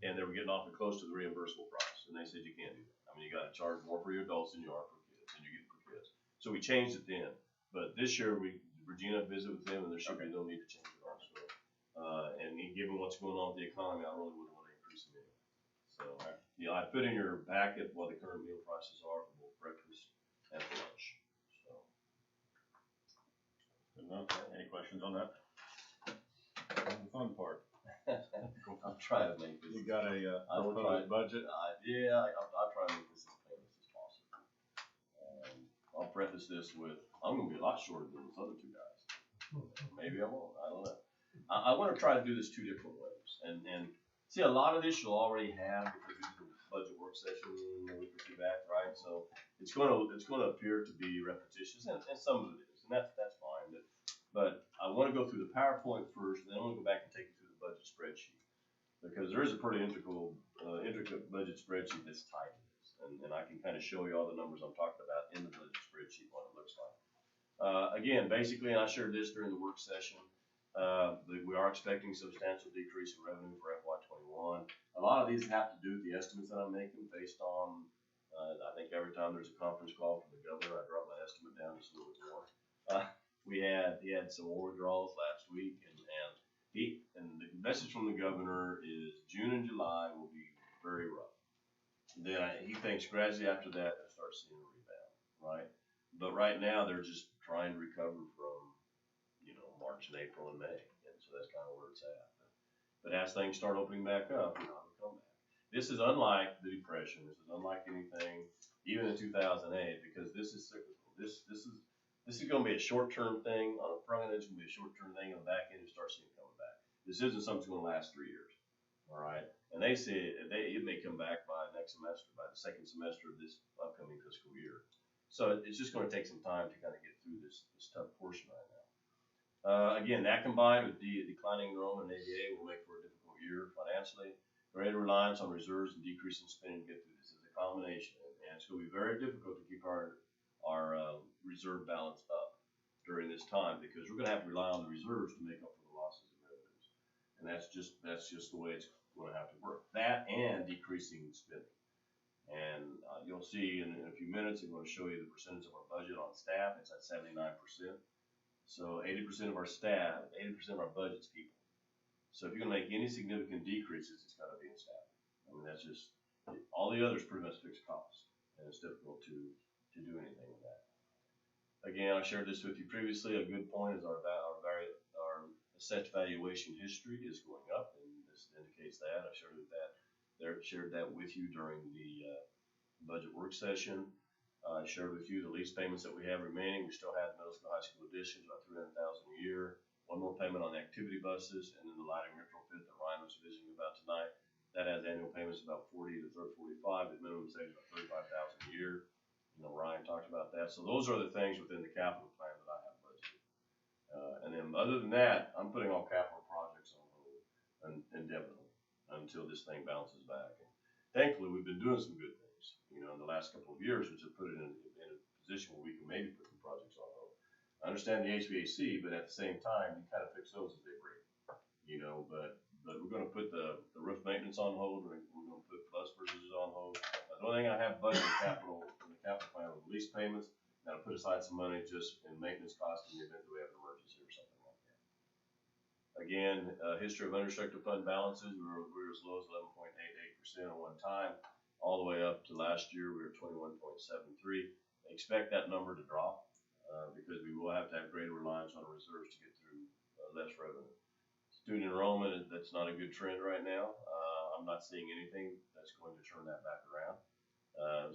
And they were getting awfully close to the reimbursable price, and they said you can't do that. I mean, you gotta charge more for your adults than you are for kids, and you get for kids. So we changed it then, but this year Regina visited with them, and there should be no need to change it also. And given what's going on with the economy, I really wouldn't wanna increase it anyway. So, you know, I put in your packet what the current meal prices are for both breakfast and for lunch, so. Good enough. Any questions on that? The fun part. I'm trying to make this. You got a I will proposed try. budget? I'll try to make this as painless as possible. I'll preface this with, I'm gonna be a lot shorter than those other two guys. Maybe I won't, I don't know. I wanna try to do this 2 different ways, and see, a lot of this you'll already have, because we did the budget work session a week or 2 back, right? So, it's gonna appear to be repetitious, and some of it is, and that's fine, but I wanna go through the PowerPoint first, and then I'm gonna go back and take you through the budget spreadsheet. Because there is a pretty intricate budget spreadsheet that's tied to this, and I can kind of show you all the numbers I'm talking about in the budget spreadsheet, what it looks like. Again, basically, and I shared this during the work session, we are expecting substantial decrease in revenue for FY21. A lot of these have to do with the estimates that I'm making based on, I think every time there's a conference call from the governor, I drop my estimate down just a little bit more. He had some more withdrawals last week, and the message from the governor is June and July will be very rough. then he thinks gradually after that, they'll start seeing a rebound, right? But right now, they're just trying to recover from, March and April and May, and so that's kind of where it's at. But as things start opening back up, it'll come back. This is unlike the Depression. This is unlike anything, even in 2008, because this is cyclical. This is going to be a short-term thing. On the front end, it's going to be a short-term thing. On the back end, you start seeing it coming back. This isn't something that's going to last 3 years. All right, and they say it may come back by next semester, by the second semester of this upcoming fiscal year. So it's just going to take some time to kind of get through this tough portion right now. Again, that combined with the declining enrollment in ADA will make for a difficult year financially. Greater reliance on reserves and decreasing spending to get through this is a combination, and it's going to be very difficult to keep our reserve balance up during this time because we're going to have to rely on the reserves to make up for the losses in revenues, and that's just the way it's going to have to work. That and decreasing spending, and you'll see in a few minutes I'm going to show you the percentage of our budget on staff. It's at 79%. So 80% of our staff, 80% of our budget's people. So if you're gonna make any significant decreases, it's gotta be in staff. I mean, that's just, all the others pretty much fixed costs, and it's difficult to do anything with that. Again, I shared this with you previously. A good point is our assessed valuation history is going up, and this indicates that. I shared that with you during the budget work session. I shared with you the lease payments that we have remaining. We still have middle school, high school additions, about $300,000 a year. One more payment on the activity buses, and then the lighting retrofit that Ryan was visiting about tonight. That has annual payments about 40 to 45. The minimum savings about $35,000 a year. Ryan talked about that. So those are the things within the capital plan that I have budgeted. And then other than that, I'm putting all capital projects on hold indefinitely until this thing bounces back. And thankfully, we've been doing some good things, in the last couple of years, which have put it in a position where we can maybe put some projects on hold. I understand the HVAC, but at the same time, you kind of fix those as they break, but we're going to put the roof maintenance on hold. We're going to put bus bridges on hold. The only thing I have budgeted in the capital plan with lease payments, and I'll put aside some money just in maintenance costs in the event that we have an emergency or something like that. Again, history of unrestricted fund balances, we were as low as 11.88% at one time. All the way up to last year, we were 21.73. I expect that number to drop because we will have to have greater reliance on reserves to get through less revenue. Student enrollment, that's not a good trend right now. I'm not seeing anything that's going to turn that back around.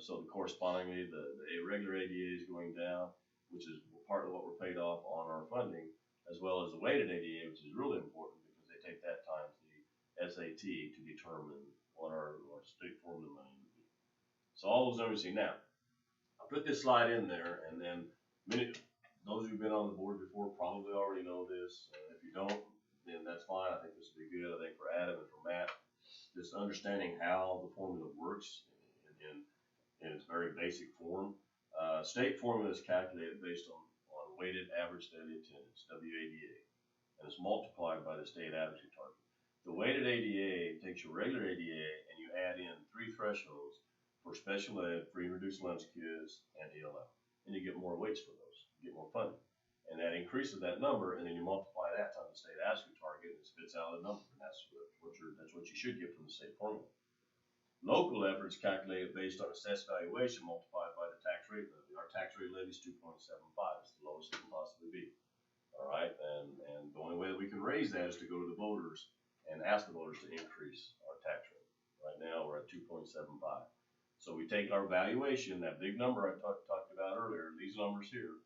So correspondingly, the regular ADA is going down, which is part of what we're paid off on our funding, as well as the weighted ADA, which is really important because they take that times the SAT to determine what our state formula money would be. So all those numbers you see now. I'll put this slide in there, and then those who've been on the board before probably already know this. If you don't, then that's fine. I think this would be good. I think for Adam and for Matt, just understanding how the formula works in its very basic form. State formula is calculated based on weighted average daily attendance, WADA, and it's multiplied by the state average target. The weighted ADA takes your regular ADA and you add in 3 thresholds for special ed, free and reduced lunch kids, and ELL. And you get more weights for those, you get more funding. And that increases that number, and then you multiply that times the state ASCII target, and it spits out a number, and that's what you should get from the state formula. Local efforts calculated based on assessed valuation multiplied by the tax rate levy. Our tax rate levy is 2.75. It's the lowest it can possibly be. All right, and the only way that we can raise that is to go to the voters and ask the voters to increase our tax rate. Right now, we're at 2.75. So we take our valuation, that big number I talked about earlier, these numbers here.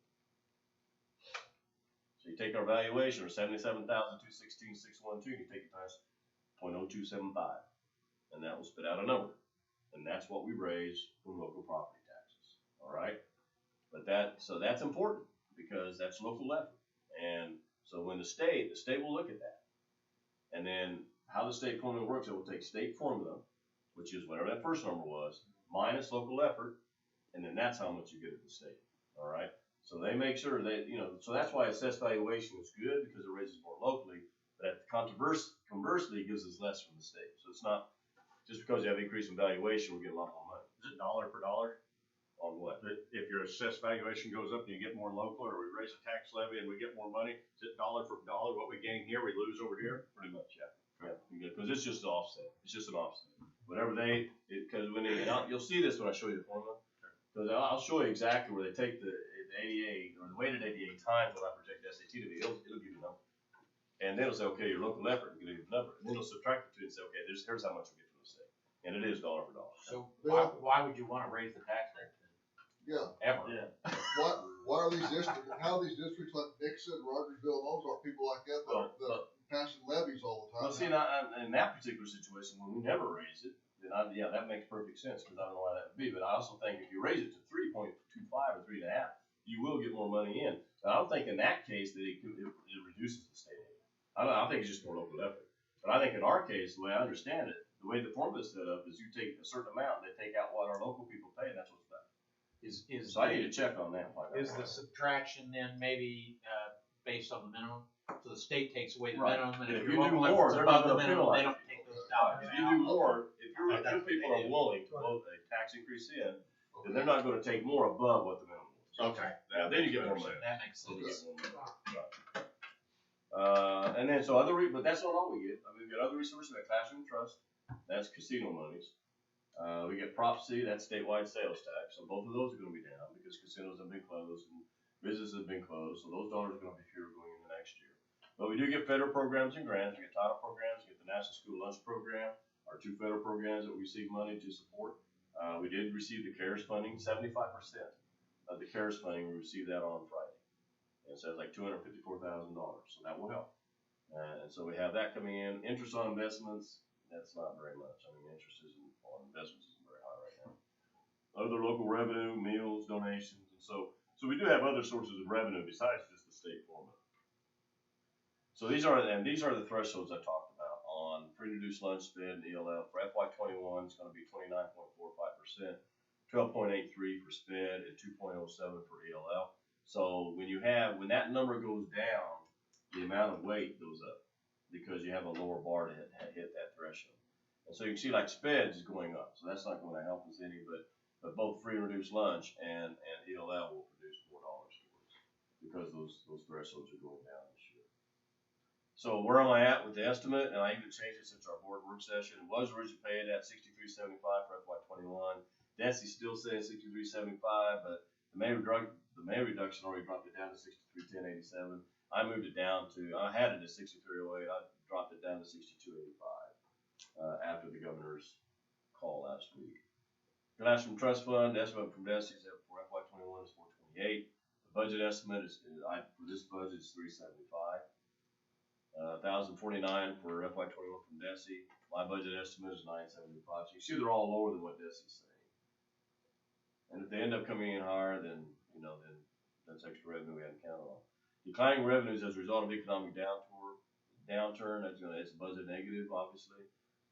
So you take our valuation, or 77,216,612, you take it times 0.0275, and that will spit out a number. And that's what we raise from local property taxes. All right, so that's important because that's local effort. And so when the state will look at that. And then how the state formula works, it will take state formula, which is whatever that first number was, minus local effort, and then that's how much you get at the state. All right. So they make sure that, so that's why assessed valuation is good because it raises more locally, but conversely, it gives us less from the state. So it's not just because you have increase in valuation, we get a lot more money. Is it dollar for dollar? On what? If your assessed valuation goes up and you get more local, or we raise a tax levy and we get more money, is it dollar for dollar? What we gain here, we lose over here? Pretty much, yeah. Yeah, because it's just an offset. It's just an offset. whatever cause when they, you'll see this when I show you the formula. Cause I'll show you exactly where they take the ADA, or the weighted ADA times what I project the SAT to be, it'll give you a number. And then it'll say, okay, your local effort, give you a number, and then it'll subtract the two and say, okay, here's how much we get from the state. And it is dollar for dollar. So Bill? why would you wanna raise the tax rate Yeah, ever? Yeah. why are these districts, how are these districts like Dixon, Rogersville, and Ozark, people like that, that are passing levies all the time? Well, see, now, in that particular situation, when we never raise it, then that makes perfect sense, cause I don't know why that would be, but I also think if you raise it to 3.25 or 3.5, you will get more money in. And I don't think in that case that it reduces the state aid. I think it's just more local effort. But I think in our case, the way I understand it, the way the formula is set up is you take a certain amount, and they take out what our local people pay, and that's what's left. So I need to check on that. Is the subtraction then maybe, based on the minimum? So the state takes away the Right. minimum, and If if you your do local more, effort's they're above not the gonna minimum, they penalize don't take those dollars If you out. do more, if That's your what people they are do. willing to vote a tax increase in, then they're not gonna take more above what the minimum is. Okay. Now, then you get more money. That makes sense. And then, but that's not all we get. I mean, we get other resources, we got classroom trust, that's casino monies. We get Prop C, that's statewide sales tax, so both of those are gonna be down because casinos have been closed and businesses have been closed, so those dollars are gonna be fewer going into next year. But we do get federal programs and grants, we get title programs, we get the National School Lunch Program, our 2 federal programs that we receive money to support. We did receive the CARES funding, 75% of the CARES funding, we received that on Friday. And so it's like $254,000, so that will help. And so we have that coming in. Interest on investments, that's not very much. I mean, interest on investments isn't very high right now. Other local revenue, meals, donations, and so we do have other sources of revenue besides just the state formula. So these are the thresholds I talked about on free and reduced lunch spend, ELL. For FY21, it's gonna be 29.45%, 12.83 for SPED, and 2.07 for ELL. So when that number goes down, the amount of weight goes up because you have a lower bar to hit that threshold. And so you can see like SPED is going up, so that's not going to help us any, but both free and reduced lunch and ELL will produce more dollars for us because those thresholds are going down this year. So where am I at with the estimate? And I even changed it since our board work session. It was originally paid at $63.75 for FY21. DESI still says $63.75, but the May reduction already dropped it down to $63.1087. I moved it down I had it at $63.08. I dropped it down to $62.85 after the governor's call last week. Classroom Trust Fund, the estimate from DESI for FY21 is $428. The budget estimate for this budget is $375. $1,049 for FY21 from DESI. My budget estimate is $975. So you see they're all lower than what DESI's saying. And if they end up coming in higher, then that's extra revenue we hadn't counted on. Declining revenues as a result of economic downturn, it's budget negative, obviously.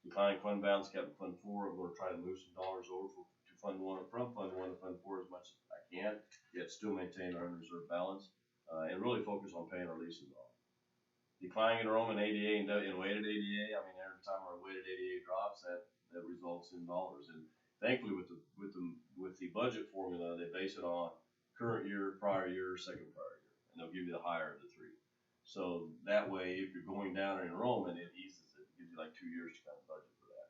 Declining fund balance kept in Fund 4. I'm going to try to move some dollars over to Fund 1 from Fund 1 to Fund 4 as much as I can, yet still maintain our reserve balance and really focus on paying our leases off. Declining enrollment in ADA and weighted ADA. I mean, every time our weighted ADA drops, that results in dollars. And thankfully, with the budget formula, they base it on current year, prior year, second prior year, and they'll give you the higher of the 3. So that way, if you're going down in enrollment, it eases it. It gives you like 2 years to kind of budget for that.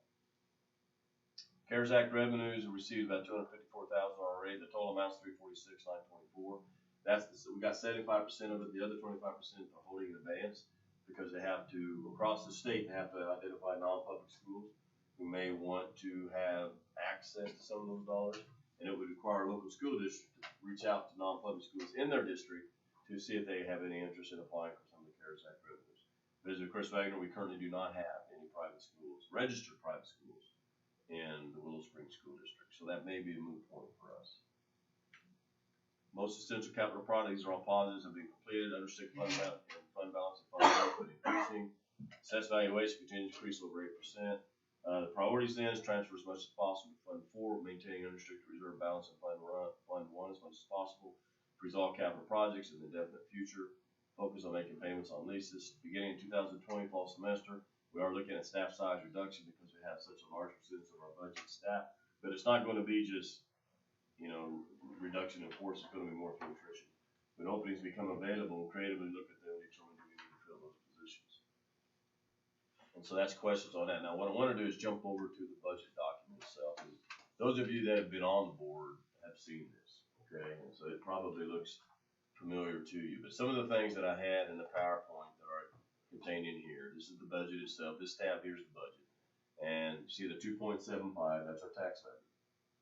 CARES Act revenues we received about $254,000 already. The total amount's $346,924. We got 75% of it. The other 25% are holding in abeyance because they have to, across the state, they have to identify non-public schools who may want to have access to some of those dollars. And it would require a local school district to reach out to non-public schools in their district to see if they have any interest in applying for some of the CARES Act revenues. Visitor Chris Wagner, we currently do not have any private schools, registered private schools in the Willow Springs School District. So that may be a moot point for us. Most essential capital projects are all positives, have been completed, unrestricted fund balance and fund growth increasing. Assessed valuation continues to increase over 8%. The priorities then is transfer as much as possible to Fund 4, maintaining unrestricted reserve balance in Fund 1 as much as possible. Resolve capital projects in the indefinite future. Focus on making payments on leases. Beginning in 2020 fall semester, we are looking at staff size reduction because we have such a large percentage of our budget staff. But it's not going to be just, reduction in force. It's going to be more through attrition. When openings become available, creatively look at them and determine do we need to fill those positions. And so that's questions on that. Now, what I wanna do is jump over to the budget document itself. And those of you that have been on the board have seen this, okay? And so it probably looks familiar to you, but some of the things that I had in the PowerPoint that are contained in here, this is the budget itself. This tab here's the budget. And you see the 2.75, that's our tax levy,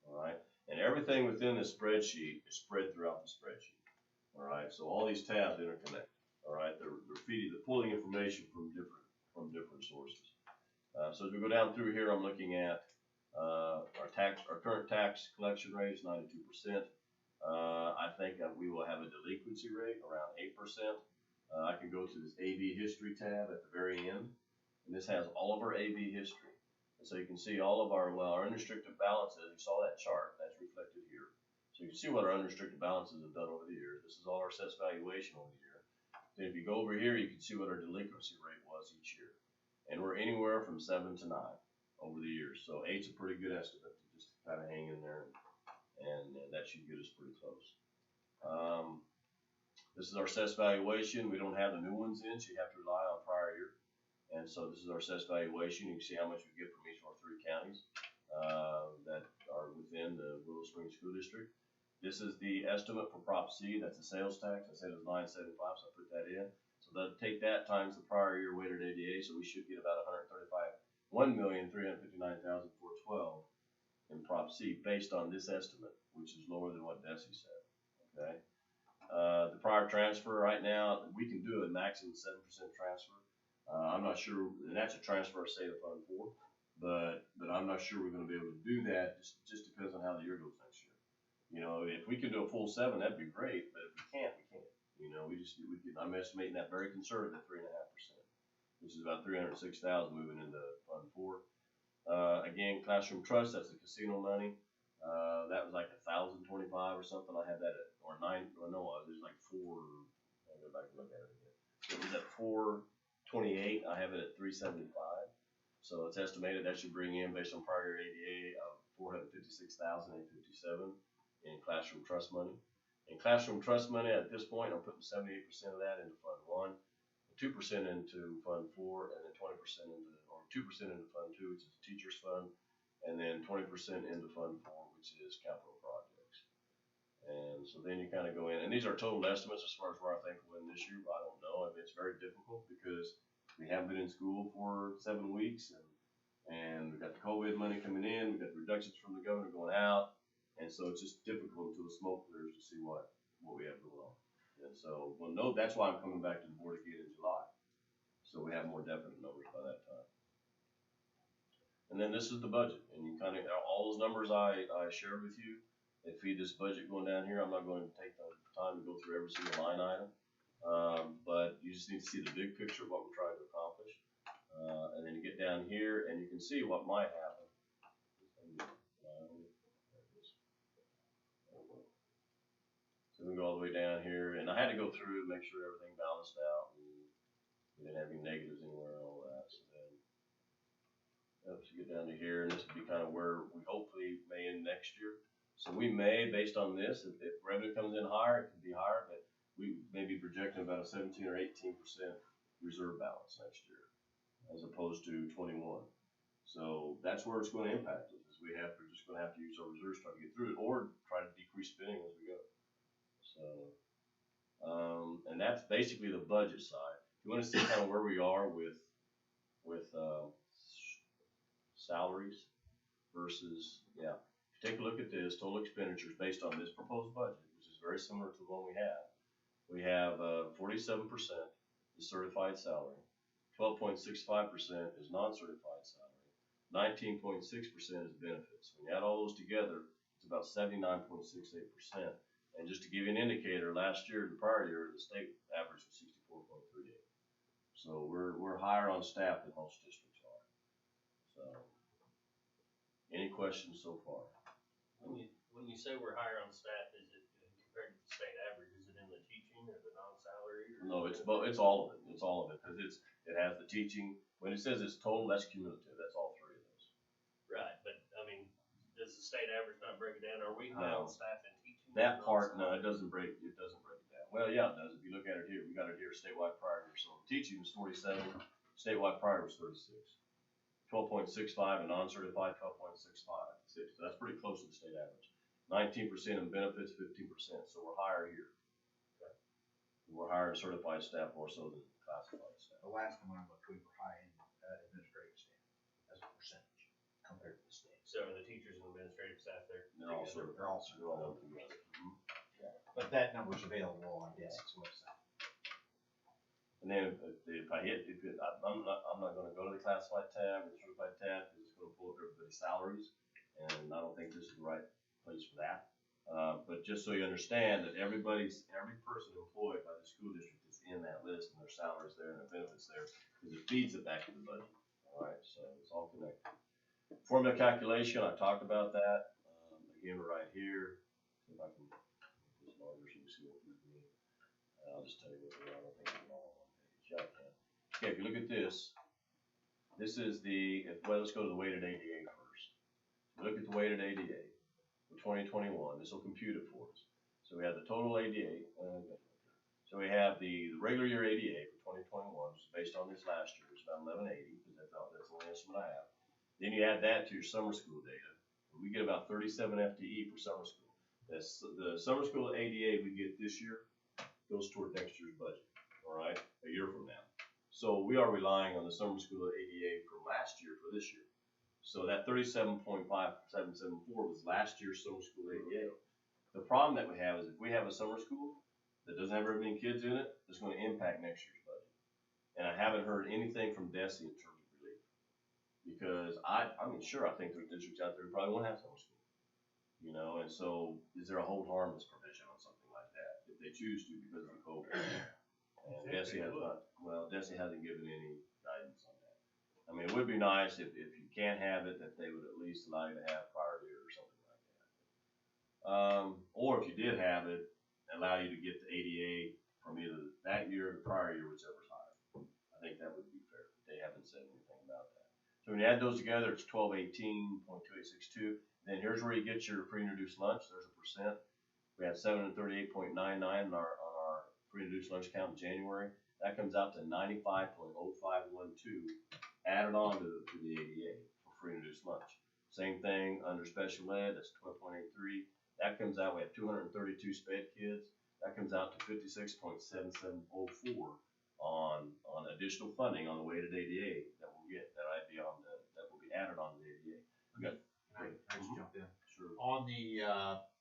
all right? And everything within the spreadsheet is spread throughout the spreadsheet, all right? So all these tabs interconnect, all right? They're pulling information from different sources. So as we go down through here, I'm looking at our current tax collection rate is 92%. I think that we will have a delinquency rate around 8%. I can go to this AV history tab at the very end, and this has all of our AV history. And so you can see all of our unrestricted balances. You saw that chart, that's reflected here. So you can see what our unrestricted balances have done over the years. This is all our assessed valuation over the year. Then if you go over here, you can see what our delinquency rate was each year. And we're anywhere from 7 to 9 over the years. So 8's a pretty good estimate to just kind of hang in there, and that should get us pretty close. This is our assessed valuation. We don't have the new ones in, so you have to rely on prior year. And so this is our assessed valuation. You can see how much we get from each of our 3 counties that are within the Willow Springs School District. This is the estimate for Prop C. That's the sales tax. I said it was $975, so I put that in. So they'll take that times the prior year weighted ADA, so we should get about $1,359,412 in Prop C based on this estimate, which is lower than what Desi said. Okay. The prior transfer right now, we can do a maximum 7% transfer. I'm not sure, and that's a transfer, say, to Fund 4, but I'm not sure we're gonna be able to do that, just depends on how the year goes next year. You know, if we can do a full 7, that'd be great, but if we can't, we can't. You know, I'm estimating that very conservative at 3.5%, which is about $306,000 moving into Fund 4. Again, Classroom Trust, that's the casino money. That was like $1,025 or something. I had that at, or 9, or no, it was like 4, I'll go back and look at it again. It was at 428, I have it at 375. So it's estimated that should bring in, based on prior ADA, of $456,857 in Classroom Trust money. In Classroom Trust money, at this point, I'm putting 78% of that into Fund 1, 2% into Fund 4, and then 20% into, or 2% into Fund 2, which is the Teachers Fund, and then 20% into Fund 4, which is capital projects. And so then you kind of go in, and these are total estimates as far as where I think we'll end this year, but I don't know. I mean, it's very difficult because we haven't been in school for 7 weeks, and we've got the COVID money coming in, we've got the reductions from the governor going out, and so it's just difficult until the smoke clears to see what we have going on. And so, well, no, that's why I'm coming back to the board again in July, so we have more definite numbers by that time. And then this is the budget, and you kind of, all those numbers I shared with you, they feed this budget going down here. I'm not going to take the time to go through every single line item, but you just need to see the big picture of what we're trying to accomplish. And then you get down here, and you can see what might happen. So we go all the way down here, and I had to go through and make sure everything balanced out, and we didn't have any negatives anywhere and all that. So then, so you get down to here, and this would be kind of where we hopefully may end next year. So we may, based on this, if revenue comes in higher, it could be higher, but we may be projecting about a 17 or 18% reserve balance next year, as opposed to 21. So that's where it's going to impact us, is we're just going to have to use our reserves to try to get through it, or try to decrease spending as we go. So, and that's basically the budget side. If you want to see kind of where we are with salaries versus, yeah. If you take a look at this, total expenditures based on this proposed budget, which is very similar to the one we have. We have 47% is certified salary, 12.65% is non-certified salary, 19.6% is benefits. When you add all those together, it's about 79.68%. And just to give you an indicator, last year and the prior year, the state average was 64.38. So we're higher on staff than most districts are. So, any questions so far? When you say we're higher on staff, is it compared to the state average? Is it in the teaching or the non-salary? No, it's both. It's all of it. It's all of it because it has the teaching. When it says it's total, that's cumulative. That's all 3 of those. Right, but I mean, does the state average not break it down? Are we high on staff in teaching? That part, no, it doesn't break it down. Well, yeah, it does. If you look at it here, we got it here statewide prior year. So teaching was 47, statewide prior was 36. 12.65 and non-certified, 12.65. So that's pretty close to the state average. 19% in benefits, 15%, so we're higher here. We're higher in certified staff more so than classified staff. The last time I looked, we were high in administrative staff as a percentage compared to the state. So the teachers and administrative staff, they're They're all together. certified, they're all together. But that number's available on DESI's website. And then if I'm not gonna go to the classified tab or certified tab, because it's gonna pull up everybody's salaries, and I don't think this is the right place for that. But just so you understand that every person employed by the school district is in that list, and their salaries there and their benefits there, because it feeds it back to the budget. All right, so it's all connected. Formula calculation, I talked about that. Again, we're right here. See if I can make this larger so you can see what we mean. I'll just tell you what they are. I don't think they're all on one page. Yeah, I can. Okay, if you look at this, this is well, let's go to the weighted ADA first. Look at the weighted ADA for 2021. This will compute it for us. So we have the total ADA. So we have the regular year ADA for 2021, which is based on this last year, which is about 1180, because that's the only estimate I have. Then you add that to your summer school data. We get about 37 FTE for summer school. The summer school ADA we get this year goes toward next year's budget, all right, a year from now. So we are relying on the summer school ADA from last year for this year. So that 37.5774 was last year's summer school ADA. The problem that we have is if we have a summer school that doesn't have very many kids in it, it's going to impact next year's budget. And I haven't heard anything from DESI in terms of relief. Because I think there's districts out there who probably won't have summer school. You know, and so is there a hold harmless provision on something like that if they choose to because of the COVID? And DESI hasn't given any guidance on that. I mean, it would be nice if you can't have it, that they would at least allow you to have prior year or something like that. Or if you did have it, allow you to get the ADA from either that year or the prior year, whichever's higher. I think that would be fair. They haven't said anything about that. So when you add those together, it's 1218.2862. Then here's where you get your free and reduced lunch. There's a percent. We had 738.99 on our free and reduced lunch count in January. That comes out to 95.0512 added on to the ADA for free and reduced lunch. Same thing under special ed, that's 12.83. That comes out, we have 232 sped kids. That comes out to 56.7704 on additional funding on the weighted ADA that we'll get, that will be added on to the ADA. Can I just jump in? Sure. On the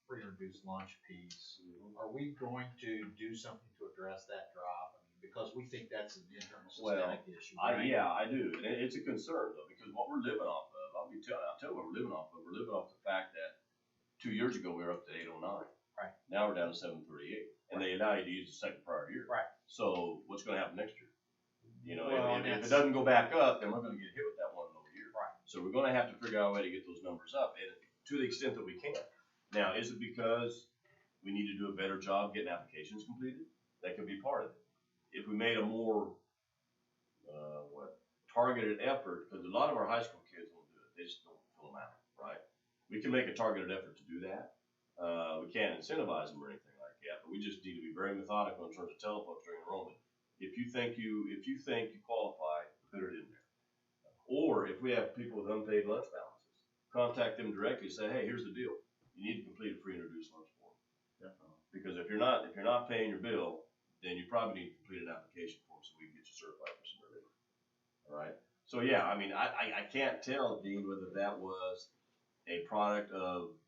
free and reduced lunch piece, are we going to do something to address that drop? I mean, because we think that's an internal systemic issue, right? Yeah, I do. And it's a concern though, because what we're living off of, I'll tell you what we're living off of. We're living off the fact that 2 years ago we were up to 809. Right. Now we're down to 738. And they allow you to use the second prior year. Right. So what's gonna happen next year? You know, Well, if it doesn't go back up, then we're gonna get hit with that one low year. Right. So we're gonna have to figure out a way to get those numbers up, and to the extent that we can. Now, is it because we need to do a better job getting applications completed? That could be part of it. If we made a more, targeted effort, because a lot of our high school kids won't do it, they just don't fill them out, right? We can make a targeted effort to do that. We can't incentivize them or anything like that, but we just need to be very methodical in terms of telling folks during enrollment. If you think you qualify, put it in there. Or if we have people with unpaid lunch balances, contact them directly, say, hey, here's the deal. You need to complete a free and reduced lunch form. Definitely. Because if you're not paying your bill, then you probably need to complete an application form so we can get you certified for some relief. All right. So yeah, I mean, I can't tell, Dean, whether that was a product of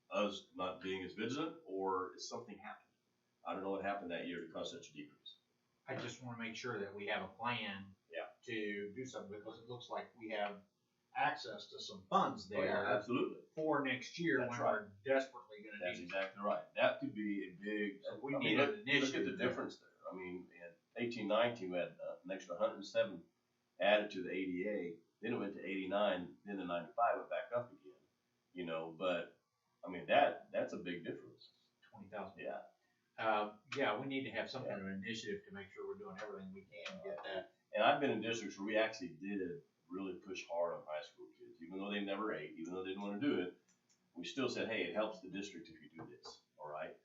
us not being as vigilant or if something happened. I don't know what happened that year to cause such a decrease. I just wanna make sure that we have a plan. Yeah. To do something, because it looks like we have access to some funds Oh, yeah, there absolutely. for next year That's when right. we're desperately gonna That's need. exactly right. That could be a big. So we I mean, need an look at the initiative there. difference there. I mean, in 18-19, we had an extra 107 added to the ADA. Then it went to 89. Then the 95 went back up again. You know, but I mean that's a big difference. 20,000. Yeah. Yeah, we need to have some kind of initiative to make sure we're doing everything we can to get that. And I've been in districts where we actually did really push hard on high school kids, even though they never ate, even though they didn't want to do it. We still said, hey, it helps the district if you do this. All right.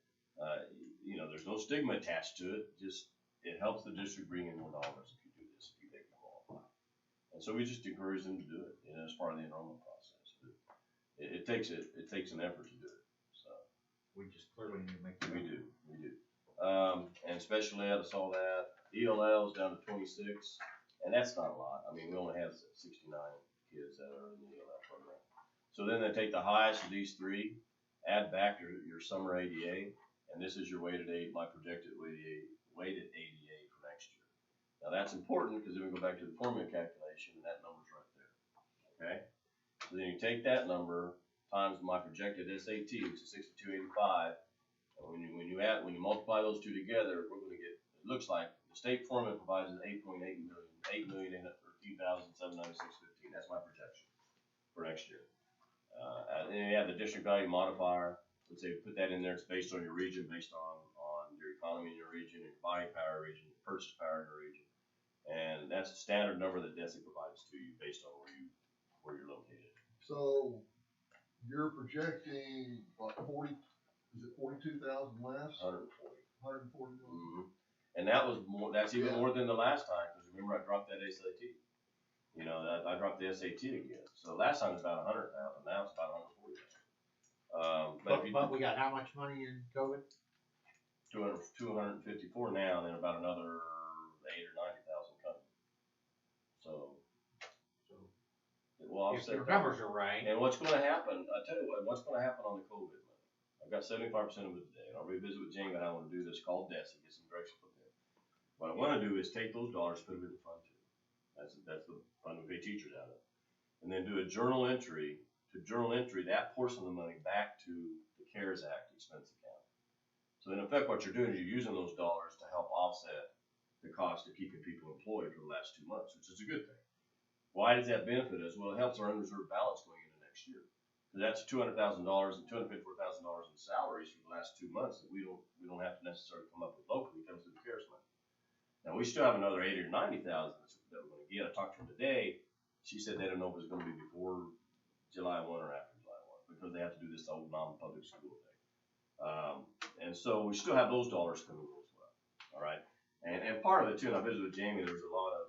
You know, there's no stigma attached to it. Just it helps the district bring in more dollars if you do this, if you think you qualify. And so we just encourage them to do it, you know, as part of the enrollment process. But it takes an effort to do it, so. We just clearly need to make. We do. And special ed, I saw that, ELL's down to 26, and that's not a lot. I mean, we only have 69 kids that are in the ELL program. So then they take the highest of these three, add back your summer ADA, and this is your my projected weighted ADA for next year. Now that's important, because then we go back to the formula calculation, and that number's right there, okay? So then you take that number times my projected SAT, which is 6285, and when you multiply those two together, we're gonna get, it looks like, the state formula provides an 8.8 million, that's my projection for next year. And then you have the district value modifier, let's say put that in there, it's based on your region, based on your economy in your region, your buying power region, your purchase power in your region. And that's a standard number that DESI provides to you based on where you're located. So you're projecting what, 42,000 less? 140. 140 million. And that's even more than the last time, because remember I dropped that SAT. You know, I dropped the SAT again. So last time it was about 100,000, now it's about 140,000. But we got how much money in COVID? 254 now, and then about another 8 or 90,000 coming. So it will If offset your that. numbers are right. And what's gonna happen, I tell you what's gonna happen on the COVID money. I've got 75% of it today, and I'll revisit with Jamie how I wanna do this, call DESI, get some direction from them. What I wanna do is take those dollars, put them in the fund too. That's the fund we pay teachers out of. And then do a journal entry, that portion of the money back to the CARES Act expense account. So in effect, what you're doing is you're using those dollars to help offset the cost of keeping people employed for the last 2 months, which is a good thing. Why does that benefit us? Well, it helps our unreserved balance going into next year. So that's $200,000 and $254,000 in salaries for the last 2 months that we don't have to necessarily come up with locally. It comes through the CARES money. Now we still have another 80 or 90,000 that we're going to get. I talked to her today. She said they don't know if it's going to be before July 1 or after July 1 because they have to do this old non-public school thing. And so we still have those dollars coming in as well. All right. And part of it too, and I visited with Jamie, there was a lot of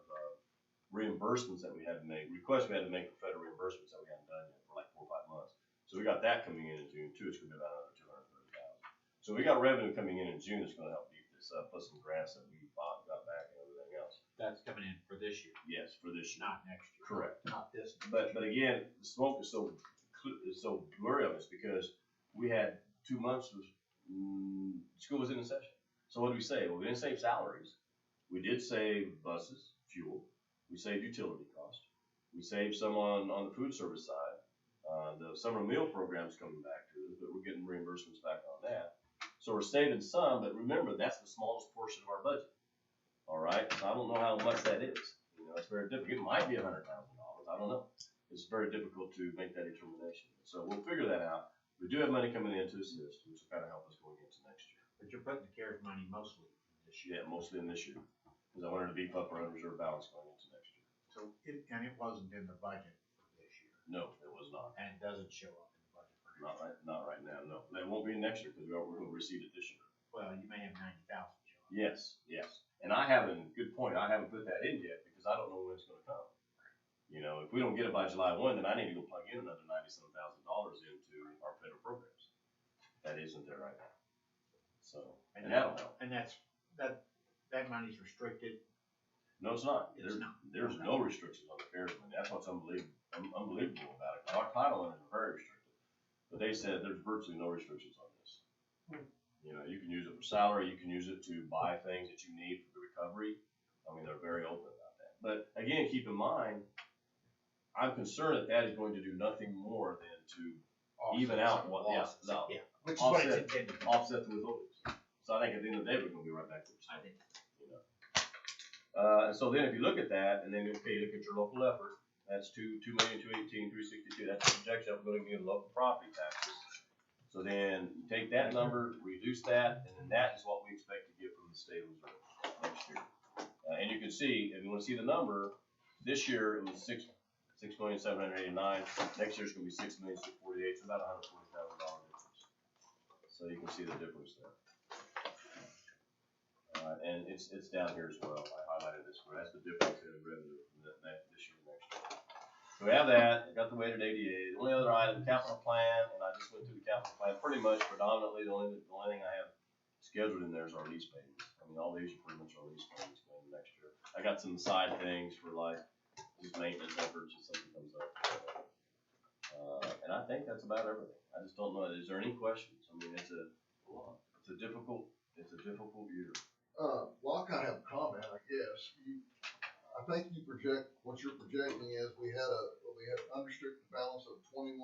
reimbursements that we had to make, requests we had to make for federal reimbursements that we hadn't done yet for like 4 or 5 months. So we got that coming in June too. It's going to be about another 230,000. So we got revenue coming in June that's going to help beef this up, plus some grants that we got back and everything else. That's coming in for this year. Yes, for this year. Not next year. Correct. Not this. But again, the smoke is so blurry on this because we had 2 months of school was in session. So what did we say? Well, we didn't save salaries. We did save buses, fuel. We saved utility cost. We saved some on the food service side. The summer meal program's coming back to us, but we're getting reimbursements back on that. So we're saving some, but remember, that's the smallest portion of our budget. All right, so I don't know how much that is. You know, it's very difficult. It might be $100,000. I don't know. It's very difficult to make that determination. So we'll figure that out. We do have money coming into the system, which will kind of help us going into next year. But you're putting the CARES money mostly this year. Yeah, mostly in this year, because I wanted to beef up our unreserved balance going into next year. So it wasn't in the budget for this year. No, it was not. And it doesn't show up in the budget for next year. Not right now, no. It won't be next year because we're going to receive it this year. Well, you may have 90,000 show up. Yes. And good point, I haven't put that in yet because I don't know when it's gonna come. You know, if we don't get it by July 1, then I need to go plug in another $97,000 into our federal programs. That isn't there right now. So, and that'll help. And that money's restricted. No, it's not. It's not. There's no restrictions on the CARES money. That's what's unbelievable about it. Our title owners are very restricted. But they said there's virtually no restrictions on this. You know, you can use it for salary, you can use it to buy things that you need for the recovery. I mean, they're very open about that. But again, keep in mind, I'm concerned that is going to do nothing more than to even out what, which is what it's intended to do. Offset the withholdings. So I think at the end of the day, we're gonna be right back to the I think. you know. And so then if you look at that, and then okay, look at your local effort, that's 2,218,362. That's the projection that we're gonna get in local property taxes. So then you take that number, reduce that, and then that is what we expect to get from the state of Missouri next year. And you can see, if you wanna see the number, this year it was $6,789,000. Next year's gonna be $6,648,000. So about $140,000 difference. So you can see the difference there. And it's down here as well, I highlighted this one, that's the difference in revenue from this year to next year. So we have that, I got the weighted ADA, the only other item, capital plan, and I just went through the capital plan, pretty much predominantly, the only thing I have scheduled in there is our lease payments. I mean, all these are pretty much our lease payments going into next year. I got some side things for like, just maintenance efforts if something comes up. And I think that's about everything. I just don't know, is there any questions? I mean, it's a difficult year. Well, I kind of have a comment, I guess. I think you project, what you're projecting is we had an unrestricted balance of 21%.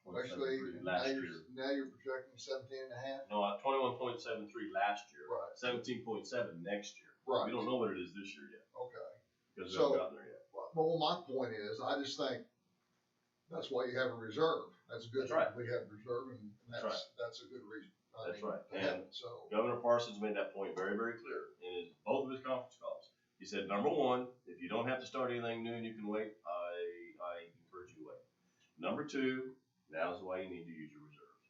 Basically, Last year. now you're projecting 17.5. No, 21.73 last year. Right. 17.7 next year. Right. We don't know what it is this year yet, Okay. because we So- haven't gotten there yet. Well, my point is, I just think that's why you have a reserve. That's good. That's right. We have a reserve, and That's that's a good reason. That's right. To have it, so. Governor Parsons made that point very, very clear in both of his conference calls. He said, number one, if you don't have to start anything new and you can wait, I encourage you to wait. Number two, now's why you need to use your reserves,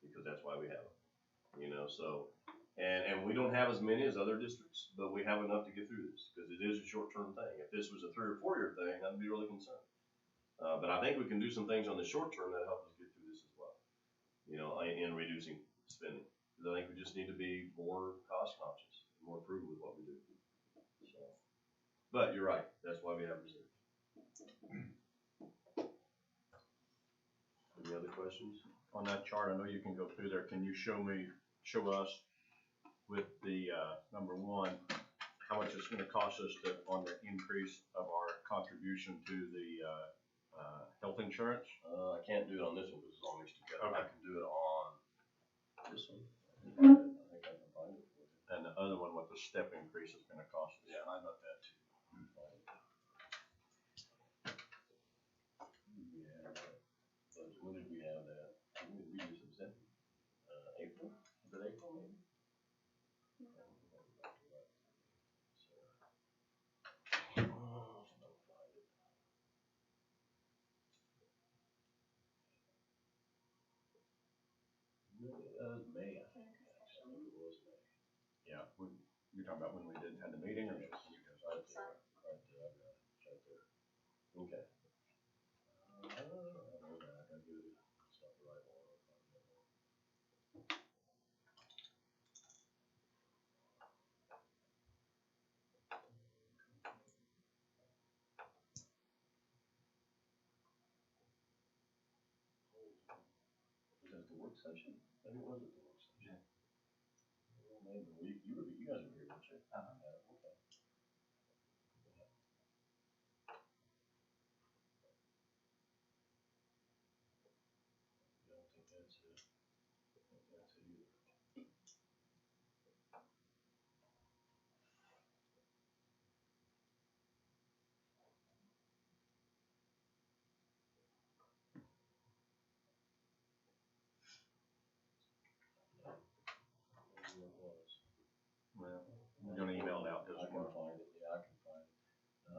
because that's why we have them. You know, so, and we don't have as many as other districts, but we have enough to get through this, because it is a short-term thing. If this was a 3 or 4 year thing, I'd be really concerned. But I think we can do some things on the short term that help us get through this as well, you know, in reducing spending. Because I think we just need to be more cost conscious, more prudent with what we do. So, but you're right, that's why we have reserves. Any other questions? On that chart, I know you can go through there, can you show us with the, number one, how much it's gonna cost us on the increase of our contribution to the, health insurance? I can't do it on this one because it's all mixed together. Okay. I can do it on this one. I think I can find it for you. And the other one, what the step increase is gonna cost us? Yeah, I got that too. We have that. But when did we have that? We used it, was that, April? Was it April maybe? May, I think, actually, I think it was May. Yeah, you're talking about when we had the meeting, or just? Right there, I got it, right there. Okay. I gotta get it, it's not the right one. Was that the work session? Maybe it was at the work session. Well, maybe, you guys were here, weren't you? Yeah, okay. I don't think that's it. I don't think that's it either. Maybe it was. Well, you're gonna email it out this I can morning. find it, yeah, I can find it.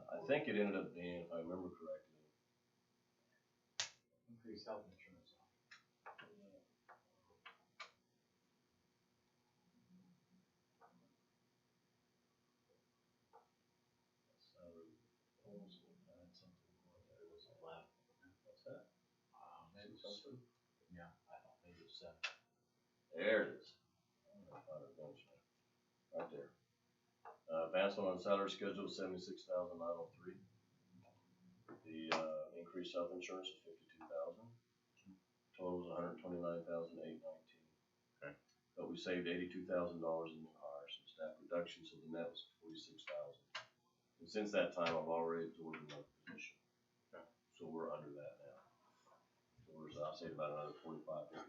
I think it ended up being, if I remember correctly. Increase health insurance. Salary proposal, I had something going there, was it last? What's that? Maybe Something? yeah, I thought maybe it was 7. There it is. I found it, don't you? Right there. Advancement on salary schedule, 76,903. The, increased health insurance is 52,000. Total is 129,819. Okay. But we saved $82,000 in new hires and staff reduction, so the net was 46,000. And since that time, I've already absorbed another position. Okay. So we're under that now. So we're, I'll say about another 45, 50,000.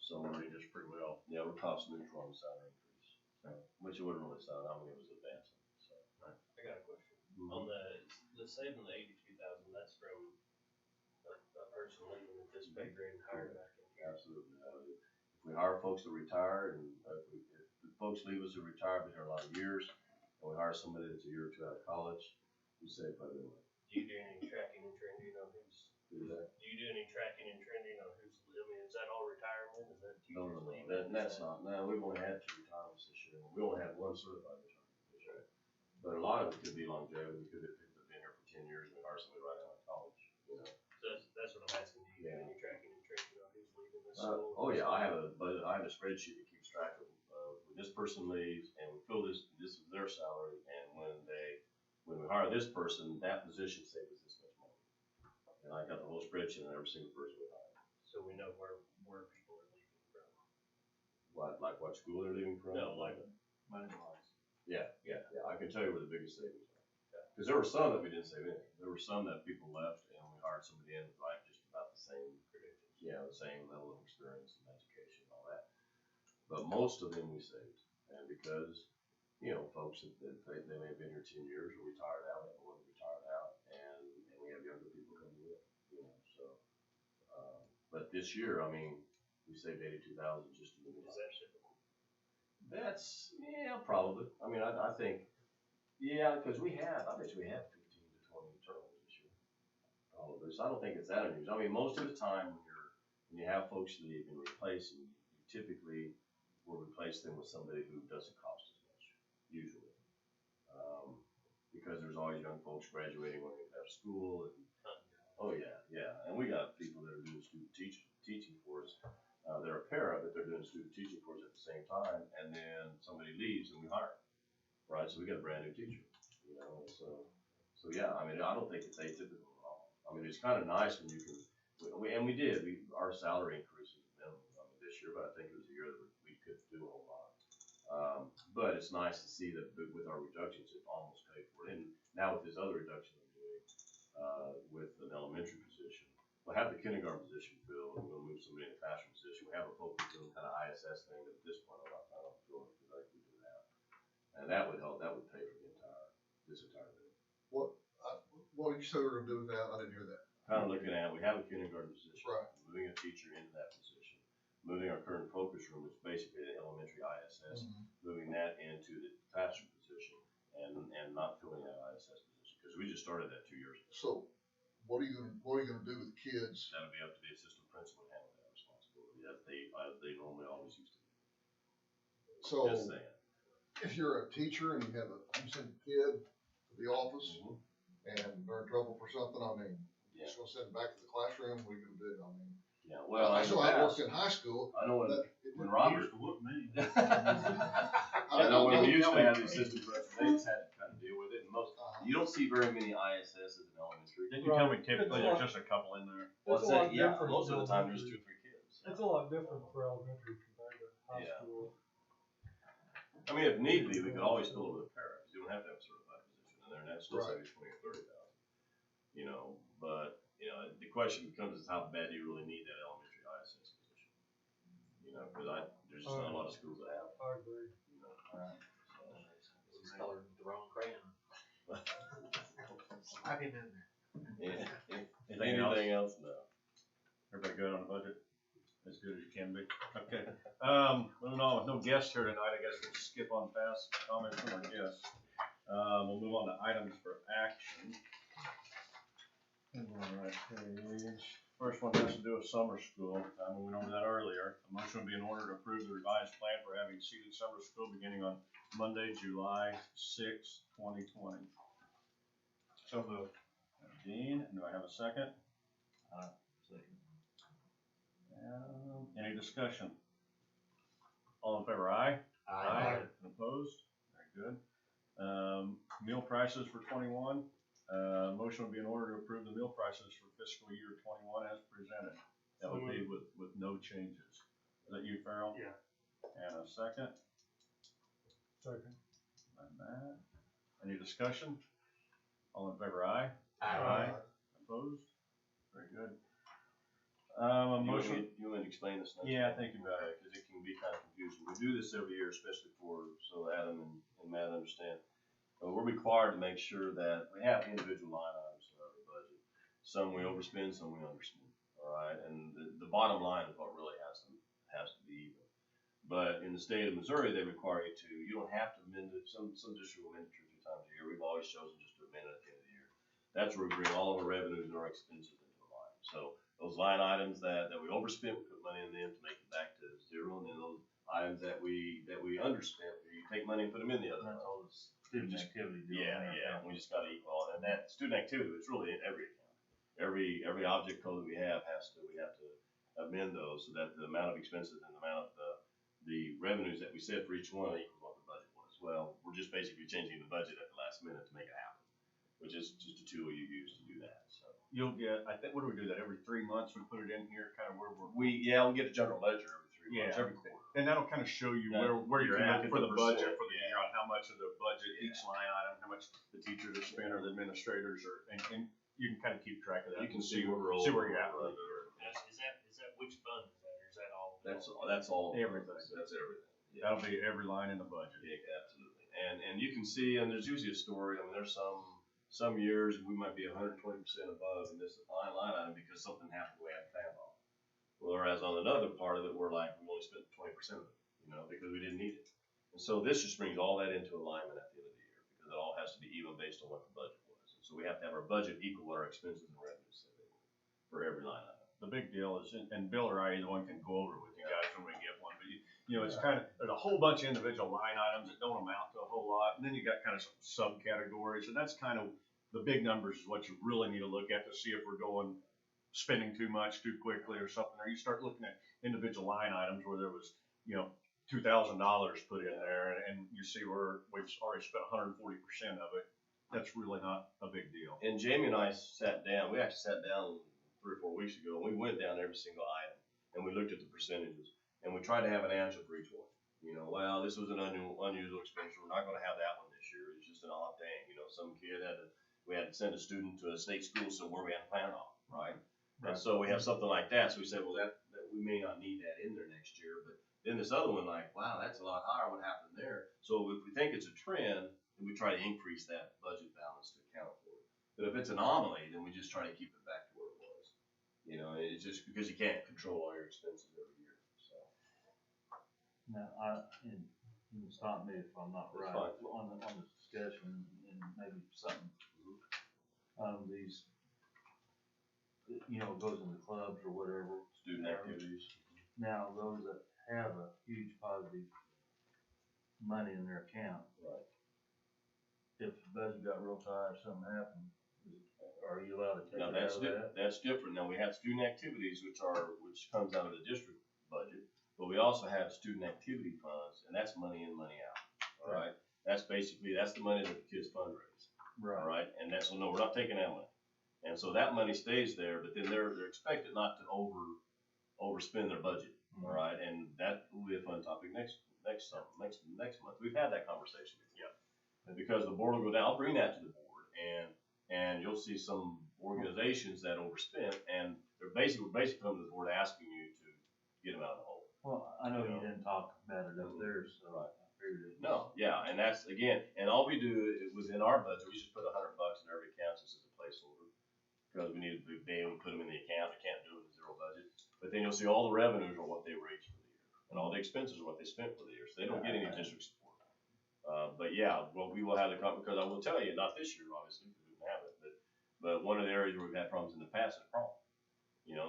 So we're Just pretty well. yeah, we're cost neutral on the salary increase, which it wouldn't really sound, I mean, it was advancing, so. I got a question. On the saving the 82,000, that's from a person leaving at this pay grade and hiring back in here. Absolutely. If we hire folks that retire, and if the folks leave us who retire, been here a lot of years, and we hire somebody that's a year or two out of college, we save quite a bit of money. Do you do any tracking and training, do you know who's do that. Do you do any tracking and trending on who's, I mean, is that all retirement? Is that No, teachers leaving? that's not, no, we've only had 2 retirements this year, we only had 1 certified retirement this year. But a lot of it could be longevity, could have people that have been here for 10 years and hired somebody right out of college, you know. So that's what I'm asking, do you do any tracking and trending on who's leaving this Uh, school? oh yeah, I have a spreadsheet that keeps track of, when this person leaves and we fill this is their salary, and when we hire this person, that position saves us this much money. And I got the whole spreadsheet on every single person we hire. So we know where people are leaving from. What school they're leaving from? No, like, Money-wise. Yeah, I can tell you where the biggest savings are. Cause there were some that we didn't save anything. There were some that people left and we hired somebody in with like just about the same credentials. Yeah, the same level of experience and education and all that. But most of them we saved. And because, you know, folks that they may have been here 10 years or retired out, and one retired out, and we have younger people coming in, you know, so. But this year, I mean, we saved 82,000 just in the is that typical? That's, yeah, probably. I mean, I think, yeah, because I bet you we had 15 to 20 turnovers this year. Probably. So I don't think it's that unusual. I mean, most of the time when you have folks leave and replace, you typically will replace them with somebody who doesn't cost as much, usually. Because there's always young folks graduating when they get out of school. And, oh, yeah. And we got people that are doing student teaching for us. They're a para, but they're doing student teaching for us at the same time, and then somebody leaves and we hire them, right? So we got a brand new teacher, you know, so yeah, I mean, I don't think it's atypical at all. I mean, it's kind of nice when you can, our salary increases this year, but I think it was a year that we couldn't do a whole lot. But it's nice to see that with our reductions, it almost paid for it. And now with this other reduction I'm doing, with an elementary position, we'll have the kindergarten position filled, and we'll move somebody in the classroom position. We have a focus doing kind of ISS thing, but at this point, I'm not sure if I can do that. And that would help, that would pay for this entire thing. What did you say we were gonna do with that? I didn't hear that. Kind of looking at, we have a kindergarten position. Right. Moving a teacher into that position, moving our current focus room, which is basically the elementary ISS, moving that into the classroom position, and not filling that ISS position, because we just started that 2 years ago. So, what are you gonna do with kids? That'll be up to the assistant principal to handle that responsibility, as they normally always used to do. So, Just saying. if you're a teacher and you send a kid to the office and they're in trouble for something, I mean, Yeah. just gonna send them back to the classroom, what are you gonna do? I mean, Yeah, well, I in the I worked past, in high school. I know when He Robert, used to whoop me. I know when we used to have the assistant principal, they just had to kind of deal with it, and you don't see very many ISSs in elementary. Didn't you tell me typically there's just a couple in there? What's It's a lot that? Yeah, different most of the time there's elementary. 2 or 3 kids. It's a lot different for elementary compared to high Yeah. school. I mean, if need be, we could always fill it with a para, because you don't have to have a certified position in there, and that's still Right. saving 20 or 30,000. You know, but, you know, the question becomes is how bad do you really need that elementary ISS position? You know, because there's just not a lot of schools that have it, I agree. you know. It's colored the wrong crayon. Slap him in there. Yeah. Anything else? else? No. Everybody good on the budget? As good as you can be? Okay, moving on, with no guests here tonight, I guess we'll skip on past comments from our guests. We'll move on to items for action. Alright, page. First one has to do with summer school, we went over that earlier. A motion would be in order to approve the revised plan for having seated summer school beginning on Monday, July 6, 2020. So moved. Dean, do I have a second? Second. Any discussion? All in favor, aye? And opposed? Very good. Meal prices for 21. Motion would be in order to approve the meal prices for fiscal year 21 as presented. That would be with no changes. Is that you, Farrell? Yeah. And a second? Second. By Matt. Any discussion? All in favor, aye? Opposed? Very good. A motion. You want to explain this? Yeah, thank you, Matt. Because it can be kind of confusing. We do this every year, especially so Adam and Matt understand. We're required to make sure that we have individual line items in our budget. Some we overspend, some we underspend. All right, and the bottom line is what really has to be even. But in the state of Missouri, they require you to. You don't have to amend it. Some districts will amend it 2 or 3 times a year. We've always chosen just to amend it at the end of the year. That's where we bring all of our revenues and our expenses into the line. So those line items that we overspent, we put money in them to make it back to zero, and then those items that we underspent, we take money and put them in the other. That's all the student activity deal. Yeah, we just gotta equal, and that student activity, it's really in every account. Every object code that we have we have to amend those so that the amount of expenses and the amount of the revenues that we set for each one equals what the budget was. Well, we're just basically changing the budget at the last minute to make it happen, which is just a tool you use to do that, so. You'll get, I think, what do we do that, every 3 months we put it in here, kind of where we're. We get a general ledger every 3 months, Yeah. every quarter. And that'll kind of show you Yeah. where You you're can at look at for the the budget percent, for the year, on how much of the budget, each Yeah. line item, how much the teachers are spent or the administrators are, and you can kind of keep track of that. You can and see where we're see where you're over, at. we're for the year. Is that which fund is that, or is that all? That's all. Everything. That's everything. Yeah. That'll be every line in the budget. Yeah, absolutely. And you can see, and there's usually a story, I mean, there's some years we might be 120% above in this line item because something happened we hadn't planned on. Whereas on another part of it, we're like, we only spent 20% of it, because we didn't need it. And so this just brings all that into alignment at the end of the year, because it all has to be even based on what the budget was. And so we have to have our budget equal what our expenses and revenues say they were for every line item. The big deal is, and Bill or I, either one can go over it with you guys when we get one, but it's kind of, there's a whole bunch of individual line items that don't amount to a whole lot, and then you got kind of some subcategories, and that's kind of, the big numbers is what you really need to look at to see if we're spending too much too quickly or something, or you start looking at individual line items where there was, $2,000 put in there, and you see where we've already spent 140% of it, that's really not a big deal. And Jamie and I sat down, we actually sat down 3 or 4 weeks ago, and we went down every single item, and we looked at the percentages, and we tried to have an answer for each one. Well, this was an unusual expenditure, we're not gonna have that one this year, it's just an odd thing, some kid we had to send a student to a state school somewhere we hadn't planned on, right? And so we have something like that, so we said, well, that we may not need that in there next year, but then this other one, like, wow, that's a lot higher, what happened there? So if we think it's a trend, then we try to increase that budget balance to account for it. But if it's an anomaly, then we just try to keep it back to where it was. It's just because you can't control all your expenses every year, so. Now, and you can stop me if I'm not That's right, fine. on this discussion, and maybe something, these, goes into clubs or whatever. Student activities. Now, those that have a huge positive money in their account. Right. If the budget got real tight or something happened, are you allowed to take Now, it out of that? that's different. Now, we have student activities, which comes out of the district budget, but we also have student activity funds, and that's money in, money out, all right? That's the money that the kids fundraise, all right? And so, no, we're not taking that money. And so that money stays there, but then they're expected not to overspend their budget, all right? And that will be a fun topic next month. We've had that conversation with you. And because the board will go down, I'll bring that to the board, and you'll see some organizations that overspent, and we're basically coming to the board asking you to get them out of the hole. Well, I know you didn't talk about it up there, so I figured it. No, yeah, and that's, again, and all we do within our budget, we just put $100 in every account just as a placeholder. Because we need to be able to put them in the account, we can't do it in zero budget. But then you'll see all the revenues are what they raised for the year, and all the expenses are what they spent for the year, so they don't get any district support. But yeah, well, we will have the, because I will tell you, not this year, obviously, because we didn't have it, but one of the areas where we've had problems in the past is prom.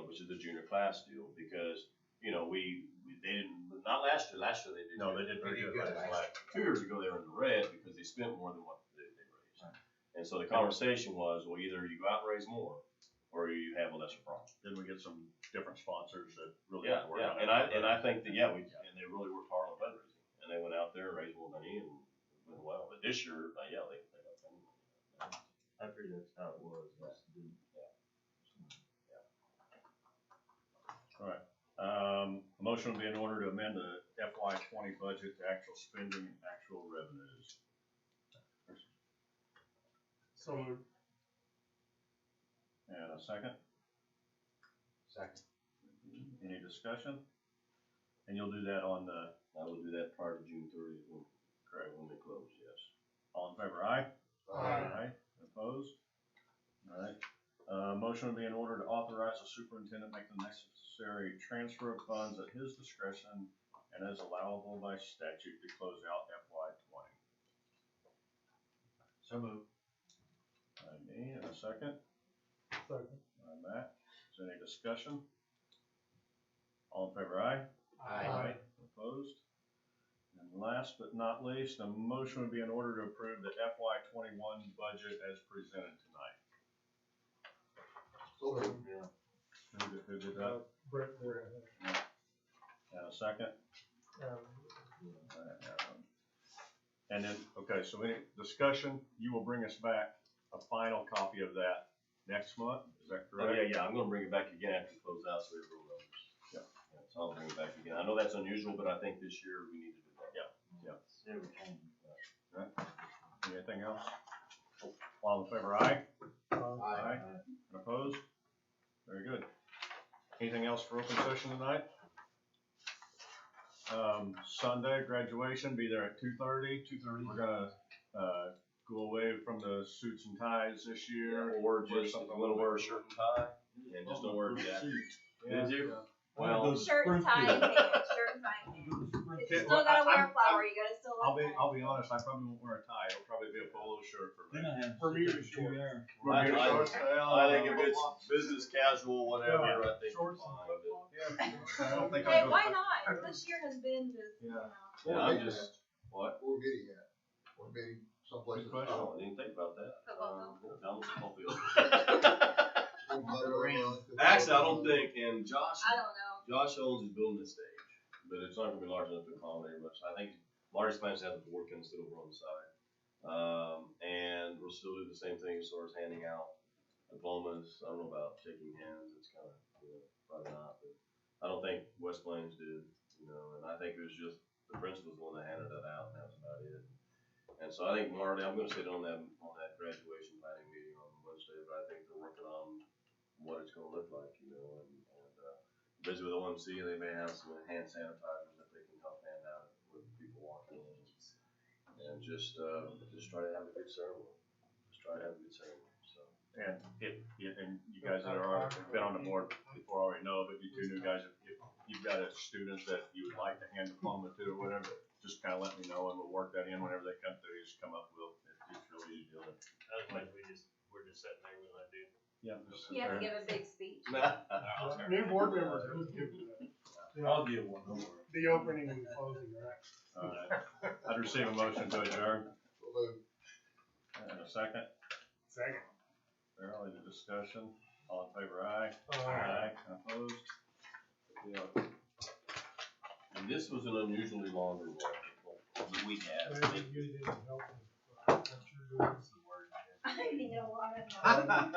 Which is the junior class deal, because, they didn't, not last year they did. No, they did pretty good. 2 years ago, they were in the red because they spent more than what they raised. And so the conversation was, well, either you go out and raise more, or you have a lesser prom. Then we get some different sponsors that really Yeah, work yeah, on it. and I think that, and they really worked hard on fundraising, and they went out there and raised more money and went well, but this year, they got plenty of money. I figured that's how it was, just didn't. Alright, a motion would be in order to amend the FY 20 budget to actual spending and actual revenues. So moved. And a second? Second. Any discussion? And you'll do that on the, I will do that prior to June 30th, when they close, yes. all in favor, aye? Aye. Opposed? Alright, motion would be in order to authorize the superintendent make the necessary transfer of funds at his discretion and as allowable by statute to close out FY 20. So moved. Me, and a second? Second. Matt, is there any discussion? All in favor, aye? Aye. Opposed? And last but not least, a motion would be in order to approve the FY 21 budget as presented tonight. So moved. Who did that? Brett, And a second? And then, okay, so any discussion, you will bring us back a final copy of that next month, is that Oh, correct? yeah, I'm gonna bring it back again after we close out, so we have real numbers. Yeah. So I'll bring it back again. I know that's unusual, but I think this year we need to do that. Anything else? All in favor, aye? Aye. And opposed? Very good. Anything else for open session tonight? Sunday, graduation, be there at 2:30. 2:30. We're gonna, go away from the suits and ties this year. Or just, if you wanna wear a shirt and tie, and just don't wear a jacket. Yeah. Did you? Well, Shirt and tie and pants, shirt and tie and pants. If you still gotta wear a flower, you gotta still wear a tie. I'll be honest, I probably won't wear a tie. It'll probably be a polo shirt for me. Bermuda shorts. Bermuda shorts, I think if it's business casual, whatever, I think it's Shorts and fine, flip-flops. Yeah, I don't think Hey, I'll go. why not? This year has been just, you Yeah. know, Yeah, I'm just, what? We're meeting at, we're meeting someplace. Good question. Oh, I didn't think about that. Football field. Down the football field. Actually, Actually, I don't think, and Josh, I don't know. Josh Owens is building this stage, but it's not gonna be large enough to accommodate much. I think Marty's plans to have the board kind of sit over on the side. And we'll still do the same thing as far as handing out diplomas. I don't know about shaking hands, it's kind of, probably not, but I don't think West Plains did, and I think it was just, the principal's the one that handed that out, and that was about it. And so I think Marty, I'm gonna sit on that graduation planning meeting on Wednesday, but I think they're working on what it's gonna look like, and busy with OMC, they may have some hand sanitizers that they can help hand out with people walking in. And just try to have a good ceremony, so. And and you guys that are, been on the board before already know, but you two new guys, if you've got a student that you would like to hand diploma to or whatever, just kind of let me know and we'll work that in whenever they come through, just come up with, it's really easy to do it. Otherwise, we're just sitting there with that dude. Yeah. just sit You have to there. give a big speech. New board members, who's giving that? I'll give one, don't worry. The opening and the closing, right? All right. I'd receive a motion to adjourn. So moved. And a second. Second. Barely the discussion. All in favor, aye? Aye. Opposed? Yeah. And this was an unusually longer one than we had. Maybe you didn't help me. I'm sure it was. I need a lot of.